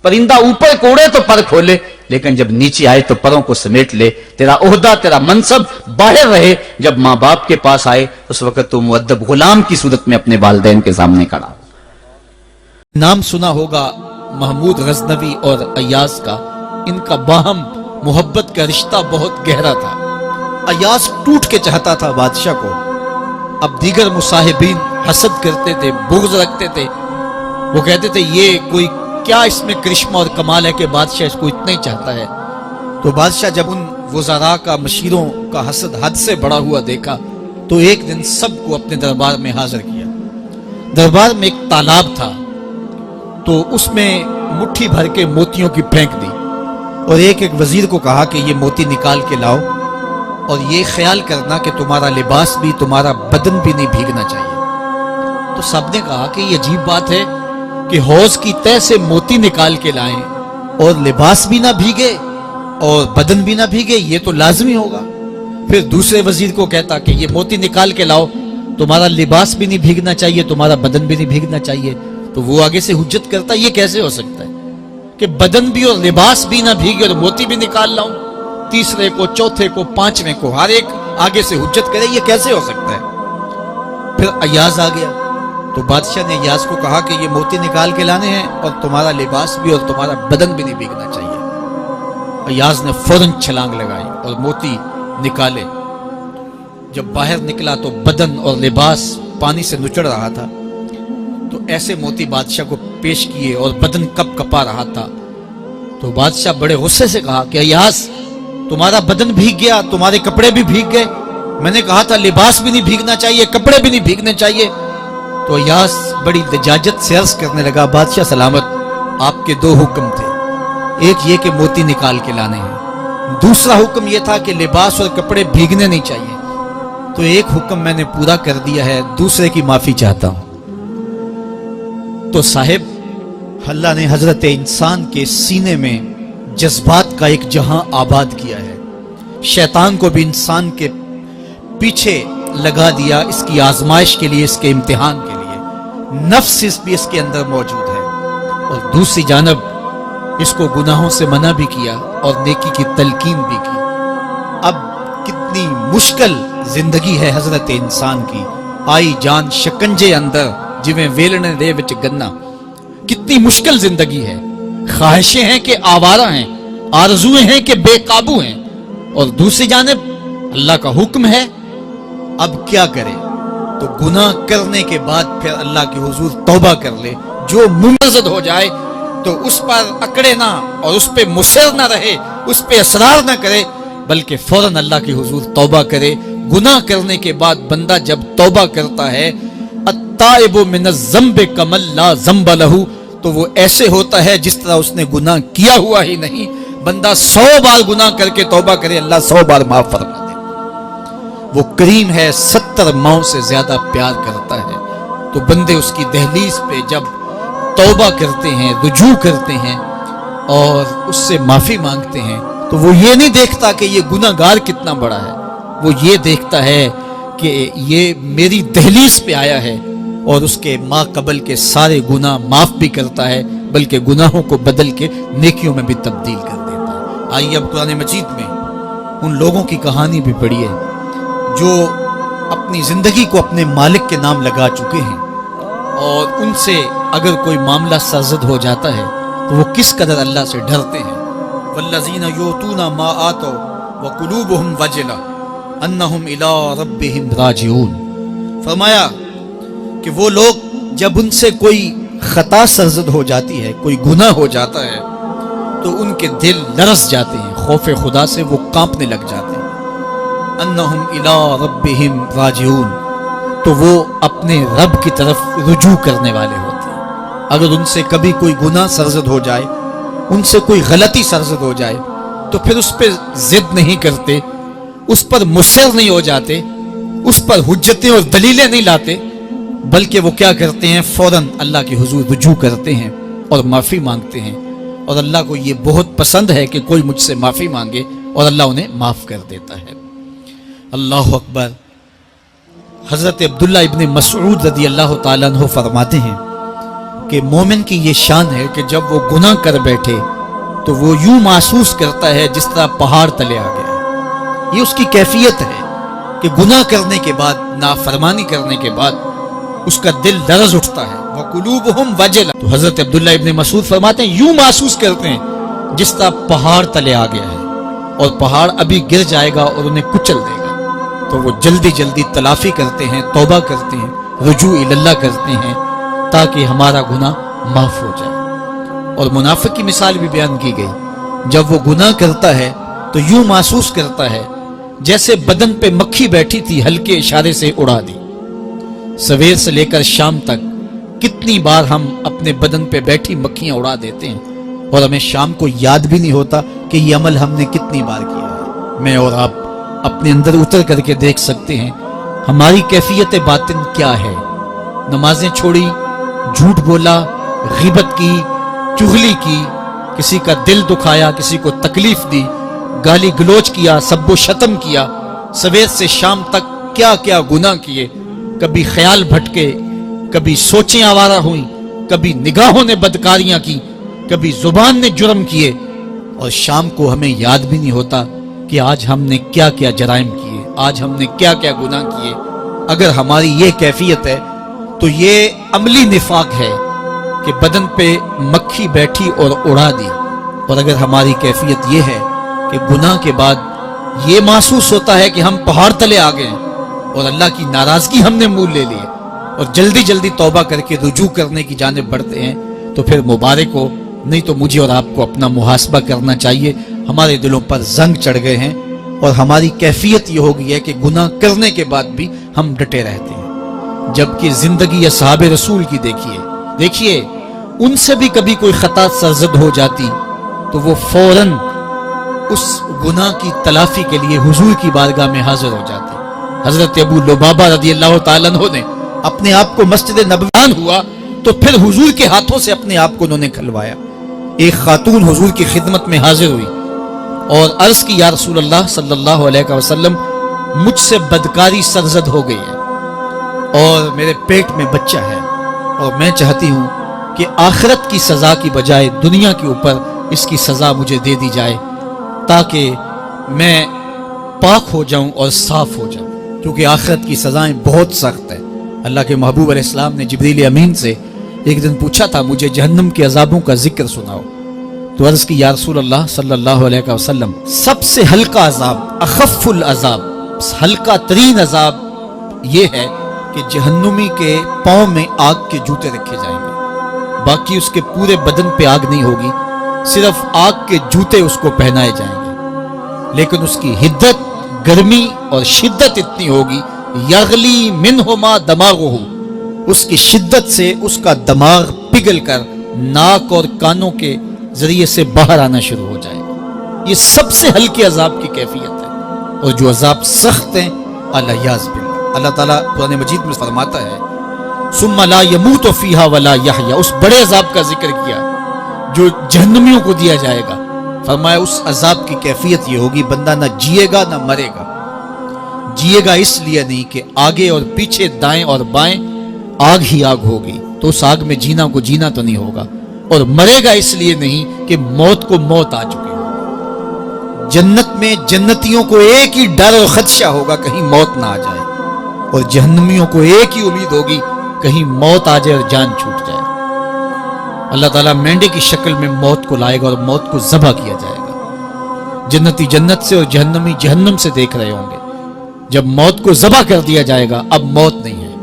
پرندہ اوپر کوڑے تو پر کھولے, لیکن جب نیچے آئے تو پروں کو سمیٹ لے. تیرا عہدہ, تیرا منصب باہر رہے, جب ماں باپ کے پاس آئے اس وقت تو مؤدب غلام کی صورت میں اپنے والدین کے سامنے کھڑا. نام سنا ہوگا محمود غزنوی اور ایاز کا, ان کا باہم محبت کا رشتہ بہت گہرا تھا. ایاز ٹوٹ کے چاہتا تھا بادشاہ کو, اب دیگر مصاحبین حسد کرتے تھے, بغض رکھتے تھے, وہ کہتے تھے یہ کوئی کیا اس میں کرشمہ اور کمال ہے کہ بادشاہ اس کو اتنا ہی چاہتا ہے. تو بادشاہ جب ان وزراء کا, مشیروں کا حسد حد سے بڑا ہوا دیکھا تو ایک دن سب کو اپنے دربار میں حاضر کیا دربار میں ایک تالاب تھا، تو اس میں مٹھی بھر کے موتیوں کی پھینک دی اور ایک وزیر کو کہا کہ یہ موتی نکال کے لاؤ اور یہ خیال کرنا کہ تمہارا لباس بھی تمہارا بدن بھی نہیں بھیگنا چاہیے۔ تو سب نے کہا کہ یہ عجیب بات ہے کہ حوض کی تہ سے موتی نکال کے لائیں اور لباس بھی نہ بھیگے اور بدن بھی نہ بھیگے، یہ تو لازمی ہوگا۔ پھر دوسرے وزیر کو کہتا کہ یہ موتی نکال کے لاؤ، تمہارا لباس بھی نہیں بھیگنا چاہیے، تمہارا بدن بھی نہیں بھیگنا چاہیے۔ تو وہ آگے سے حجت کرتا یہ کیسے ہو سکتا ہے کہ بدن بھی اور لباس بھی نہ بھیگے اور موتی بھی نکال لاؤں؟ تیسرے کو، چوتھے کو، پانچویں کو، ہر ایک آگے سے حجت کرے یہ کیسے ہو سکتا ہے؟ پھر ایاز آ گیا، تو بادشاہ نے ایاز کو کہا کہ یہ موتی نکال کے لانے ہیں اور تمہارا لباس بھی اور تمہارا بدن بھی نہیں بھیگنا چاہیے۔ ایاز نے فوراً چھلانگ لگائی اور موتی نکالے۔ جب باہر نکلا تو بدن اور لباس پانی سے نچڑ رہا تھا، تو ایسے موتی بادشاہ کو پیش کیے اور بدن کپ کپا رہا تھا۔ تو بادشاہ بڑے غصے سے کہا کہ ایاز تمہارا بدن بھیگ گیا، تمہارے کپڑے بھی بھیگ گئے، میں نے کہا تھا لباس بھی نہیں بھیگنا چاہیے، کپڑے بھی نہیں بھیگنے چاہیے۔ تو ایاز بڑی لجاجت سے عرض کرنے لگا، بادشاہ سلامت، آپ کے دو حکم تھے، ایک یہ کہ موتی نکال کے لانے ہیں، دوسرا حکم یہ تھا کہ لباس اور کپڑے بھیگنے نہیں چاہیے۔ تو ایک حکم میں نے پورا کر دیا ہے، دوسرے کی معافی چاہتا ہوں۔ تو صاحب، اللہ نے حضرت انسان کے سینے میں جذبات کا ایک جہاں آباد کیا ہے، شیطان کو بھی انسان کے پیچھے لگا دیا اس کی آزمائش کے لیے، اس کے امتحان کے لیے۔ نفس بھی اس کے اندر موجود ہے، اور دوسری جانب اس کو گناہوں سے منع بھی کیا اور نیکی کی تلقین بھی کی۔ اب کتنی مشکل زندگی ہے حضرت انسان کی، آئی جان شکنجے اندر جویں ویلنے دے وچ گنا، کتنی مشکل زندگی ہے۔ خواہشیں ہیں کہ آوارہ ہیں، آرزویں ہیں کہ بے قابو ہیں، اور دوسری جانب اللہ کا حکم ہے۔ اب کیا کرے؟ تو گناہ کرنے کے بعد پھر اللہ کے حضور توبہ کر لے۔ جو ممرزد ہو جائے تو اس پر اکڑے نہ اور اس پہ مصر نہ رہے، اس پہ اصرار نہ کرے، بلکہ فوراً اللہ کے حضور توبہ کرے۔ گناہ کرنے کے بعد بندہ جب توبہ کرتا ہے، التائب من الذنب کمن لا ذنب لہ، تو وہ ایسے ہوتا ہے جس طرح اس نے گناہ کیا ہوا ہی نہیں۔ بندہ 100 بار گناہ کر کے توبہ کرے، اللہ 100 بار معاف فرما دے۔ وہ کریم ہے، 70 ماؤں سے زیادہ پیار کرتا ہے۔ تو بندے اس کی دہلیز پہ جب توبہ کرتے ہیں، رجوع کرتے ہیں اور اس سے معافی مانگتے ہیں، تو وہ یہ نہیں دیکھتا کہ یہ گناہ گار کتنا بڑا ہے، وہ یہ دیکھتا ہے کہ یہ میری دہلیز پہ آیا ہے اور اس کے ما قبل کے سارے گناہ معاف بھی کرتا ہے، بلکہ گناہوں کو بدل کے نیکیوں میں بھی تبدیل کر دیتا ہے۔ آئیے اب قرآن مجید میں ان لوگوں کی کہانی بھی پڑھیے جو اپنی زندگی کو اپنے مالک کے نام لگا چکے ہیں، اور ان سے اگر کوئی معاملہ سرزد ہو جاتا ہے تو وہ کس قدر اللہ سے ڈرتے ہیں۔ والذین یؤتون ما آتوا وقلوبہم وجلہ انہم الی ربہم راجعون۔ فرمایا کہ وہ لوگ جب ان سے کوئی خطا سرزد ہو جاتی ہے، کوئی گناہ ہو جاتا ہے، تو ان کے دل لرز جاتے ہیں، خوف خدا سے وہ کانپنے لگ جاتے ہیں۔ انہم الی ربہم راجعون، تو وہ اپنے رب کی طرف رجوع کرنے والے ہوتے ہیں۔ اگر ان سے کبھی کوئی گناہ سرزد ہو جائے، ان سے کوئی غلطی سرزد ہو جائے، تو پھر اس پہ ضد نہیں کرتے، اس پر مصر نہیں ہو جاتے، اس پر حجتیں اور دلیلیں نہیں لاتے، بلکہ وہ کیا کرتے ہیں؟ فوراً اللہ کے حضور رجوع کرتے ہیں اور معافی مانگتے ہیں۔ اور اللہ کو یہ بہت پسند ہے کہ کوئی مجھ سے معافی مانگے، اور اللہ انہیں معاف کر دیتا ہے۔ اللہ اکبر۔ حضرت عبداللہ ابن مسعود رضی اللہ تعالیٰ عنہ فرماتے ہیں کہ مومن کی یہ شان ہے کہ جب وہ گناہ کر بیٹھے تو وہ یوں محسوس کرتا ہے جس طرح پہاڑ تلے آ گیا ہے۔ یہ اس کی کیفیت ہے کہ گناہ کرنے کے بعد، نافرمانی کرنے کے بعد اس کا دل لرز اٹھتا ہے۔ وَقُلُوبُهُمْ وَجِلَةٌ، تو حضرت عبداللہ ابن مسعود فرماتے ہیں یوں محسوس کرتے ہیں جس طرح پہاڑ تلے آ گیا ہے، اور پہاڑ ابھی گر جائے گا اور انہیں کچل دے گا۔ تو وہ جلدی جلدی تلافی کرتے ہیں، توبہ کرتے ہیں، رجوع اللہ کرتے ہیں تاکہ ہمارا گناہ معاف ہو جائے۔ اور منافق کی مثال بھی بیان کی گئی، جب وہ گناہ کرتا ہے تو یوں محسوس کرتا ہے جیسے بدن پہ مکھی بیٹھی تھی، ہلکے اشارے سے اڑا دی۔ سویر سے لے کر شام تک کتنی بار ہم اپنے بدن پہ بیٹھی مکھیاں اڑا دیتے ہیں اور ہمیں شام کو یاد بھی نہیں ہوتا کہ یہ عمل ہم نے کتنی بار کیا ہے۔ میں اور آپ اپنے اندر اتر کر کے دیکھ سکتے ہیں ہماری کیفیت باطن کیا ہے۔ نمازیں چھوڑی، جھوٹ بولا، غیبت کی، چغلی کی، کسی کا دل دکھایا، کسی کو تکلیف دی، گالی گلوچ کیا، سب و شتم کیا، سویر سے شام تک کیا کیا گناہ کیے، کبھی خیال بھٹکے، کبھی سوچیں آوارہ ہوئیں، کبھی نگاہوں نے بدکاریاں کی، کبھی زبان نے جرم کیے، اور شام کو ہمیں یاد بھی نہیں ہوتا کہ آج ہم نے کیا کیا جرائم کیے، آج ہم نے کیا کیا گناہ کیے۔ اگر ہماری یہ کیفیت ہے تو یہ عملی نفاق ہے کہ بدن پہ مکھی بیٹھی اور اڑا دی، اور اگر ہماری کیفیت یہ ہے کہ گناہ کے بعد یہ محسوس ہوتا ہے کہ ہم پہاڑ تلے آ گئے ہیں اور اللہ کی ناراضگی ہم نے مول لے لی اور جلدی جلدی توبہ کر کے رجوع کرنے کی جانب بڑھتے ہیں، تو پھر مبارک ہو، نہیں تو مجھے اور آپ کو اپنا محاسبہ کرنا چاہیے۔ ہمارے دلوں پر زنگ چڑھ گئے ہیں اور ہماری کیفیت یہ ہو گئی ہے کہ گناہ کرنے کے بعد بھی ہم ڈٹے رہتے ہیں، جبکہ زندگی اصحاب رسول کی دیکھیے ان سے بھی کبھی کوئی خطا سرزد ہو جاتی تو وہ فوراً اس گناہ کی تلافی کے لیے حضور کی بارگاہ میں حاضر ہو جاتے۔ حضرت ابو لبابہ رضی اللہ تعالیٰ عنہ نے اپنے آپ کو مسجد نبوی ہوا تو پھر حضور کے ہاتھوں سے اپنے آپ کو انہوں نے کھلوایا۔ ایک خاتون حضور کی خدمت میں حاضر ہوئی اور عرض کی، یا رسول اللہ صلی اللہ علیہ وسلم، مجھ سے بدکاری سرزد ہو گئی ہے اور میرے پیٹ میں بچہ ہے، اور میں چاہتی ہوں کہ آخرت کی سزا کی بجائے دنیا کے اوپر اس کی سزا مجھے دے دی جائے تاکہ میں پاک ہو جاؤں اور صاف ہو جاؤں، کیونکہ آخرت کی سزائیں بہت سخت ہیں۔ اللہ کے محبوب علیہ السلام نے جبریل امین سے ایک دن پوچھا تھا، مجھے جہنم کے عذابوں کا ذکر سناؤ، تو عرض کی، یا رسول اللہ صلی اللہ علیہ وسلم، سب سے ہلکا عذاب، اخف العذاب، ہلکا ترین عذاب یہ ہے کہ جہنمی کے پاؤں میں آگ کے جوتے رکھے جائیں گے، باقی اس کے پورے بدن پہ آگ نہیں ہوگی، صرف آگ کے جوتے اس کو پہنائے جائیں گے، لیکن اس کی حدت، گرمی اور شدت اتنی ہوگی، یغلی منہما دماغہ، اس کی شدت سے اس کا دماغ پگھل کر ناک اور کانوں کے ذریعے سے باہر آنا شروع ہو جائے گا۔ یہ سب سے ہلکے عذاب کی کیفیت ہے، اور جو عذاب سخت ہیں، الیاذ باللہ، اللہ تعالیٰ قرآن مجید میں فرماتا ہے، ثم لا يموت فيها ولا يحيى، اس بڑے عذاب کا ذکر کیا جو جہنمیوں کو دیا جائے گا، فرمایا اس عذاب کی کیفیت یہ ہوگی، بندہ نہ جیے گا نہ مرے گا۔ جیے گا اس لیے نہیں کہ آگے اور پیچھے، دائیں اور بائیں آگ ہی آگ ہوگی، تو اس آگ میں جینا کو جینا تو نہیں ہوگا، اور مرے گا اس لیے نہیں کہ موت کو موت آ چکی ہوگی۔ جنت میں جنتیوں کو ایک ہی ڈر اور خدشہ ہوگا کہیں موت نہ آ جائے، اور جہنمیوں کو ایک ہی امید ہوگی کہیں موت آ جائے اور جان چھوٹ جائے۔ اللہ تعالیٰ مینڈے کی شکل میں موت کو لائے گا اور موت کو ذبح کیا جائے گا۔ جنتی جنت سے اور جہنمی جہنم سے دیکھ رہے ہوں گے، جب موت کو ذبح کر دیا جائے گا، اب موت نہیں ہے،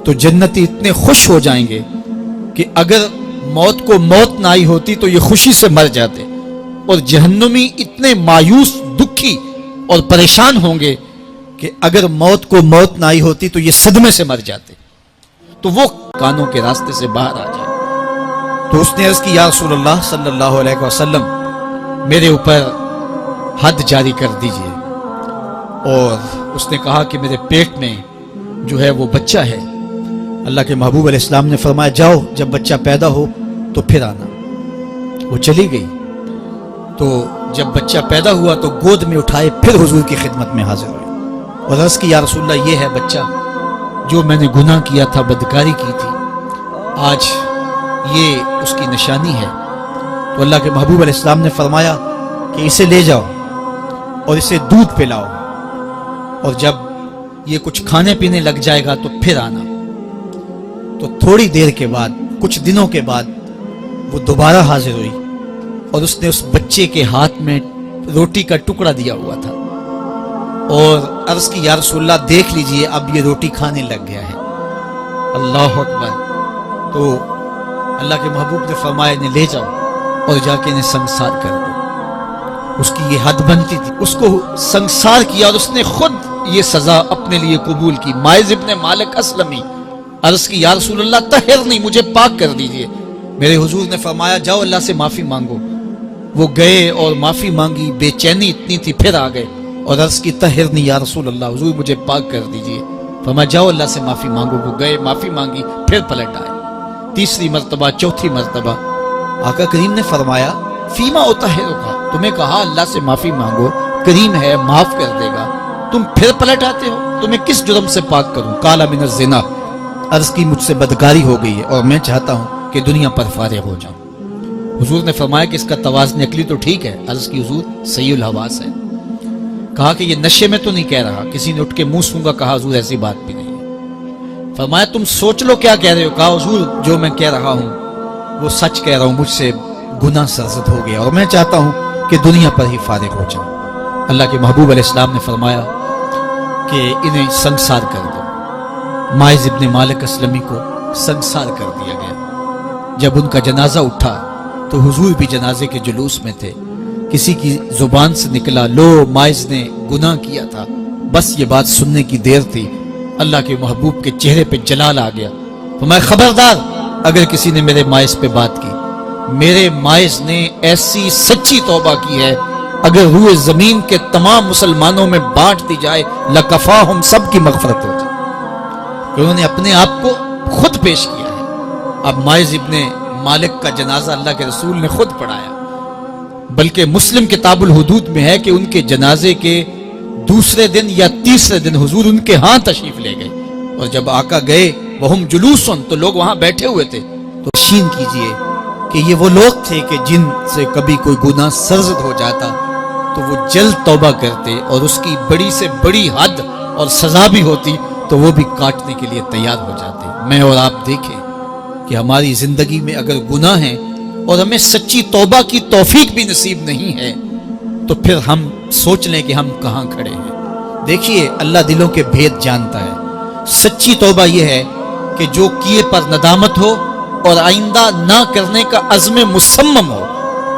تو جنتی اتنے خوش ہو جائیں گے کہ اگر موت کو موت نہ آئی ہوتی تو یہ خوشی سے مر جاتے، اور جہنمی اتنے مایوس، دکھی اور پریشان ہوں گے کہ اگر موت کو موت نہ آئی ہوتی تو یہ صدمے سے مر جاتے، تو وہ کانوں کے راستے سے باہر آ جائے۔ تو اس نے عرض کی، یا رسول اللہ صلی اللہ علیہ وسلم، میرے اوپر حد جاری کر دیجئے، اور اس نے کہا کہ میرے پیٹ میں جو ہے وہ بچہ ہے۔ اللہ کے محبوب علیہ السلام نے فرمایا، جاؤ جب بچہ پیدا ہو تو پھر آنا۔ وہ چلی گئی، تو جب بچہ پیدا ہوا تو گود میں اٹھائے پھر حضور کی خدمت میں حاضر ہوئے اور عرض کی، یا رسول اللہ، یہ ہے بچہ جو میں نے گناہ کیا تھا، بدکاری کی تھی، آج یہ اس کی نشانی ہے۔ تو اللہ کے محبوب علیہ السلام نے فرمایا کہ اسے لے جاؤ اور اسے دودھ پلاؤ، اور جب یہ کچھ کھانے پینے لگ جائے گا تو پھر آنا۔ تو تھوڑی دیر کے بعد، کچھ دنوں کے بعد، وہ دوبارہ حاضر ہوئی اور اس نے اس بچے کے ہاتھ میں روٹی کا ٹکڑا دیا ہوا تھا، اور عرض کی، یا رسول اللہ، دیکھ لیجئے اب یہ روٹی کھانے لگ گیا ہے۔ اللہ اکبر۔ تو اللہ کے محبوب نے فرمایا، انہیں لے جاؤ اور جا کے انہیں سنسار کر دو۔ اس کی یہ حد بنتی تھی، اس کو سنسار کیا، اور اس نے خود یہ سزا اپنے لیے قبول کی۔ مائز ابن مالک اسلمی عرض کی یا رسول اللہ طہرنی، مجھے پاک کر دیجئے۔ میرے حضور نے فرمایا جاؤ اللہ سے معافی مانگو۔ وہ گئے اور معافی مانگی، بے چینی اتنی تھی، پھر آ گئے اور عرض کی طہرنی یا رسول اللہ، حضور مجھے پاک کر دیجئے۔ فرمایا جاؤ اللہ سے معافی مانگو۔ وہ گئے، معافی مانگی، پھر پلٹ آئے، تیسری مرتبہ، چوتھی مرتبہ۔ آقا کریم نے فرمایا فیما اطہرک، تمہیں کہا اللہ سے معافی مانگو، کریم ہے معاف کر دے گا، تم پھر پلٹ آتے ہو، تمہیں کس جرم سے پاک کروں؟ قال من الزنا، عرض کی مجھ سے بدکاری ہو گئی ہے اور میں چاہتا ہوں کہ دنیا پر فارغ ہو جاؤں۔ حضور نے فرمایا کہ اس کا توازن عقلی تو ٹھیک ہے؟ عرض کی حضور صحیح الحواس ہے۔ کہا کہ یہ نشے میں تو نہیں کہہ رہا، کسی نے اٹھ کے منہ سونگا؟ کہا حضور ایسی بات بھی نہیں ہے۔ فرمایا تم سوچ لو کیا کہہ رہے ہو؟ کہا حضور جو میں کہہ رہا ہوں وہ سچ کہہ رہا ہوں، مجھ سے گناہ سرزد ہو گیا اور میں چاہتا ہوں کہ دنیا پر ہی فارغ ہو جاؤں۔ اللہ کے محبوب علیہ السلام نے فرمایا کہ انہیں سنگسار کر دو۔ ماعز ابن مالک اسلمی کو سنگسار کر دیا گیا۔ جب ان کا جنازہ اٹھا تو حضور بھی جنازے کے جلوس میں تھے۔ کسی کی زبان سے نکلا لو ماعز نے گناہ کیا تھا، بس یہ بات سننے کی دیر تھی، اللہ کے محبوب کے چہرے پہ جلال آ گیا۔ فرمایا خبردار اگر کسی نے میرے ماعز پہ بات کی، میرے ماعز نے ایسی سچی توبہ کی ہے اگر روئے زمین کے تمام مسلمانوں میں بانٹ دی جائے لکفاہم، سب کی مغفرت ہو جائے، کہ انہوں نے اپنے آپ کو خود پیش کیا ہے۔ اب ماعز ابن مالک کا جنازہ اللہ کے رسول نے خود پڑھایا، بلکہ مسلم کتاب الحدود میں ہے کہ ان کے جنازے کے دوسرے دن یا تیسرے دن حضور ان کے ہاں تشریف لے گئے، اور جب آقا گئے وہم جلوسن، تو لوگ وہاں بیٹھے ہوئے تھے، تو یقین کیجئے کہ یہ وہ لوگ تھے کہ جن سے کبھی کوئی گناہ سرزد ہو جاتا تو وہ جلد توبہ کرتے، اور اس کی بڑی سے بڑی حد اور سزا بھی ہوتی تو وہ بھی کاٹنے کے لیے تیار ہو جاتے۔ میں اور آپ دیکھیں کہ ہماری زندگی میں اگر گناہ ہیں اور ہمیں سچی توبہ کی توفیق بھی نصیب نہیں ہے تو پھر ہم سوچ لیں کہ ہم کہاں کھڑے ہیں۔ دیکھیے اللہ دلوں کے بھید جانتا ہے۔ سچی توبہ یہ ہے کہ جو کیے پر ندامت ہو اور آئندہ نہ کرنے کا عزم مصمم ہو،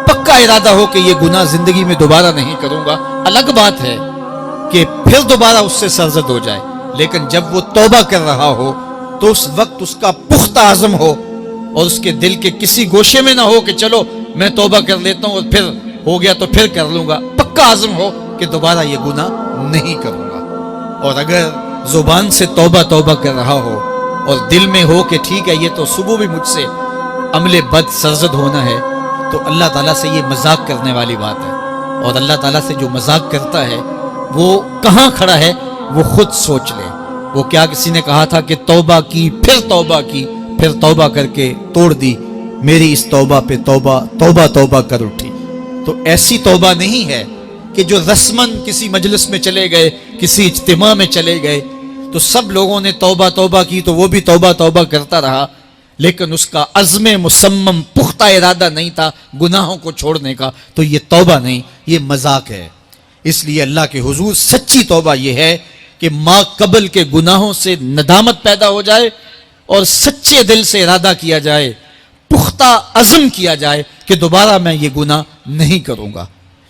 پکا ارادہ ہو کہ یہ گناہ زندگی میں دوبارہ نہیں کروں گا۔ الگ بات ہے کہ پھر دوبارہ اس سے سرزد ہو جائے، لیکن جب وہ توبہ کر رہا ہو تو اس وقت اس کا پختہ عزم ہو اور اس کے دل کے کسی گوشے میں نہ ہو کہ چلو میں توبہ کر لیتا ہوں اور پھر ہو گیا تو پھر کر لوں گا۔ پکا عزم ہو کہ دوبارہ یہ گناہ نہیں کروں گا۔ اور اگر زبان سے توبہ توبہ کر رہا ہو اور دل میں ہو کہ ٹھیک ہے یہ تو صبح بھی مجھ سے عمل بد سرزد ہونا ہے، تو اللہ تعالیٰ سے یہ مذاق کرنے والی بات ہے۔ اور اللہ تعالیٰ سے جو مذاق کرتا ہے وہ کہاں کھڑا ہے وہ خود سوچ لے۔ وہ کیا کسی نے کہا تھا کہ توبہ کی، پھر توبہ کر کے توڑ دی، میری اس توبہ پہ توبہ توبہ توبہ کر اٹھی۔ تو ایسی توبہ نہیں ہے کہ جو رسماً کسی مجلس میں چلے گئے، کسی اجتماع میں چلے گئے تو سب لوگوں نے توبہ توبہ کی تو وہ بھی توبہ توبہ کرتا رہا، لیکن اس کا عزم مصمم پختہ ارادہ نہیں تھا گناہوں کو چھوڑنے کا، تو یہ توبہ نہیں، یہ مذاق ہے۔ اس لیے اللہ کے حضور سچی توبہ یہ ہے کہ ما قبل کے گناہوں سے ندامت پیدا ہو جائے اور سچے دل سے ارادہ کیا جائے، پختہ عزم کیا جائے کہ دوبارہ میں یہ گناہ نہیں کروں گا۔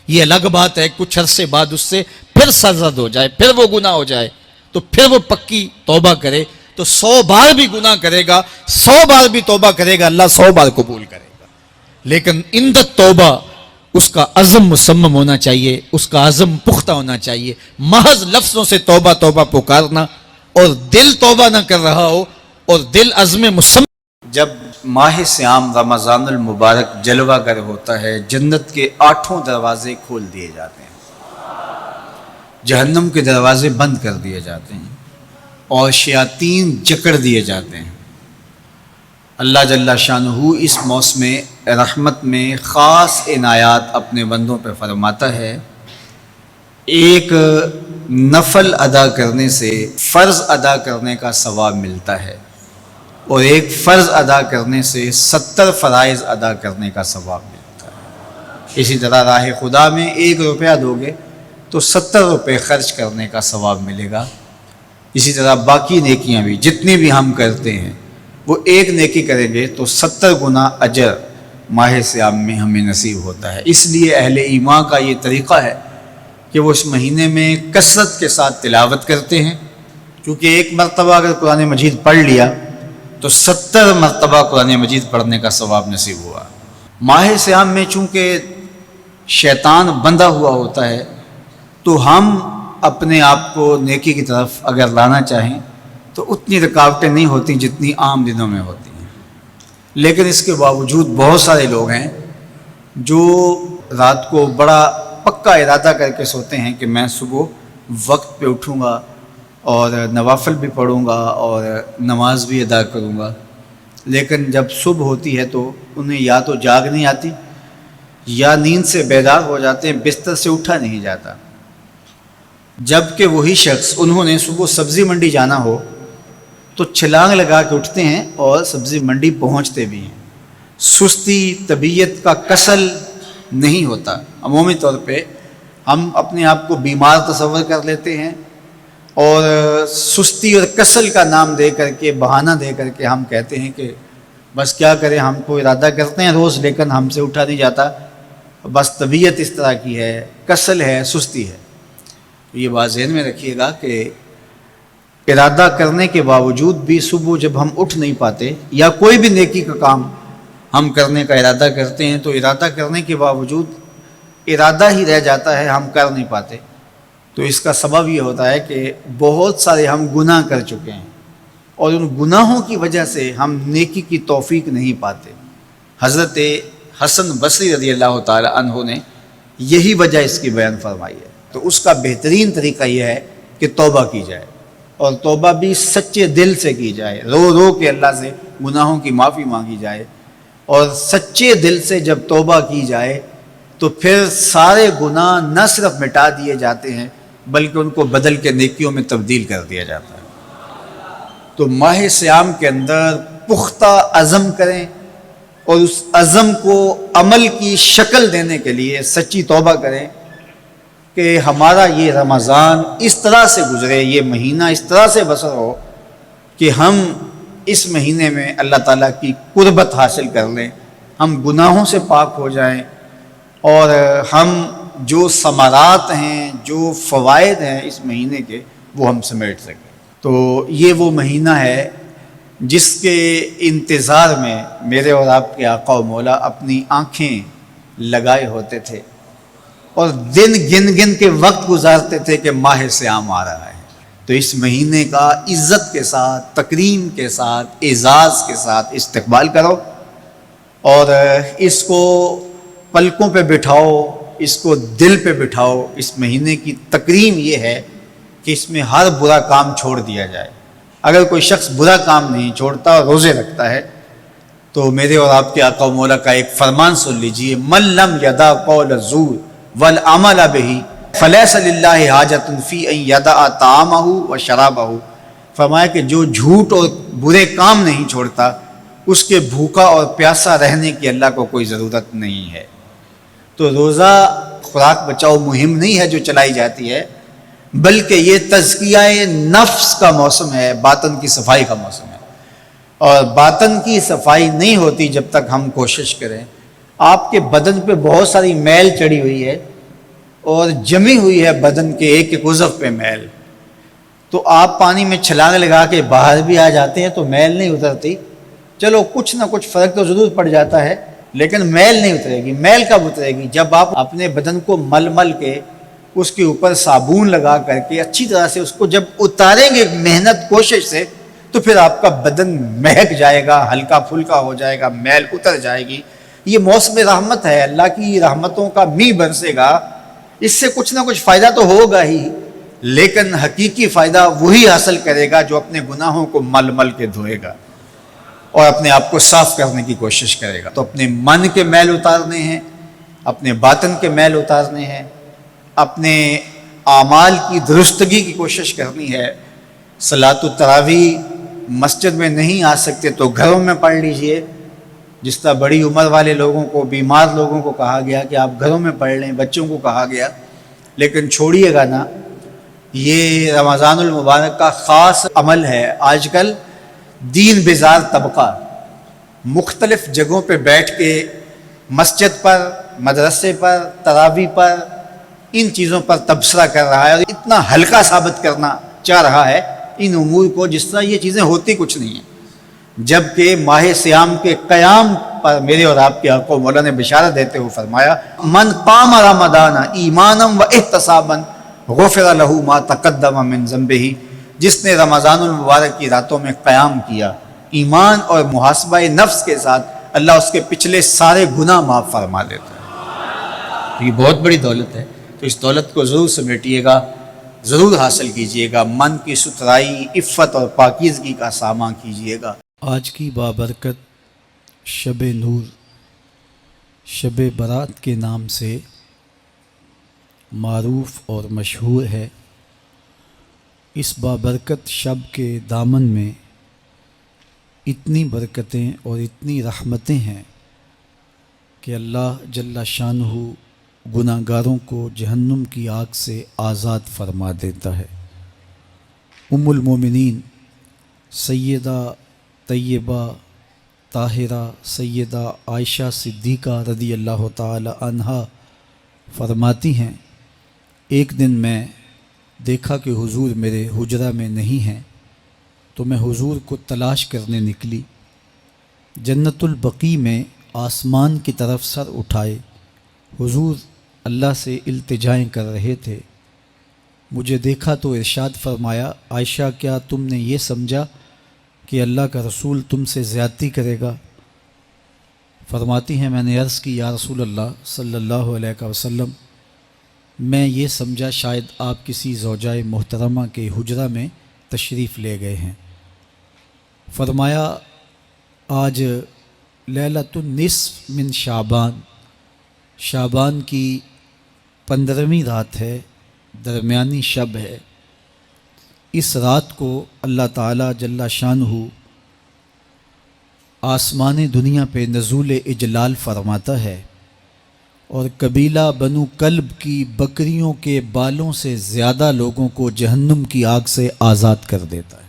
یہ الگ بات ہے کچھ عرصے بعد اس سے پھر سرزد ہو جائے، پھر وہ گناہ ہو جائے تو پھر وہ پکی توبہ کرے، تو 100 بار بھی گناہ کرے گا، 100 بار بھی توبہ کرے گا، اللہ 100 بار قبول کرے گا۔ لیکن اندت توبہ اس کا عزم مصمم ہونا چاہیے، اس کا عزم پختہ ہونا چاہیے۔ محض لفظوں سے توبہ توبہ پکارنا اور دل توبہ نہ کر رہا ہو اور دل عزم مصمم۔ جب ماہ صیام رمضان المبارک جلوہ گر ہوتا ہے، جنت کے 8 دروازے کھول دیے جاتے ہیں، جہنم کے دروازے بند کر دیے جاتے ہیں اور شیاطین جکڑ دیے جاتے ہیں۔ اللہ جل شانہ اس موسم رحمت میں خاص عنایات اپنے بندوں پہ فرماتا ہے۔ ایک نفل ادا کرنے سے فرض ادا کرنے کا ثواب ملتا ہے، اور ایک فرض ادا کرنے سے 70 فرائض ادا کرنے کا ثواب ملتا ہے۔ اسی طرح راہ خدا میں 1 روپیہ دو گے تو 70 روپے خرچ کرنے کا ثواب ملے گا۔ اسی طرح باقی نیکیاں بھی جتنی بھی ہم کرتے ہیں، وہ ایک نیکی کریں گے تو 70 گنا اجر ماہ صیام میں ہمیں نصیب ہوتا ہے۔ اس لیے اہل ایمان کا یہ طریقہ ہے کہ وہ اس مہینے میں کثرت کے ساتھ تلاوت کرتے ہیں، کیونکہ ایک مرتبہ اگر قرآن مجید پڑھ لیا تو 70 مرتبہ قرآن مجید پڑھنے کا ثواب نصیب ہوا۔ ماہ صیام میں چونکہ شیطان بندھا ہوا ہوتا ہے تو ہم اپنے آپ کو نیکی کی طرف اگر لانا چاہیں تو اتنی رکاوٹیں نہیں ہوتی جتنی عام دنوں میں ہوتی ہیں، لیکن اس کے باوجود بہت سارے لوگ ہیں جو رات کو بڑا پکا ارادہ کر کے سوتے ہیں کہ میں صبح وقت پہ اٹھوں گا اور نوافل بھی پڑھوں گا اور نماز بھی ادا کروں گا، لیکن جب صبح ہوتی ہے تو انہیں یا تو جاگ نہیں آتی یا نیند سے بیدار ہو جاتے ہیں، بستر سے اٹھا نہیں جاتا۔ جب کہ وہی شخص انہوں نے صبح سبزی منڈی جانا ہو تو چھلانگ لگا کے اٹھتے ہیں اور سبزی منڈی پہنچتے بھی ہیں۔ سستی، طبیعت کا کسل نہیں ہوتا۔ عمومی طور پہ ہم اپنے آپ کو بیمار تصور کر لیتے ہیں اور سستی اور کسل کا نام دے کر کے، بہانہ دے کر کے ہم کہتے ہیں کہ بس کیا کریں، ہم کو ارادہ کرتے ہیں روز لیکن ہم سے اٹھا نہیں جاتا، بس طبیعت اس طرح کی ہے، کسل ہے، سستی ہے۔ یہ بات ذہن میں رکھیے گا کہ ارادہ کرنے کے باوجود بھی صبح جب ہم اٹھ نہیں پاتے یا کوئی بھی نیکی کا کام ہم کرنے کا ارادہ کرتے ہیں تو ارادہ کرنے کے باوجود ارادہ ہی رہ جاتا ہے، ہم کر نہیں پاتے، تو اس کا سبب یہ ہوتا ہے کہ بہت سارے ہم گناہ کر چکے ہیں اور ان گناہوں کی وجہ سے ہم نیکی کی توفیق نہیں پاتے۔ حضرت حسن بصری رضی اللہ تعالی عنہ نے یہی وجہ اس کی بیان فرمائی ہے۔ تو اس کا بہترین طریقہ یہ ہے کہ توبہ کی جائے، اور توبہ بھی سچے دل سے کی جائے، رو رو کے اللہ سے گناہوں کی معافی مانگی جائے، اور سچے دل سے جب توبہ کی جائے تو پھر سارے گناہ نہ صرف مٹا دیے جاتے ہیں بلکہ ان کو بدل کے نیکیوں میں تبدیل کر دیا جاتا ہے۔ تو ماہ صیام کے اندر پختہ عزم کریں اور اس عزم کو عمل کی شکل دینے کے لیے سچی توبہ کریں کہ ہمارا یہ رمضان اس طرح سے گزرے، یہ مہینہ اس طرح سے بسر ہو کہ ہم اس مہینے میں اللہ تعالیٰ کی قربت حاصل کر لیں، ہم گناہوں سے پاک ہو جائیں اور ہم جو ثمرات ہیں، جو فوائد ہیں اس مہینے کے، وہ ہم سمیٹ سکیں۔ تو یہ وہ مہینہ ہے جس کے انتظار میں میرے اور آپ کے آقا و مولا اپنی آنکھیں لگائے ہوتے تھے اور دن گن گن کے وقت گزارتے تھے کہ ماہ صیام آ رہا ہے۔ تو اس مہینے کا عزت کے ساتھ، تکریم کے ساتھ، اعزاز کے ساتھ استقبال کرو اور اس کو پلکوں پہ بٹھاؤ، اس کو دل پہ بٹھاؤ۔ اس مہینے کی تکریم یہ ہے کہ اس میں ہر برا کام چھوڑ دیا جائے۔ اگر کوئی شخص برا کام نہیں چھوڑتا اور روزے رکھتا ہے تو میرے اور آپ کے آقا و مولا کا ایک فرمان سن لیجئے، من لم یدع قول الزور والعمل بہ فلیس للہ حاجۃ فی ان یدع طعامہ و شرابہ۔ فرمایا کہ جو جھوٹ اور برے کام نہیں چھوڑتا اس کے بھوکا اور پیاسا رہنے کی اللہ کو کوئی ضرورت نہیں ہے۔ تو روزہ خوراک بچاؤ مہم نہیں ہے جو چلائی جاتی ہے، بلکہ یہ تزکیہ نفس کا موسم ہے، باطن کی صفائی کا موسم ہے، اور باطن کی صفائی نہیں ہوتی جب تک ہم کوشش کریں۔ آپ کے بدن پہ بہت ساری میل چڑھی ہوئی ہے اور جمی ہوئی ہے بدن کے ایک ایک عضو پہ میل، تو آپ پانی میں چھلانگ لگا کے باہر بھی آ جاتے ہیں تو میل نہیں اترتی، چلو کچھ نہ کچھ فرق تو ضرور پڑ جاتا ہے لیکن میل نہیں اترے گی۔ میل کب اترے گی؟ جب آپ اپنے بدن کو مل مل کے اس کے اوپر صابن لگا کر کے اچھی طرح سے اس کو جب اتاریں گے محنت کوشش سے تو پھر آپ کا بدن مہک جائے گا، ہلکا پھلکا ہو جائے گا، میل اتر جائے گی۔ یہ موسم رحمت ہے، اللہ کی رحمتوں کا می برسے گا، اس سے کچھ نہ کچھ فائدہ تو ہوگا ہی، لیکن حقیقی فائدہ وہی حاصل کرے گا جو اپنے گناہوں کو مل مل کے دھوئے گا اور اپنے آپ کو صاف کرنے کی کوشش کرے گا۔ تو اپنے من کے میل اتارنے ہیں، اپنے باطن کے میل اتارنے ہیں، اپنے اعمال کی درستگی کی کوشش کرنی ہے۔ صلاۃ التراویح مسجد میں نہیں آ سکتے تو گھروں میں پڑھ لیجئے، جس طرح بڑی عمر والے لوگوں کو، بیمار لوگوں کو کہا گیا کہ آپ گھروں میں پڑھ لیں، بچوں کو کہا گیا، لیکن چھوڑیے گا نا، یہ رمضان المبارک کا خاص عمل ہے۔ آج کل دین بیزار طبقہ مختلف جگہوں پہ بیٹھ کے مسجد پر، مدرسے پر، تراویح پر، ان چیزوں پر تبصرہ کر رہا ہے اور اتنا ہلکا ثابت کرنا چاہ رہا ہے ان امور کو جس طرح یہ چیزیں ہوتی کچھ نہیں ہیں۔ جبکہ ماہ سیام کے قیام پر میرے اور آپ کے آقا مولا نے بشارت دیتے ہوئے فرمایا من قام رمضان ایمانا و احتسابا غفر له ما تقدم من ذنبه، جس نے رمضان المبارک کی راتوں میں قیام کیا ایمان اور محاسبہ نفس کے ساتھ، اللہ اس کے پچھلے سارے گناہ معاف فرما دیتا ہے۔ یہ بہت بڑی دولت ہے، تو اس دولت کو ضرور سمیٹیے گا، ضرور حاصل کیجئے گا، من کی ستھرائی، عفت اور پاکیزگی کا سامان کیجئے گا۔ آج کی بابرکت شب نور، شب برات کے نام سے معروف اور مشہور ہے۔ اس بابرکت شب کے دامن میں اتنی برکتیں اور اتنی رحمتیں ہیں کہ اللہ جل شانہ گناہ گاروں کو جہنم کی آگ سے آزاد فرما دیتا ہے۔ ام المومنین سیدہ طیبہ طاہرہ سیدہ عائشہ صدیقہ رضی اللہ تعالی عنہا فرماتی ہیں، ایک دن میں دیکھا کہ حضور میرے حجرہ میں نہیں ہیں، تو میں حضور کو تلاش کرنے نکلی۔ جنت البقیع میں آسمان کی طرف سر اٹھائے حضور اللہ سے التجائیں کر رہے تھے۔ مجھے دیکھا تو ارشاد فرمایا، عائشہ کیا تم نے یہ سمجھا کہ اللہ کا رسول تم سے زیادتی کرے گا؟ فرماتی ہیں میں نے عرض کی یا رسول اللہ صلی اللہ علیہ وسلم، میں یہ سمجھا شاید آپ کسی زوجائے محترمہ کے حجرہ میں تشریف لے گئے ہیں۔ فرمایا آج لیلۃ النصف من شعبان، شعبان کی 15ویں رات ہے، درمیانی شب ہے۔ اس رات کو اللہ تعالیٰ جل شانہ آسمان دنیا پہ نزول اجلال فرماتا ہے، اور قبیلہ بنو کلب کی بکریوں کے بالوں سے زیادہ لوگوں کو جہنم کی آگ سے آزاد کر دیتا ہے۔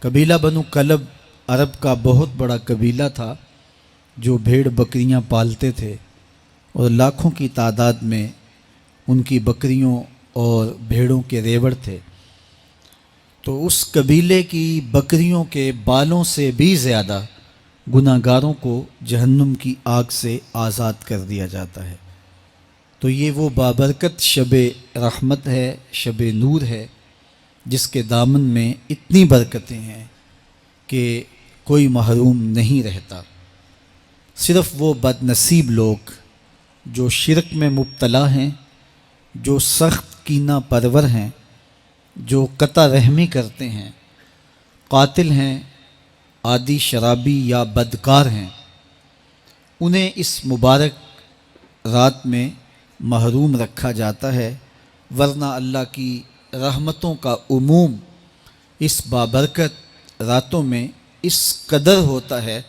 قبیلہ بنو کلب عرب کا بہت بڑا قبیلہ تھا جو بھیڑ بکریاں پالتے تھے، اور لاکھوں کی تعداد میں ان کی بکریوں اور بھیڑوں کے ریوڑ تھے۔ تو اس قبیلے کی بکریوں کے بالوں سے بھی زیادہ گناہ گاروں کو جہنم کی آگ سے آزاد کر دیا جاتا ہے۔ تو یہ وہ بابرکت شب رحمت ہے، شب نور ہے، جس کے دامن میں اتنی برکتیں ہیں کہ کوئی محروم نہیں رہتا۔ صرف وہ بد نصیب لوگ جو شرک میں مبتلا ہیں، جو سخت کینہ پرور ہیں، جو قطع رحمی کرتے ہیں، قاتل ہیں، عادی شرابی یا بدکار ہیں، انہیں اس مبارک رات میں محروم رکھا جاتا ہے، ورنہ اللہ کی رحمتوں کا عموم اس بابرکت راتوں میں اس قدر ہوتا ہے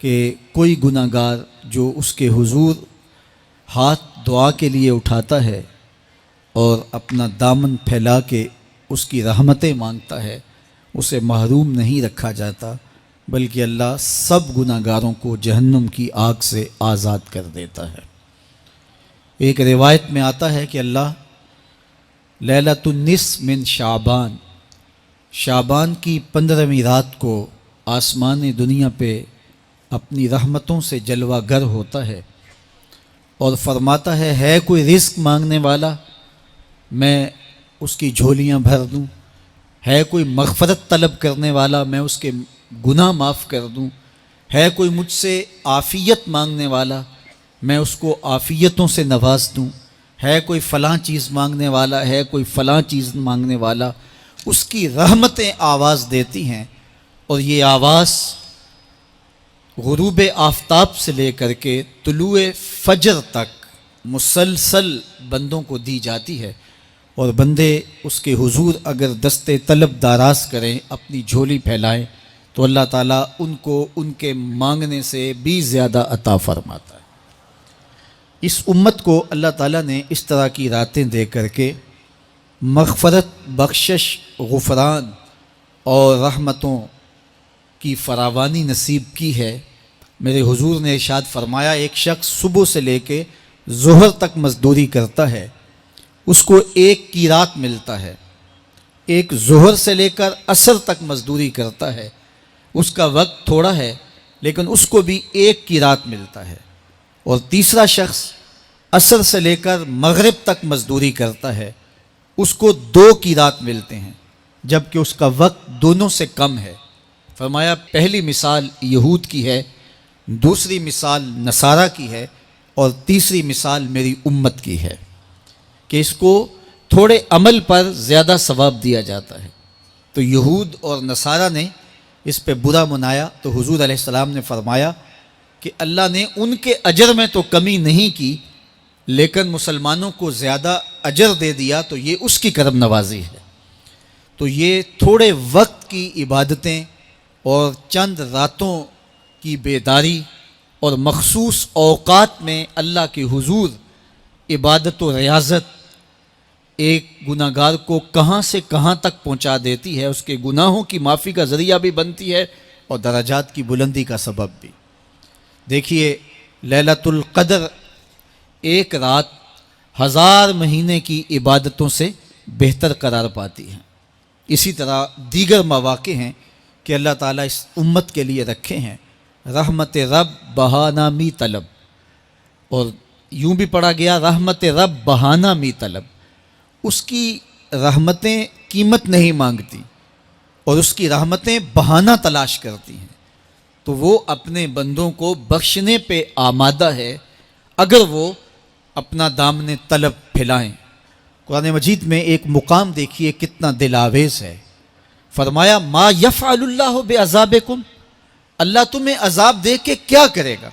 کہ کوئی گناہ گار جو اس کے حضور ہاتھ دعا کے لیے اٹھاتا ہے اور اپنا دامن پھیلا کے اس کی رحمتیں مانگتا ہے، اسے محروم نہیں رکھا جاتا، بلکہ اللہ سب گناہ گاروں کو جہنم کی آگ سے آزاد کر دیتا ہے۔ ایک روایت میں آتا ہے کہ اللہ لیلۃ النصف من شعبان، شعبان کی 15ویں رات کو آسمان دنیا پہ اپنی رحمتوں سے جلوہ گر ہوتا ہے اور فرماتا ہے کوئی رزق مانگنے والا، میں اس کی جھولیاں بھر دوں، ہے کوئی مغفرت طلب کرنے والا، میں اس کے گناہ معاف کر دوں، ہے کوئی مجھ سے عافیت مانگنے والا، میں اس کو عافیتوں سے نواز دوں، ہے کوئی فلاں چیز مانگنے والا، ہے کوئی فلاں چیز مانگنے والا، اس کی رحمتیں آواز دیتی ہیں، اور یہ آواز غروب آفتاب سے لے کر کے طلوع فجر تک مسلسل بندوں کو دی جاتی ہے، اور بندے اس کے حضور اگر دست طلب دراز کریں، اپنی جھولی پھیلائیں، تو اللہ تعالیٰ ان کو ان کے مانگنے سے بھی زیادہ عطا فرماتا ہے۔ اس امت کو اللہ تعالیٰ نے اس طرح کی راتیں دے کر کے مغفرت، بخشش، غفران اور رحمتوں کی فراوانی نصیب کی ہے۔ میرے حضور نے ارشاد فرمایا، ایک شخص صبح سے لے کے ظہر تک مزدوری کرتا ہے، اس کو ایک قیراط ملتا ہے۔ ایک ظہر سے لے کر عصر تک مزدوری کرتا ہے، اس کا وقت تھوڑا ہے لیکن اس کو بھی ایک کی رات ملتا ہے، اور تیسرا شخص عصر سے لے کر مغرب تک مزدوری کرتا ہے، اس کو 2 کی رات ملتے ہیں، جبکہ اس کا وقت دونوں سے کم ہے۔ فرمایا پہلی مثال یہود کی ہے، دوسری مثال نصارہ کی ہے، اور تیسری مثال میری امت کی ہے کہ اس کو تھوڑے عمل پر زیادہ ثواب دیا جاتا ہے۔ تو یہود اور نصارہ نے اس پہ برا منایا، تو حضور علیہ السلام نے فرمایا کہ اللہ نے ان کے اجر میں تو کمی نہیں کی، لیکن مسلمانوں کو زیادہ اجر دے دیا، تو یہ اس کی کرم نوازی ہے۔ تو یہ تھوڑے وقت کی عبادتیں اور چند راتوں کی بیداری اور مخصوص اوقات میں اللہ کے حضور عبادت و ریاضت ایک گناہ گار کو کہاں سے کہاں تک پہنچا دیتی ہے، اس کے گناہوں کی معافی کا ذریعہ بھی بنتی ہے اور درجات کی بلندی کا سبب بھی۔ دیکھیے لیلۃ القدر ایک رات 1000 مہینے کی عبادتوں سے بہتر قرار پاتی ہے۔ اسی طرح دیگر مواقع ہیں کہ اللہ تعالیٰ اس امت کے لیے رکھے ہیں، رحمت رب بہانہ می طلب، اور یوں بھی پڑھا گیا رحمت رب بہانہ می طلب۔ اس کی رحمتیں قیمت نہیں مانگتی اور اس کی رحمتیں بہانہ تلاش کرتی ہیں، تو وہ اپنے بندوں کو بخشنے پہ آمادہ ہے اگر وہ اپنا دامن طلب پھیلائیں۔ قرآن مجید میں ایک مقام دیکھیے کتنا دل آویز ہے، فرمایا ما یفعل اللہ بعذابکم، اللہ تمہیں عذاب دے کے کیا کرے گا؟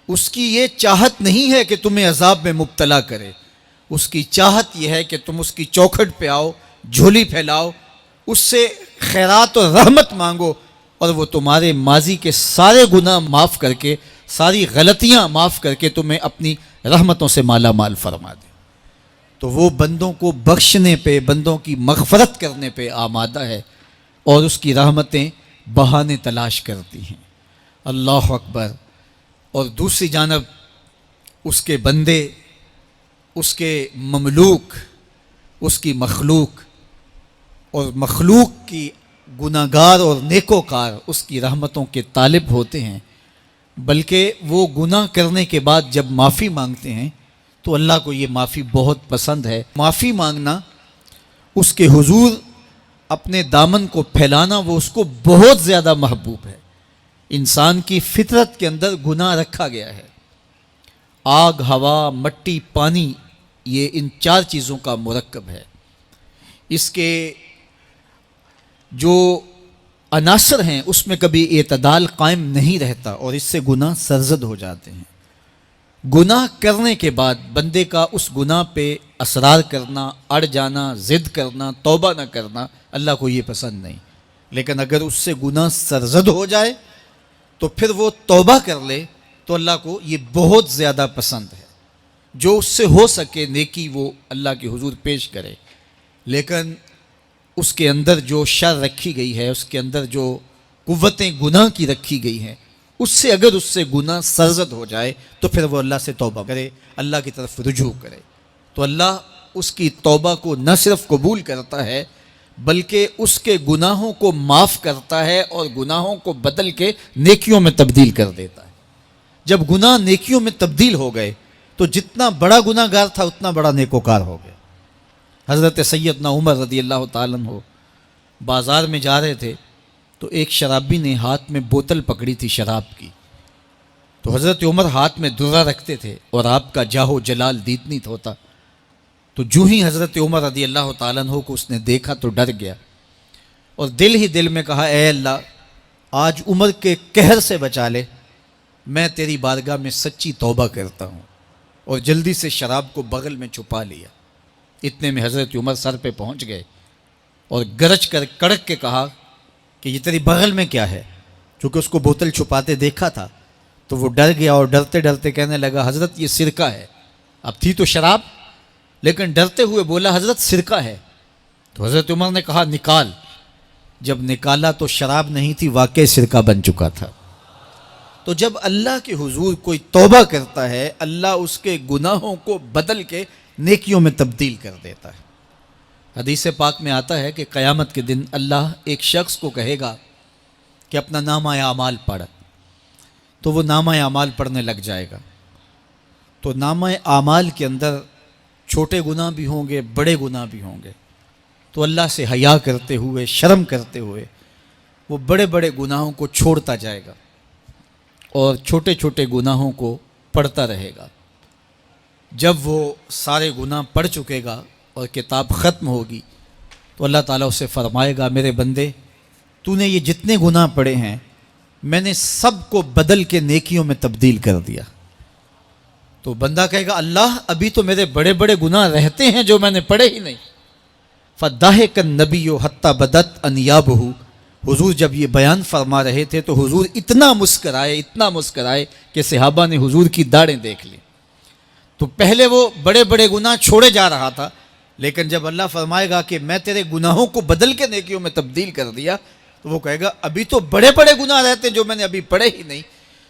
اس کی یہ چاہت نہیں ہے کہ تمہیں عذاب میں مبتلا کرے، اس کی چاہت یہ ہے کہ تم اس کی چوکھٹ پہ آؤ، جھولی پھیلاؤ، اس سے خیرات اور رحمت مانگو، اور وہ تمہارے ماضی کے سارے گناہ معاف کر کے، ساری غلطیاں معاف کر کے تمہیں اپنی رحمتوں سے مالا مال فرما دے۔ تو وہ بندوں کو بخشنے پہ، بندوں کی مغفرت کرنے پہ آمادہ ہے اور اس کی رحمتیں بہانے تلاش کرتی ہیں۔ اللہ اکبر۔ اور دوسری جانب اس کے بندے، اس کے مملوک، اس کی مخلوق، اور مخلوق کی گناہ گار اور نیکوکار اس کی رحمتوں کے طالب ہوتے ہیں، بلکہ وہ گناہ کرنے کے بعد جب معافی مانگتے ہیں تو اللہ کو یہ معافی بہت پسند ہے۔ معافی مانگنا، اس کے حضور اپنے دامن کو پھیلانا، وہ اس کو بہت زیادہ محبوب ہے۔ انسان کی فطرت کے اندر گناہ رکھا گیا ہے، آگ، ہوا، مٹی، پانی، یہ ان 4 چیزوں کا مرکب ہے۔ اس کے جو عناصر ہیں اس میں کبھی اعتدال قائم نہیں رہتا اور اس سے گناہ سرزد ہو جاتے ہیں۔ گناہ کرنے کے بعد بندے کا اس گناہ پہ اصرار کرنا، اڑ جانا، ضد کرنا، توبہ نہ کرنا اللہ کو یہ پسند نہیں، لیکن اگر اس سے گناہ سرزد ہو جائے تو پھر وہ توبہ کر لے تو اللہ کو یہ بہت زیادہ پسند ہے۔ جو اس سے ہو سکے نیکی وہ اللہ کے حضور پیش کرے، لیکن اس کے اندر جو شر رکھی گئی ہے، اس کے اندر جو قوتیں گناہ کی رکھی گئی ہیں، اس سے اگر اس سے گناہ سرزد ہو جائے تو پھر وہ اللہ سے توبہ کرے، اللہ کی طرف رجوع کرے، تو اللہ اس کی توبہ کو نہ صرف قبول کرتا ہے بلکہ اس کے گناہوں کو معاف کرتا ہے اور گناہوں کو بدل کے نیکیوں میں تبدیل کر دیتا ہے۔ جب گناہ نیکیوں میں تبدیل ہو گئے تو جتنا بڑا گناہ گار تھا اتنا بڑا نیکوکار ہو گیا۔ حضرت سیدنا عمر رضی اللہ تعالیٰ عنہ بازار میں جا رہے تھے تو ایک شرابی نے ہاتھ میں بوتل پکڑی تھی شراب کی، تو حضرت عمر ہاتھ میں درہ رکھتے تھے اور آپ کا جاہ و جلال دیدنیت ہوتا، تو جو ہی حضرت عمر رضی اللہ تعالیٰ عنہ کو اس نے دیکھا تو ڈر گیا اور دل ہی دل میں کہا اے اللہ آج عمر کے قہر سے بچا لے، میں تیری بارگاہ میں سچی توبہ کرتا ہوں، اور جلدی سے شراب کو بغل میں چھپا لیا۔ اتنے میں حضرت عمر سر پہ پہنچ گئے اور گرج کر کڑک کے کہا کہ یہ تیری بغل میں کیا ہے؟ چونکہ اس کو بوتل چھپاتے دیکھا تھا تو وہ ڈر گیا اور ڈرتے ڈرتے کہنے لگا حضرت یہ سرکہ ہے۔ اب تھی تو شراب لیکن ڈرتے ہوئے بولا حضرت سرکہ ہے، تو حضرت عمر نے کہا نکال۔ جب نکالا تو شراب نہیں تھی، واقعی سرکہ بن چکا تھا۔ تو جب اللہ کے حضور کوئی توبہ کرتا ہے اللہ اس کے گناہوں کو بدل کے نیکیوں میں تبدیل کر دیتا ہے۔ حدیث پاک میں آتا ہے کہ قیامت کے دن اللہ ایک شخص کو کہے گا کہ اپنا نامہ اعمال پڑھ، تو وہ نامہ اعمال پڑھنے لگ جائے گا. تو نامہ اعمال کے اندر چھوٹے گناہ بھی ہوں گے، بڑے گناہ بھی ہوں گے. تو اللہ سے حیا کرتے ہوئے، شرم کرتے ہوئے وہ بڑے بڑے گناہوں کو چھوڑتا جائے گا اور چھوٹے چھوٹے گناہوں کو پڑھتا رہے گا. جب وہ سارے گناہ پڑھ چکے گا اور کتاب ختم ہوگی تو اللہ تعالیٰ اسے فرمائے گا، میرے بندے تو نے یہ جتنے گناہ پڑھے ہیں میں نے سب کو بدل کے نیکیوں میں تبدیل کر دیا. تو بندہ کہے گا، اللہ ابھی تو میرے بڑے بڑے گناہ رہتے ہیں جو میں نے پڑھے ہی نہیں. فَضَحِكَ النَّبِيُّ حَتَّى بَدَتْ أَنْيَابُهُ. حضور جب یہ بیان فرما رہے تھے تو حضور اتنا مسکرائے کہ صحابہ نے حضور کی داڑھیں دیکھ لی. تو پہلے وہ بڑے بڑے گناہ چھوڑے جا رہا تھا، لیکن جب اللہ فرمائے گا کہ میں تیرے گناہوں کو بدل کے نیکیوں میں تبدیل کر دیا، تو وہ کہے گا ابھی تو بڑے بڑے گناہ رہتے ہیں جو میں نے ابھی پڑھے ہی نہیں.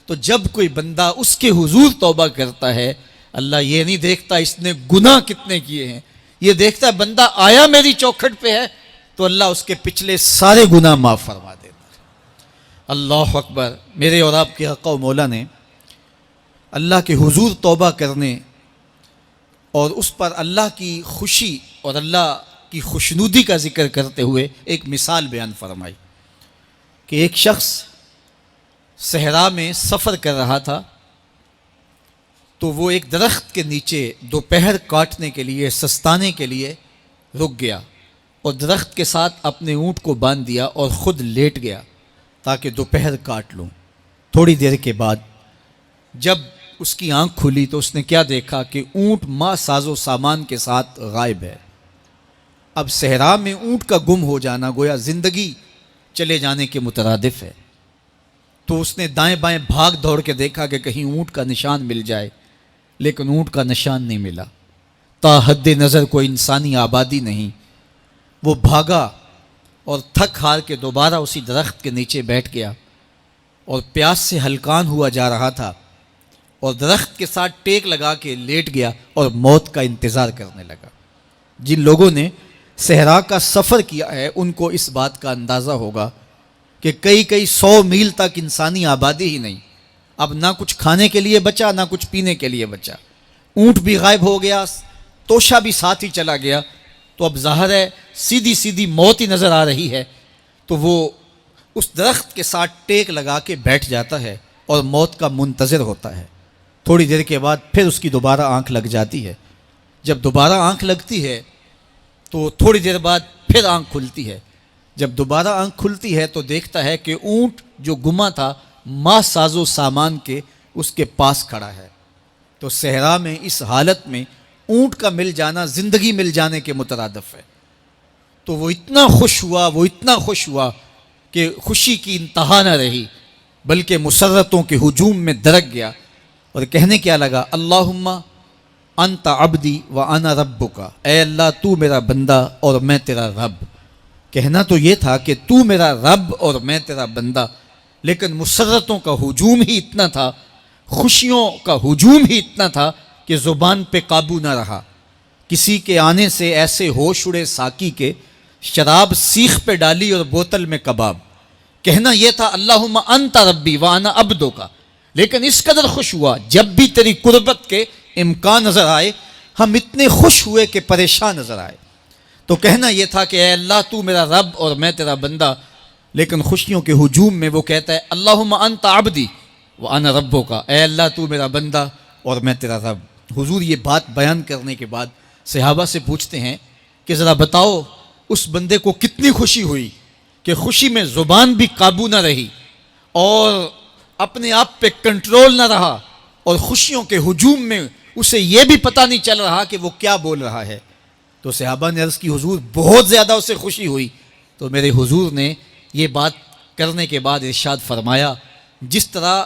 تو جب کوئی بندہ اس کے حضور توبہ کرتا ہے، اللہ یہ نہیں دیکھتا اس نے گناہ کتنے کیے ہیں، یہ دیکھتا ہے بندہ آیا میری چوکھٹ پہ ہے تو اللہ اس کے پچھلے سارے گناہ معاف فرما دیتا ہے. اللہ اکبر. میرے اور آپ کے آقا و مولا نے اللہ کے حضور توبہ کرنے اور اس پر اللہ کی خوشی اور اللہ کی خوشنودی کا ذکر کرتے ہوئے ایک مثال بیان فرمائی کہ ایک شخص صحرا میں سفر کر رہا تھا، تو وہ ایک درخت کے نیچے دوپہر کاٹنے کے لیے، سستانے کے لیے رک گیا اور درخت کے ساتھ اپنے اونٹ کو باندھ دیا اور خود لیٹ گیا تاکہ دوپہر کاٹ لوں. تھوڑی دیر کے بعد جب اس کی آنکھ کھلی تو اس نے کیا دیکھا کہ اونٹ ماں ساز و سامان کے ساتھ غائب ہے. اب صحرا میں اونٹ کا گم ہو جانا گویا زندگی چلے جانے کے مترادف ہے. تو اس نے دائیں بائیں بھاگ دوڑ کے دیکھا کہ کہیں اونٹ کا نشان مل جائے، لیکن اونٹ کا نشان نہیں ملا. تا حد نظر کوئی انسانی آبادی نہیں. وہ بھاگا اور تھک ہار کے دوبارہ اسی درخت کے نیچے بیٹھ گیا اور پیاس سے ہلکان ہوا جا رہا تھا اور درخت کے ساتھ ٹیک لگا کے لیٹ گیا اور موت کا انتظار کرنے لگا. جن لوگوں نے صحرا کا سفر کیا ہے ان کو اس بات کا اندازہ ہوگا کہ کئی 100 میل تک انسانی آبادی ہی نہیں. اب نہ کچھ کھانے کے لیے بچا، نہ کچھ پینے کے لیے بچا. اونٹ بھی غائب ہو گیا، توشا بھی ساتھ ہی چلا گیا. تو اب ظاہر ہے سیدھی موت ہی نظر آ رہی ہے. تو وہ اس درخت کے ساتھ ٹیک لگا کے بیٹھ جاتا ہے اور موت کا منتظر ہوتا ہے. تھوڑی دیر کے بعد پھر اس کی دوبارہ آنکھ لگ جاتی ہے. جب دوبارہ آنکھ لگتی ہے تو تھوڑی دیر بعد پھر آنکھ کھلتی ہے. جب دوبارہ آنکھ کھلتی ہے تو دیکھتا ہے کہ اونٹ جو گما تھا ماں ساز و سامان کے اس کے پاس کھڑا ہے. تو صحرا میں اس حالت میں اونٹ کا مل جانا زندگی مل جانے کے مترادف ہے. تو وہ اتنا خوش ہوا کہ خوشی کی انتہا نہ رہی، بلکہ مسرتوں کے ہجوم میں درک گیا اور کہنے کیا لگا، اللہم انت عبدی و انا ربک. اے اللہ تو میرا بندہ اور میں تیرا رب. کہنا تو یہ تھا کہ تو میرا رب اور میں تیرا بندہ، لیکن مسرتوں کا ہجوم ہی اتنا تھا، خوشیوں کا ہجوم ہی اتنا تھا کہ زبان پہ قابو نہ رہا. کسی کے آنے سے ایسے ہوش اڑے ساقی کے، شراب سیخ پہ ڈالی اور بوتل میں کباب. کہنا یہ تھا اللہم انت ربی وانا عبدو کا، لیکن اس قدر خوش ہوا جب بھی تیری قربت کے امکان نظر آئے ہم اتنے خوش ہوئے کہ پریشان نظر آئے. تو کہنا یہ تھا کہ اے اللہ تو میرا رب اور میں تیرا بندہ، لیکن خوشیوں کے ہجوم میں وہ کہتا ہے اللہم انت عبدی وانا ربو کا. اے اللہ تو میرا بندہ اور میں تیرا رب. حضور یہ بات بیان کرنے کے بعد صحابہ سے پوچھتے ہیں کہ ذرا بتاؤ اس بندے کو کتنی خوشی ہوئی کہ خوشی میں زبان بھی قابو نہ رہی اور اپنے آپ پہ کنٹرول نہ رہا، اور خوشیوں کے ہجوم میں اسے یہ بھی پتہ نہیں چل رہا کہ وہ کیا بول رہا ہے. تو صحابہ نے عرض کی حضور بہت زیادہ اسے خوشی ہوئی. تو میرے حضور نے یہ بات کرنے کے بعد ارشاد فرمایا، جس طرح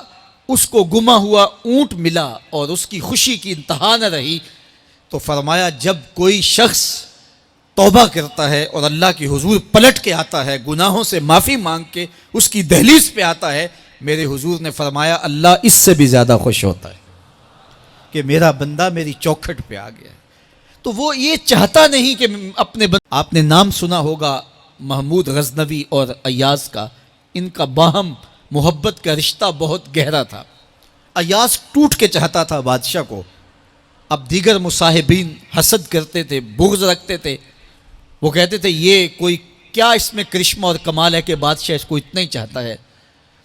اس کو گما ہوا اونٹ ملا اور اس کی خوشی کی انتہا نہ رہی، تو فرمایا جب کوئی شخص توبہ کرتا ہے اور اللہ کی حضور پلٹ کے آتا ہے، گناہوں سے معافی مانگ کے اس کی دہلیز پہ آتا ہے، میرے حضور نے فرمایا اللہ اس سے بھی زیادہ خوش ہوتا ہے کہ میرا بندہ میری چوکھٹ پہ آ گیا ہے. تو وہ یہ چاہتا نہیں کہ اپنے آپ نے نام سنا ہوگا محمود غزنوی اور ایاز کا. ان کا باہم محبت کا رشتہ بہت گہرا تھا۔ ایاز ٹوٹ کے چاہتا تھا بادشاہ کو۔ اب دیگر مصاحبین حسد کرتے تھے، بغض رکھتے تھے، وہ کہتے تھے یہ کوئی کیا اس میں کرشمہ اور کمال ہے کہ بادشاہ اس کو اتنا ہی چاہتا ہے۔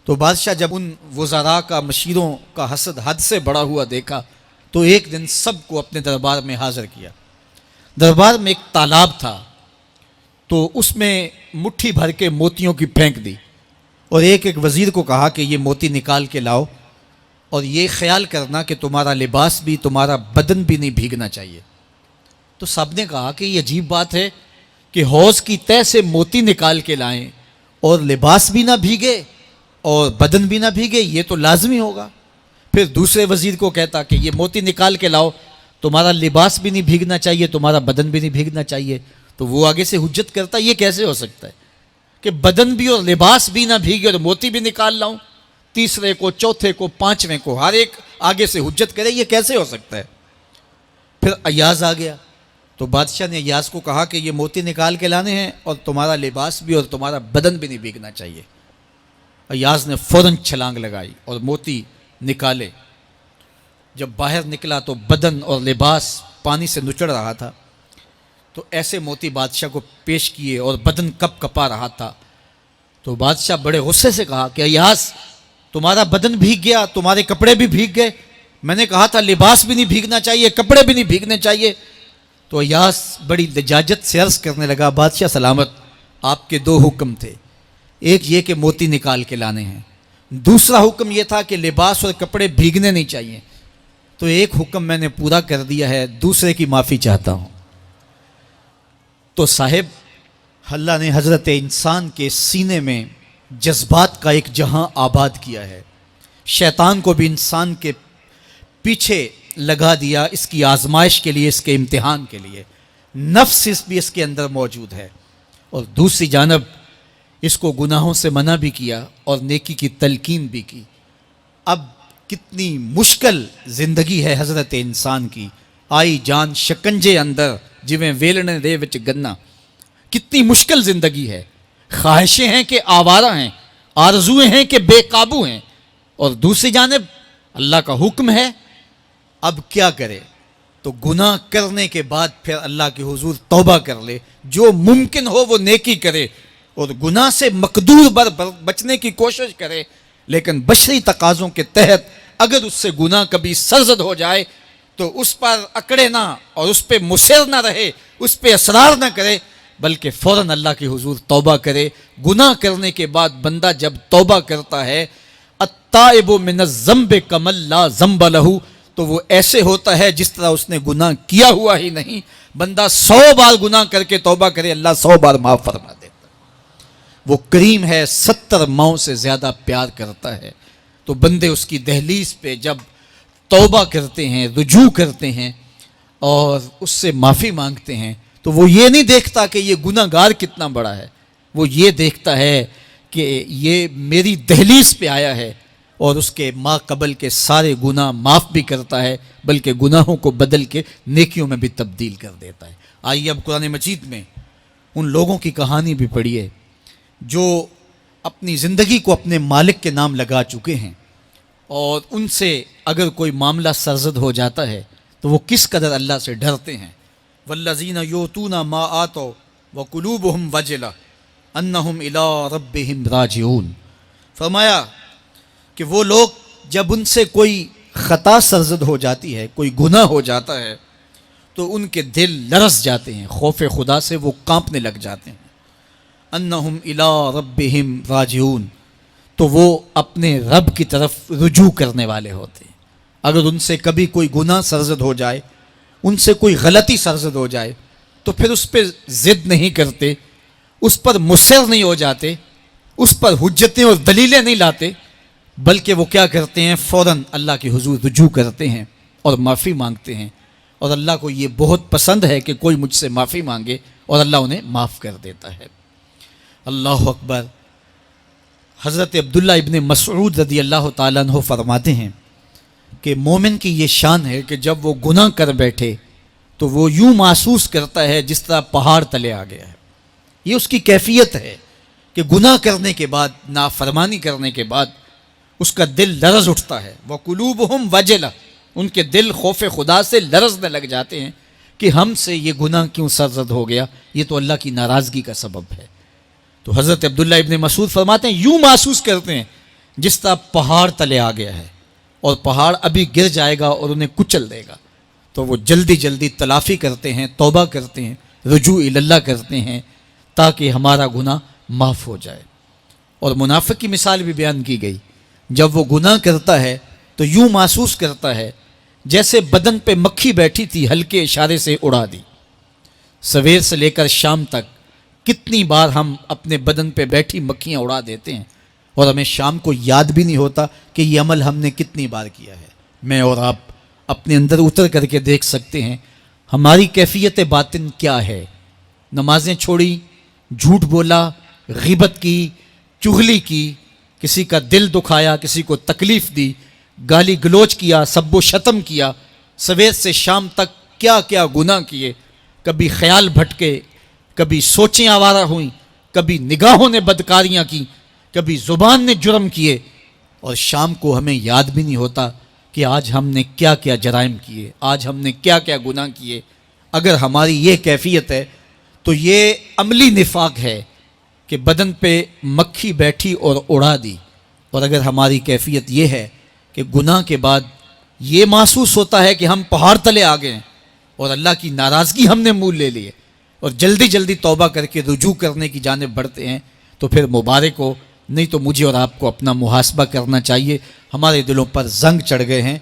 تو بادشاہ جب ان وزراء کا، مشیروں کا حسد حد سے بڑا ہوا دیکھا تو ایک دن سب کو اپنے دربار میں حاضر کیا۔ دربار میں ایک تالاب تھا، تو اس میں مٹھی بھر کے موتیوں کی پھینک دی، اور ایک ایک وزیر کو کہا کہ یہ موتی نکال کے لاؤ، اور یہ خیال کرنا کہ تمہارا لباس بھی، تمہارا بدن بھی نہیں بھیگنا چاہیے۔ تو سب نے کہا کہ یہ عجیب بات ہے کہ حوض کی تہہ سے موتی نکال کے لائیں اور لباس بھی نہ بھیگے اور بدن بھی نہ بھیگے، یہ تو لازمی ہوگا۔ پھر دوسرے وزیر کو کہتا کہ یہ موتی نکال کے لاؤ، تمہارا لباس بھی نہیں بھیگنا چاہیے، تمہارا بدن بھی نہیں بھیگنا چاہیے۔ تو وہ آگے سے حجت کرتا یہ کیسے ہو سکتا ہے کہ بدن بھی اور لباس بھی نہ بھیگے اور موتی بھی نکال لاؤں؟ تیسرے کو، چوتھے کو، پانچویں کو، ہر ایک آگے سے حجت کرے، یہ کیسے ہو سکتا ہے؟ پھر ایاز آ گیا، تو بادشاہ نے ایاز کو کہا کہ یہ موتی نکال کے لانے ہیں اور تمہارا لباس بھی اور تمہارا بدن بھی نہیں بھیگنا چاہیے۔ ایاز نے فوراً چھلانگ لگائی اور موتی نکالے۔ جب باہر نکلا تو بدن اور لباس پانی سے نچڑ رہا تھا، تو ایسے موتی بادشاہ کو پیش کیے اور بدن کپ کپا رہا تھا۔ تو بادشاہ بڑے غصے سے کہا کہ ایاز، تمہارا بدن بھیگ گیا، تمہارے کپڑے بھی بھیگ گئے، میں نے کہا تھا لباس بھی نہیں بھیگنا چاہیے، کپڑے بھی نہیں بھیگنے چاہیے۔ تو ایاز بڑی لجاجت سے عرض کرنے لگا، بادشاہ سلامت، آپ کے دو حکم تھے، ایک یہ کہ موتی نکال کے لانے ہیں، دوسرا حکم یہ تھا کہ لباس اور کپڑے بھیگنے نہیں چاہیے۔ تو ایک حکم میں نے پورا کر دیا ہے، دوسرے کی معافی چاہتا ہوں۔ تو صاحب، اللہ نے حضرت انسان کے سینے میں جذبات کا ایک جہاں آباد کیا ہے، شیطان کو بھی انسان کے پیچھے لگا دیا، اس کی آزمائش کے لیے، اس کے امتحان کے لیے۔ نفس بھی اس کے اندر موجود ہے، اور دوسری جانب اس کو گناہوں سے منع بھی کیا اور نیکی کی تلقین بھی کی۔ اب کتنی مشکل زندگی ہے حضرت انسان کی، آئی جان شکنجے اندر جویں ویلنے دے وچ گنا، کتنی مشکل زندگی ہے۔ خواہشیں ہیں کہ آوارہ ہیں، آرزویں ہیں کہ بے قابو ہیں، اور دوسری جانب اللہ کا حکم ہے۔ اب کیا کرے؟ تو گناہ کرنے کے بعد پھر اللہ کے حضور توبہ کر لے، جو ممکن ہو وہ نیکی کرے، اور گناہ سے مقدور بچنے کی کوشش کرے، لیکن بشری تقاضوں کے تحت اگر اس سے گناہ کبھی سرزد ہو جائے تو اس پر اکڑے نہ اور اس پہ مصر نہ رہے، اس پہ اصرار نہ کرے، بلکہ فوراً اللہ کے حضور توبہ کرے۔ گناہ کرنے کے بعد بندہ جب توبہ کرتا ہے، التائب من الذنب کمن لا ذنب لہ، تو وہ ایسے ہوتا ہے جس طرح اس نے گناہ کیا ہوا ہی نہیں۔ بندہ 100 بار گناہ کر کے توبہ کرے، اللہ 100 بار معاف فرما دیتا۔ وہ کریم ہے، 70 ماؤں سے زیادہ پیار کرتا ہے۔ تو بندے اس کی دہلیز پہ جب توبہ کرتے ہیں، رجوع کرتے ہیں اور اس سے معافی مانگتے ہیں، تو وہ یہ نہیں دیکھتا کہ یہ گناہ گار کتنا بڑا ہے، وہ یہ دیکھتا ہے کہ یہ میری دہلیز پہ آیا ہے اور اس کے ما قبل کے سارے گناہ معاف بھی کرتا ہے، بلکہ گناہوں کو بدل کے نیکیوں میں بھی تبدیل کر دیتا ہے۔ آئیے اب قرآن مجید میں ان لوگوں کی کہانی بھی پڑھیے جو اپنی زندگی کو اپنے مالک کے نام لگا چکے ہیں، اور ان سے اگر کوئی معاملہ سرزد ہو جاتا ہے تو وہ کس قدر اللہ سے ڈرتے ہیں۔ والذین یؤتون ما آتوا وقلوبہم وجلہ انہم الی ربہم راجعون، فرمایا کہ وہ لوگ جب ان سے کوئی خطا سرزد ہو جاتی ہے، کوئی گناہ ہو جاتا ہے، تو ان کے دل لرز جاتے ہیں، خوف خدا سے وہ کانپنے لگ جاتے ہیں۔ انہم الی ربہم راجعون، تو وہ اپنے رب کی طرف رجوع کرنے والے ہوتے ہیں۔ اگر ان سے کبھی کوئی گناہ سرزد ہو جائے، ان سے کوئی غلطی سرزد ہو جائے، تو پھر اس پہ ضد نہیں کرتے، اس پر مصر نہیں ہو جاتے، اس پر حجتیں اور دلیلیں نہیں لاتے، بلکہ وہ کیا کرتے ہیں، فوراً اللہ کے حضور رجوع کرتے ہیں اور معافی مانگتے ہیں۔ اور اللہ کو یہ بہت پسند ہے کہ کوئی مجھ سے معافی مانگے، اور اللہ انہیں معاف کر دیتا ہے۔ اللہ اکبر۔ حضرت عبداللہ ابن مسعود رضی اللہ تعالیٰ عنہ فرماتے ہیں کہ مومن کی یہ شان ہے کہ جب وہ گناہ کر بیٹھے تو وہ یوں محسوس کرتا ہے جس طرح پہاڑ تلے آ گیا ہے۔ یہ اس کی کیفیت ہے کہ گناہ کرنے کے بعد، نافرمانی کرنے کے بعد اس کا دل لرز اٹھتا ہے. وَقُلُوبُهُمْ وَجِلَةٌ، ان کے دل خوف خدا سے لرزنے لگ جاتے ہیں کہ ہم سے یہ گناہ کیوں سرزد ہو گیا، یہ تو اللہ کی ناراضگی کا سبب ہے. تو حضرت عبداللہ ابن مسعود فرماتے ہیں یوں محسوس کرتے ہیں جس طرح پہاڑ تلے آ گیا ہے اور پہاڑ ابھی گر جائے گا اور انہیں کچل دے گا. تو وہ جلدی جلدی تلافی کرتے ہیں، توبہ کرتے ہیں، رجوع اللہ کرتے ہیں تاکہ ہمارا گناہ معاف ہو جائے. اور منافق کی مثال بھی بیان کی گئی. جب وہ گناہ کرتا ہے تو یوں محسوس کرتا ہے جیسے بدن پہ مکھی بیٹھی تھی، ہلکے اشارے سے اڑا دی. سویر سے لے کر شام تک کتنی بار ہم اپنے بدن پہ بیٹھی مکھیاں اڑا دیتے ہیں اور ہمیں شام کو یاد بھی نہیں ہوتا کہ یہ عمل ہم نے کتنی بار کیا ہے. میں اور آپ اپنے اندر اتر کر کے دیکھ سکتے ہیں ہماری کیفیت باطن کیا ہے. نمازیں چھوڑی، جھوٹ بولا، غیبت کی، چغلی کی، کسی کا دل دکھایا، کسی کو تکلیف دی، گالی گلوچ کیا، سب و شتم کیا، سویر سے شام تک کیا کیا گناہ کیے. کبھی خیال بھٹکے، کبھی سوچیں آوارہ ہوئیں، کبھی نگاہوں نے بدکاریاں کی، کبھی زبان نے جرم کیے، اور شام کو ہمیں یاد بھی نہیں ہوتا کہ آج ہم نے کیا کیا جرائم کیے، آج ہم نے کیا کیا گناہ کیے. اگر ہماری یہ کیفیت ہے تو یہ عملی نفاق ہے کہ بدن پہ مکھی بیٹھی اور اڑا دی. اور اگر ہماری کیفیت یہ ہے کہ گناہ کے بعد یہ محسوس ہوتا ہے کہ ہم پہاڑ تلے آ گئے ہیں اور اللہ کی ناراضگی ہم نے مول لے لیے اور جلدی جلدی توبہ کر کے رجوع کرنے کی جانب بڑھتے ہیں، تو پھر مبارک ہو. نہیں تو مجھے اور آپ کو اپنا محاسبہ کرنا چاہیے. ہمارے دلوں پر زنگ چڑھ گئے ہیں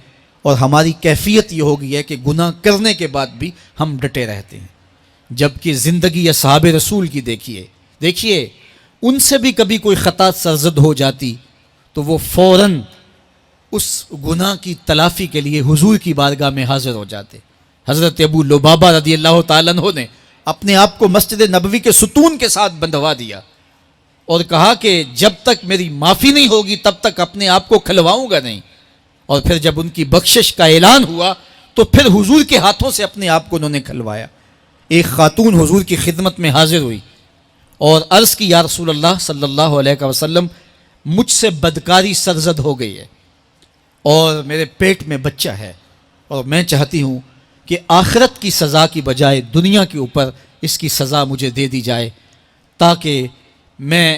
اور ہماری کیفیت یہ ہو گئی ہے کہ گناہ کرنے کے بعد بھی ہم ڈٹے رہتے ہیں. جبکہ زندگی اصحاب رسول کی دیکھیے ان سے بھی کبھی کوئی خطا سرزد ہو جاتی تو وہ فوراً اس گناہ کی تلافی کے لیے حضور کی بارگاہ میں حاضر ہو جاتے. حضرت ابو لبابہ رضی اللہ تعالیٰ عنہ نے اپنے آپ کو مسجد نبوی کے ستون کے ساتھ بندھوا دیا اور کہا کہ جب تک میری معافی نہیں ہوگی تب تک اپنے آپ کو کھلواؤں گا نہیں. اور پھر جب ان کی بخشش کا اعلان ہوا تو پھر حضور کے ہاتھوں سے اپنے آپ کو انہوں نے کھلوایا. ایک خاتون حضور کی خدمت میں حاضر ہوئی اور عرض کی یا رسول اللہ صلی اللہ علیہ وسلم، مجھ سے بدکاری سرزد ہو گئی ہے اور میرے پیٹ میں بچہ ہے اور میں چاہتی ہوں کہ آخرت کی سزا کی بجائے دنیا کے اوپر اس کی سزا مجھے دے دی جائے تاکہ میں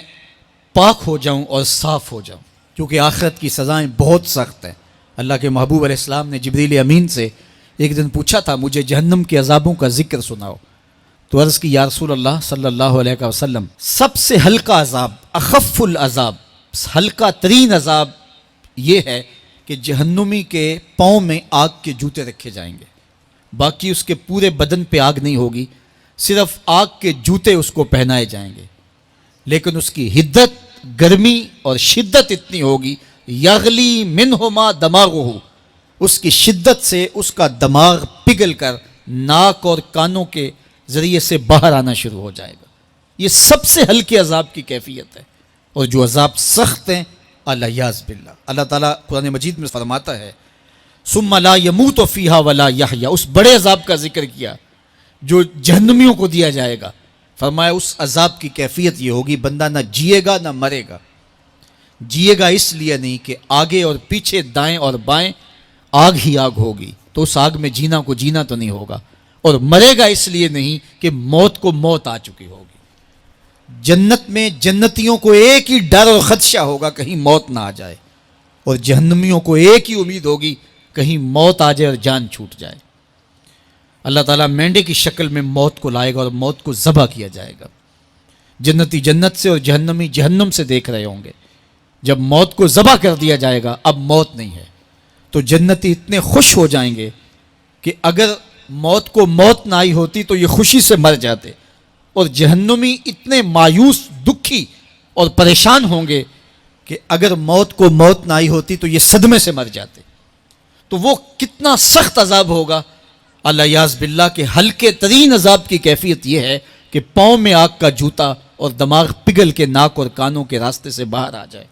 پاک ہو جاؤں اور صاف ہو جاؤں، کیونکہ آخرت کی سزائیں بہت سخت ہیں. اللہ کے محبوب علیہ السلام نے جبریل امین سے ایک دن پوچھا تھا مجھے جہنم کے عذابوں کا ذکر سناؤ. تو عرض کی یا رسول اللہ صلی اللہ علیہ وسلم، سب سے ہلکا عذاب، اخف العذاب، ہلکا ترین عذاب یہ ہے کہ جہنمی کے پاؤں میں آگ کے جوتے رکھے جائیں گے. باقی اس کے پورے بدن پہ آگ نہیں ہوگی، صرف آگ کے جوتے اس کو پہنائے جائیں گے. لیکن اس کی حدت، گرمی اور شدت اتنی ہوگی، یغلی منہما دماغہ، اس کی شدت سے اس کا دماغ پگھل کر ناک اور کانوں کے ذریعے سے باہر آنا شروع ہو جائے گا. یہ سب سے ہلکے عذاب کی کیفیت ہے. اور جو عذاب سخت ہیں الیاذ باللہ، اللہ تعالیٰ قرآن مجید میں فرماتا ہے ثم لا یموت فیہا ولا یحیا، اس بڑے عذاب کا ذکر کیا جو جہنمیوں کو دیا جائے گا. فرمایا اس عذاب کی کیفیت یہ ہوگی بندہ نہ جیے گا نہ مرے گا. جیے گا اس لیے نہیں کہ آگے اور پیچھے، دائیں اور بائیں آگ ہی آگ ہوگی، تو اس آگ میں جینا کو جینا تو نہیں ہوگا. اور مرے گا اس لیے نہیں کہ موت کو موت آ چکی ہوگی. جنت میں جنتیوں کو ایک ہی ڈر اور خدشہ ہوگا کہیں موت نہ آ جائے، اور جہنمیوں کو ایک ہی امید ہوگی کہیں موت آ جائے اور جان چھوٹ جائے. اللہ تعالیٰ مینڈے کی شکل میں موت کو لائے گا اور موت کو ذبح کیا جائے گا. جنتی جنت سے اور جہنمی جہنم سے دیکھ رہے ہوں گے. جب موت کو ذبح کر دیا جائے گا اب موت نہیں ہے تو جنتی اتنے خوش ہو جائیں گے کہ اگر موت کو موت نہ آئی ہوتی تو یہ خوشی سے مر جاتے، اور جہنمی اتنے مایوس، دکھی اور پریشان ہوں گے کہ اگر موت کو موت نہ آئی ہوتی تو یہ صدمے سے مر جاتے. تو وہ کتنا سخت عذاب ہوگا الیاذ باللہ کہ ہلکے ترین عذاب کی کیفیت یہ ہے کہ پاؤں میں آگ کا جوتا اور دماغ پگھل کے ناک اور کانوں کے راستے سے باہر آ جائے.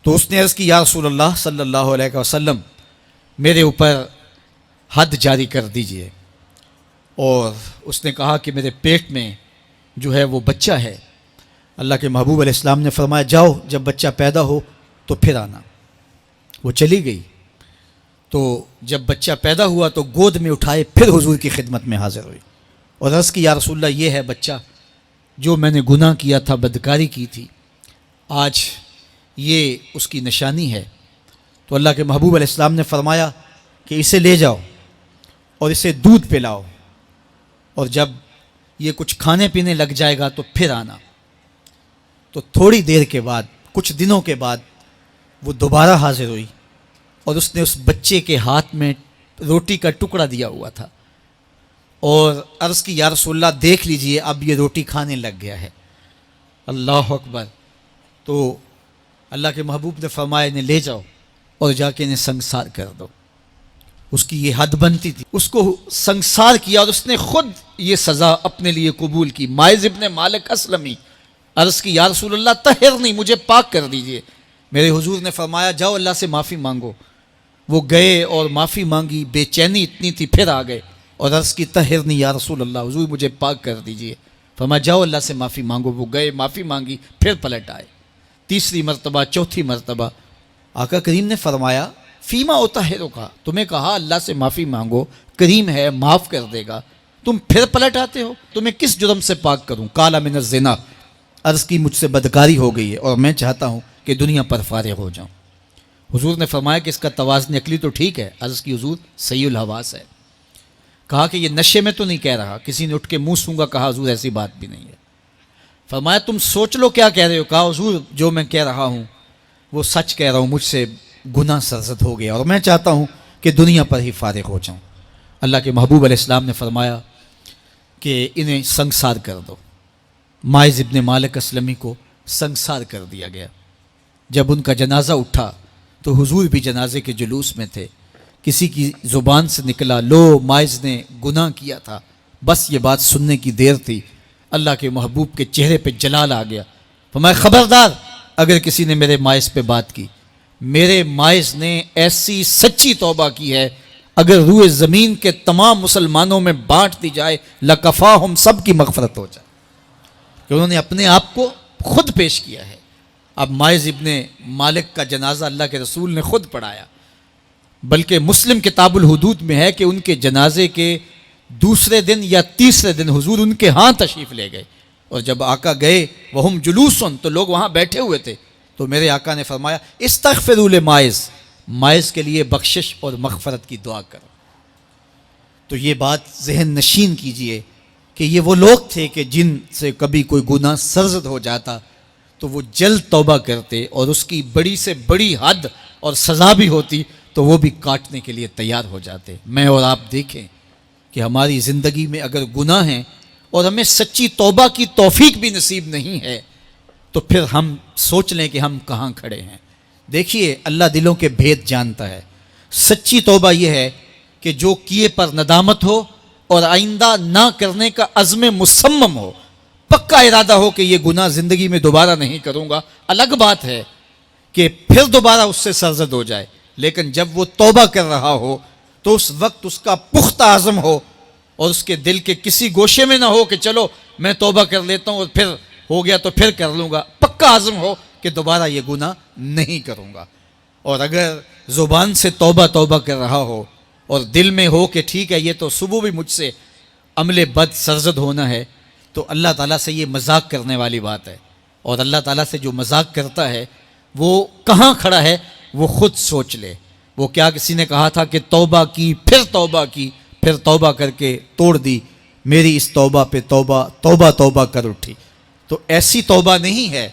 تو اس نے عرض کی یا رسول اللہ صلی اللہ علیہ وسلم، میرے اوپر حد جاری کر دیجئے. اور اس نے کہا کہ میرے پیٹ میں جو ہے وہ بچہ ہے اللہ کے محبوب علیہ السلام نے فرمایا جاؤ جب بچہ پیدا ہو تو پھر آنا. وہ چلی گئی. تو جب بچہ پیدا ہوا تو گود میں اٹھائے پھر حضور کی خدمت میں حاضر ہوئی اور عرض کی یا رسول اللہ یہ ہے بچہ جو میں نے گناہ کیا تھا، بدکاری کی تھی، آج یہ اس کی نشانی ہے. تو اللہ کے محبوب علیہ السلام نے فرمایا کہ اسے لے جاؤ اور اسے دودھ پلاؤ اور جب یہ کچھ کھانے پینے لگ جائے گا تو پھر آنا. تو تھوڑی دیر کے بعد، کچھ دنوں کے بعد وہ دوبارہ حاضر ہوئی اور اس نے اس بچے کے ہاتھ میں روٹی کا ٹکڑا دیا ہوا تھا اور عرض کی یا رسول اللہ دیکھ لیجئے اب یہ روٹی کھانے لگ گیا ہے. اللہ اکبر. تو اللہ کے محبوب نے فرمایا انہیں لے جاؤ اور جا کے انہیں سنگسار کر دو. اس کی یہ حد بنتی تھی، اس کو سنگسار کیا اور اس نے خود یہ سزا اپنے لیے قبول کی. مائز ابن مالک اسلمی عرض کی یا رسول اللہ طہرنی، مجھے پاک کر دیجئے. میرے حضور نے فرمایا جاؤ اللہ سے معافی مانگو. وہ گئے اور معافی مانگی، بے چینی اتنی تھی، پھر آ گئے اور عرض کی طہرنی یا رسول اللہ، حضور مجھے پاک کر دیجئے. فرمایا جاؤ اللہ سے معافی مانگو. وہ گئے، معافی مانگی، پھر پلٹ آئے. تیسری مرتبہ، چوتھی مرتبہ آقا کریم نے فرمایا فیما اطہرک کا، تمہیں کہا اللہ سے معافی مانگو، کریم ہے معاف کر دے گا، تم پھر پلٹ آتے ہو، تمہیں کس جرم سے پاک کروں؟ قال من الزنا، عرض کی مجھ سے بدکاری ہو گئی ہے اور میں چاہتا ہوں کہ دنیا پر فارغ ہو جاؤں. حضور نے فرمایا کہ اس کا توازن عقلی تو ٹھیک ہے. عرض کی حضور صحیح الحواس ہے. کہا کہ یہ نشے میں تو نہیں کہہ رہا، کسی نے اٹھ کے منہ سونگا. کہا حضور ایسی بات بھی نہیں ہے. فرمایا تم سوچ لو کیا کہہ رہے ہو. کہا حضور جو میں کہہ رہا ہوں وہ سچ کہہ رہا ہوں، مجھ سے گناہ سرزد ہو گیا اور میں چاہتا ہوں کہ دنیا پر ہی فارغ ہو جاؤں. اللہ کے محبوب علیہ السلام نے فرمایا کہ انہیں سنگسار کر دو. مائز ابن مالک اسلمی کو سنگسار کر دیا گیا. جب ان کا جنازہ اٹھا تو حضور بھی جنازے کے جلوس میں تھے. کسی کی زبان سے نکلا لو مائز نے گناہ کیا تھا. بس یہ بات سننے کی دیر تھی، اللہ کے محبوب کے چہرے پہ جلال آ گیا. فرمایا خبردار اگر کسی نے میرے مائز پہ بات کی، میرے مائز نے ایسی سچی توبہ کی ہے اگر روئے زمین کے تمام مسلمانوں میں بانٹ دی جائے لکفاہم، سب کی مغفرت ہو جائے. کہ انہوں نے اپنے آپ کو خود پیش کیا ہے. اب مائز ابن مالک کا جنازہ اللہ کے رسول نے خود پڑھایا، بلکہ مسلم کتاب الحدود میں ہے کہ ان کے جنازے کے دوسرے دن یا تیسرے دن حضور ان کے ہاں تشریف لے گئے. اور جب آقا گئے وہم جلوسن، تو لوگ وہاں بیٹھے ہوئے تھے. تو میرے آقا نے فرمایا استغفروا لمائز، مائز کے لیے بخشش اور مغفرت کی دعا کرو. تو یہ بات ذہن نشین کیجئے کہ یہ وہ لوگ تھے کہ جن سے کبھی کوئی گناہ سرزد ہو جاتا تو وہ جلد توبہ کرتے اور اس کی بڑی سے بڑی حد اور سزا بھی ہوتی تو وہ بھی کاٹنے کے لیے تیار ہو جاتے. میں اور آپ دیکھیں کہ ہماری زندگی میں اگر گناہ ہیں اور ہمیں سچی توبہ کی توفیق بھی نصیب نہیں ہے تو پھر ہم سوچ لیں کہ ہم کہاں کھڑے ہیں. دیکھیے اللہ دلوں کے بھید جانتا ہے. سچی توبہ یہ ہے کہ جو کیے پر ندامت ہو اور آئندہ نہ کرنے کا عزم مصمم ہو، پکا ارادہ ہو کہ یہ گناہ زندگی میں دوبارہ نہیں کروں گا. الگ بات ہے کہ پھر دوبارہ اس سے سرزد ہو جائے، لیکن جب وہ توبہ کر رہا ہو تو اس وقت اس کا پختہ عزم ہو اور اس کے دل کے کسی گوشے میں نہ ہو کہ چلو میں توبہ کر لیتا ہوں اور پھر ہو گیا تو پھر کر لوں گا. پکا عزم ہو کہ دوبارہ یہ گناہ نہیں کروں گا. اور اگر زبان سے توبہ توبہ کر رہا ہو اور دل میں ہو کہ ٹھیک ہے یہ تو صبح بھی مجھ سے عمل بد سرزد ہونا ہے، تو اللہ تعالیٰ سے یہ مذاق کرنے والی بات ہے. اور اللہ تعالیٰ سے جو مذاق کرتا ہے وہ کہاں کھڑا ہے وہ خود سوچ لے. وہ کیا کسی نے کہا تھا کہ توبہ کی پھر توبہ کی، پھر توبہ کر کے توڑ دی، میری اس توبہ پہ توبہ توبہ توبہ کر اٹھی. تو ایسی توبہ نہیں ہے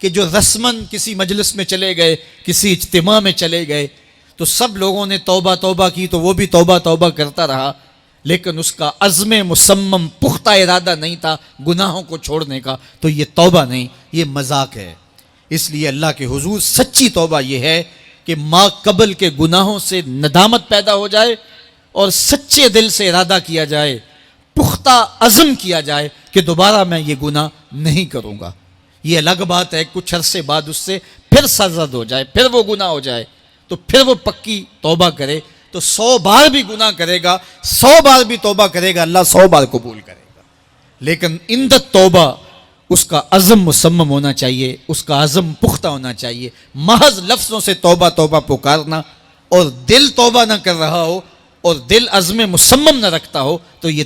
کہ جو رسماً کسی مجلس میں چلے گئے، کسی اجتماع میں چلے گئے تو سب لوگوں نے توبہ توبہ کی تو وہ بھی توبہ توبہ کرتا رہا، لیکن اس کا عزم مصمم پختہ ارادہ نہیں تھا گناہوں کو چھوڑنے کا. تو یہ توبہ نہیں، یہ مذاق ہے. اس لیے اللہ کے حضور سچی توبہ یہ ہے کہ ما قبل کے گناہوں سے ندامت پیدا ہو جائے اور سچے دل سے ارادہ کیا جائے، پختہ عزم کیا جائے کہ دوبارہ میں یہ گناہ نہیں کروں گا. یہ الگ بات ہے کچھ عرصے بعد اس سے پھر سرزد ہو جائے، پھر وہ گناہ ہو جائے تو پھر وہ پکی توبہ کرے تو 100 بار بھی گناہ کرے گا، 100 بار بھی توبہ کرے گا، اللہ 100 بار قبول کرے گا. لیکن اندت توبہ اس کا عزم مصمم ہونا چاہیے، اس کا عزم پختہ ہونا چاہیے. محض لفظوں سے توبہ توبہ پکارنا اور دل توبہ نہ کر رہا ہو اور دل عزم مصمم نہ رکھتا ہو تو یہ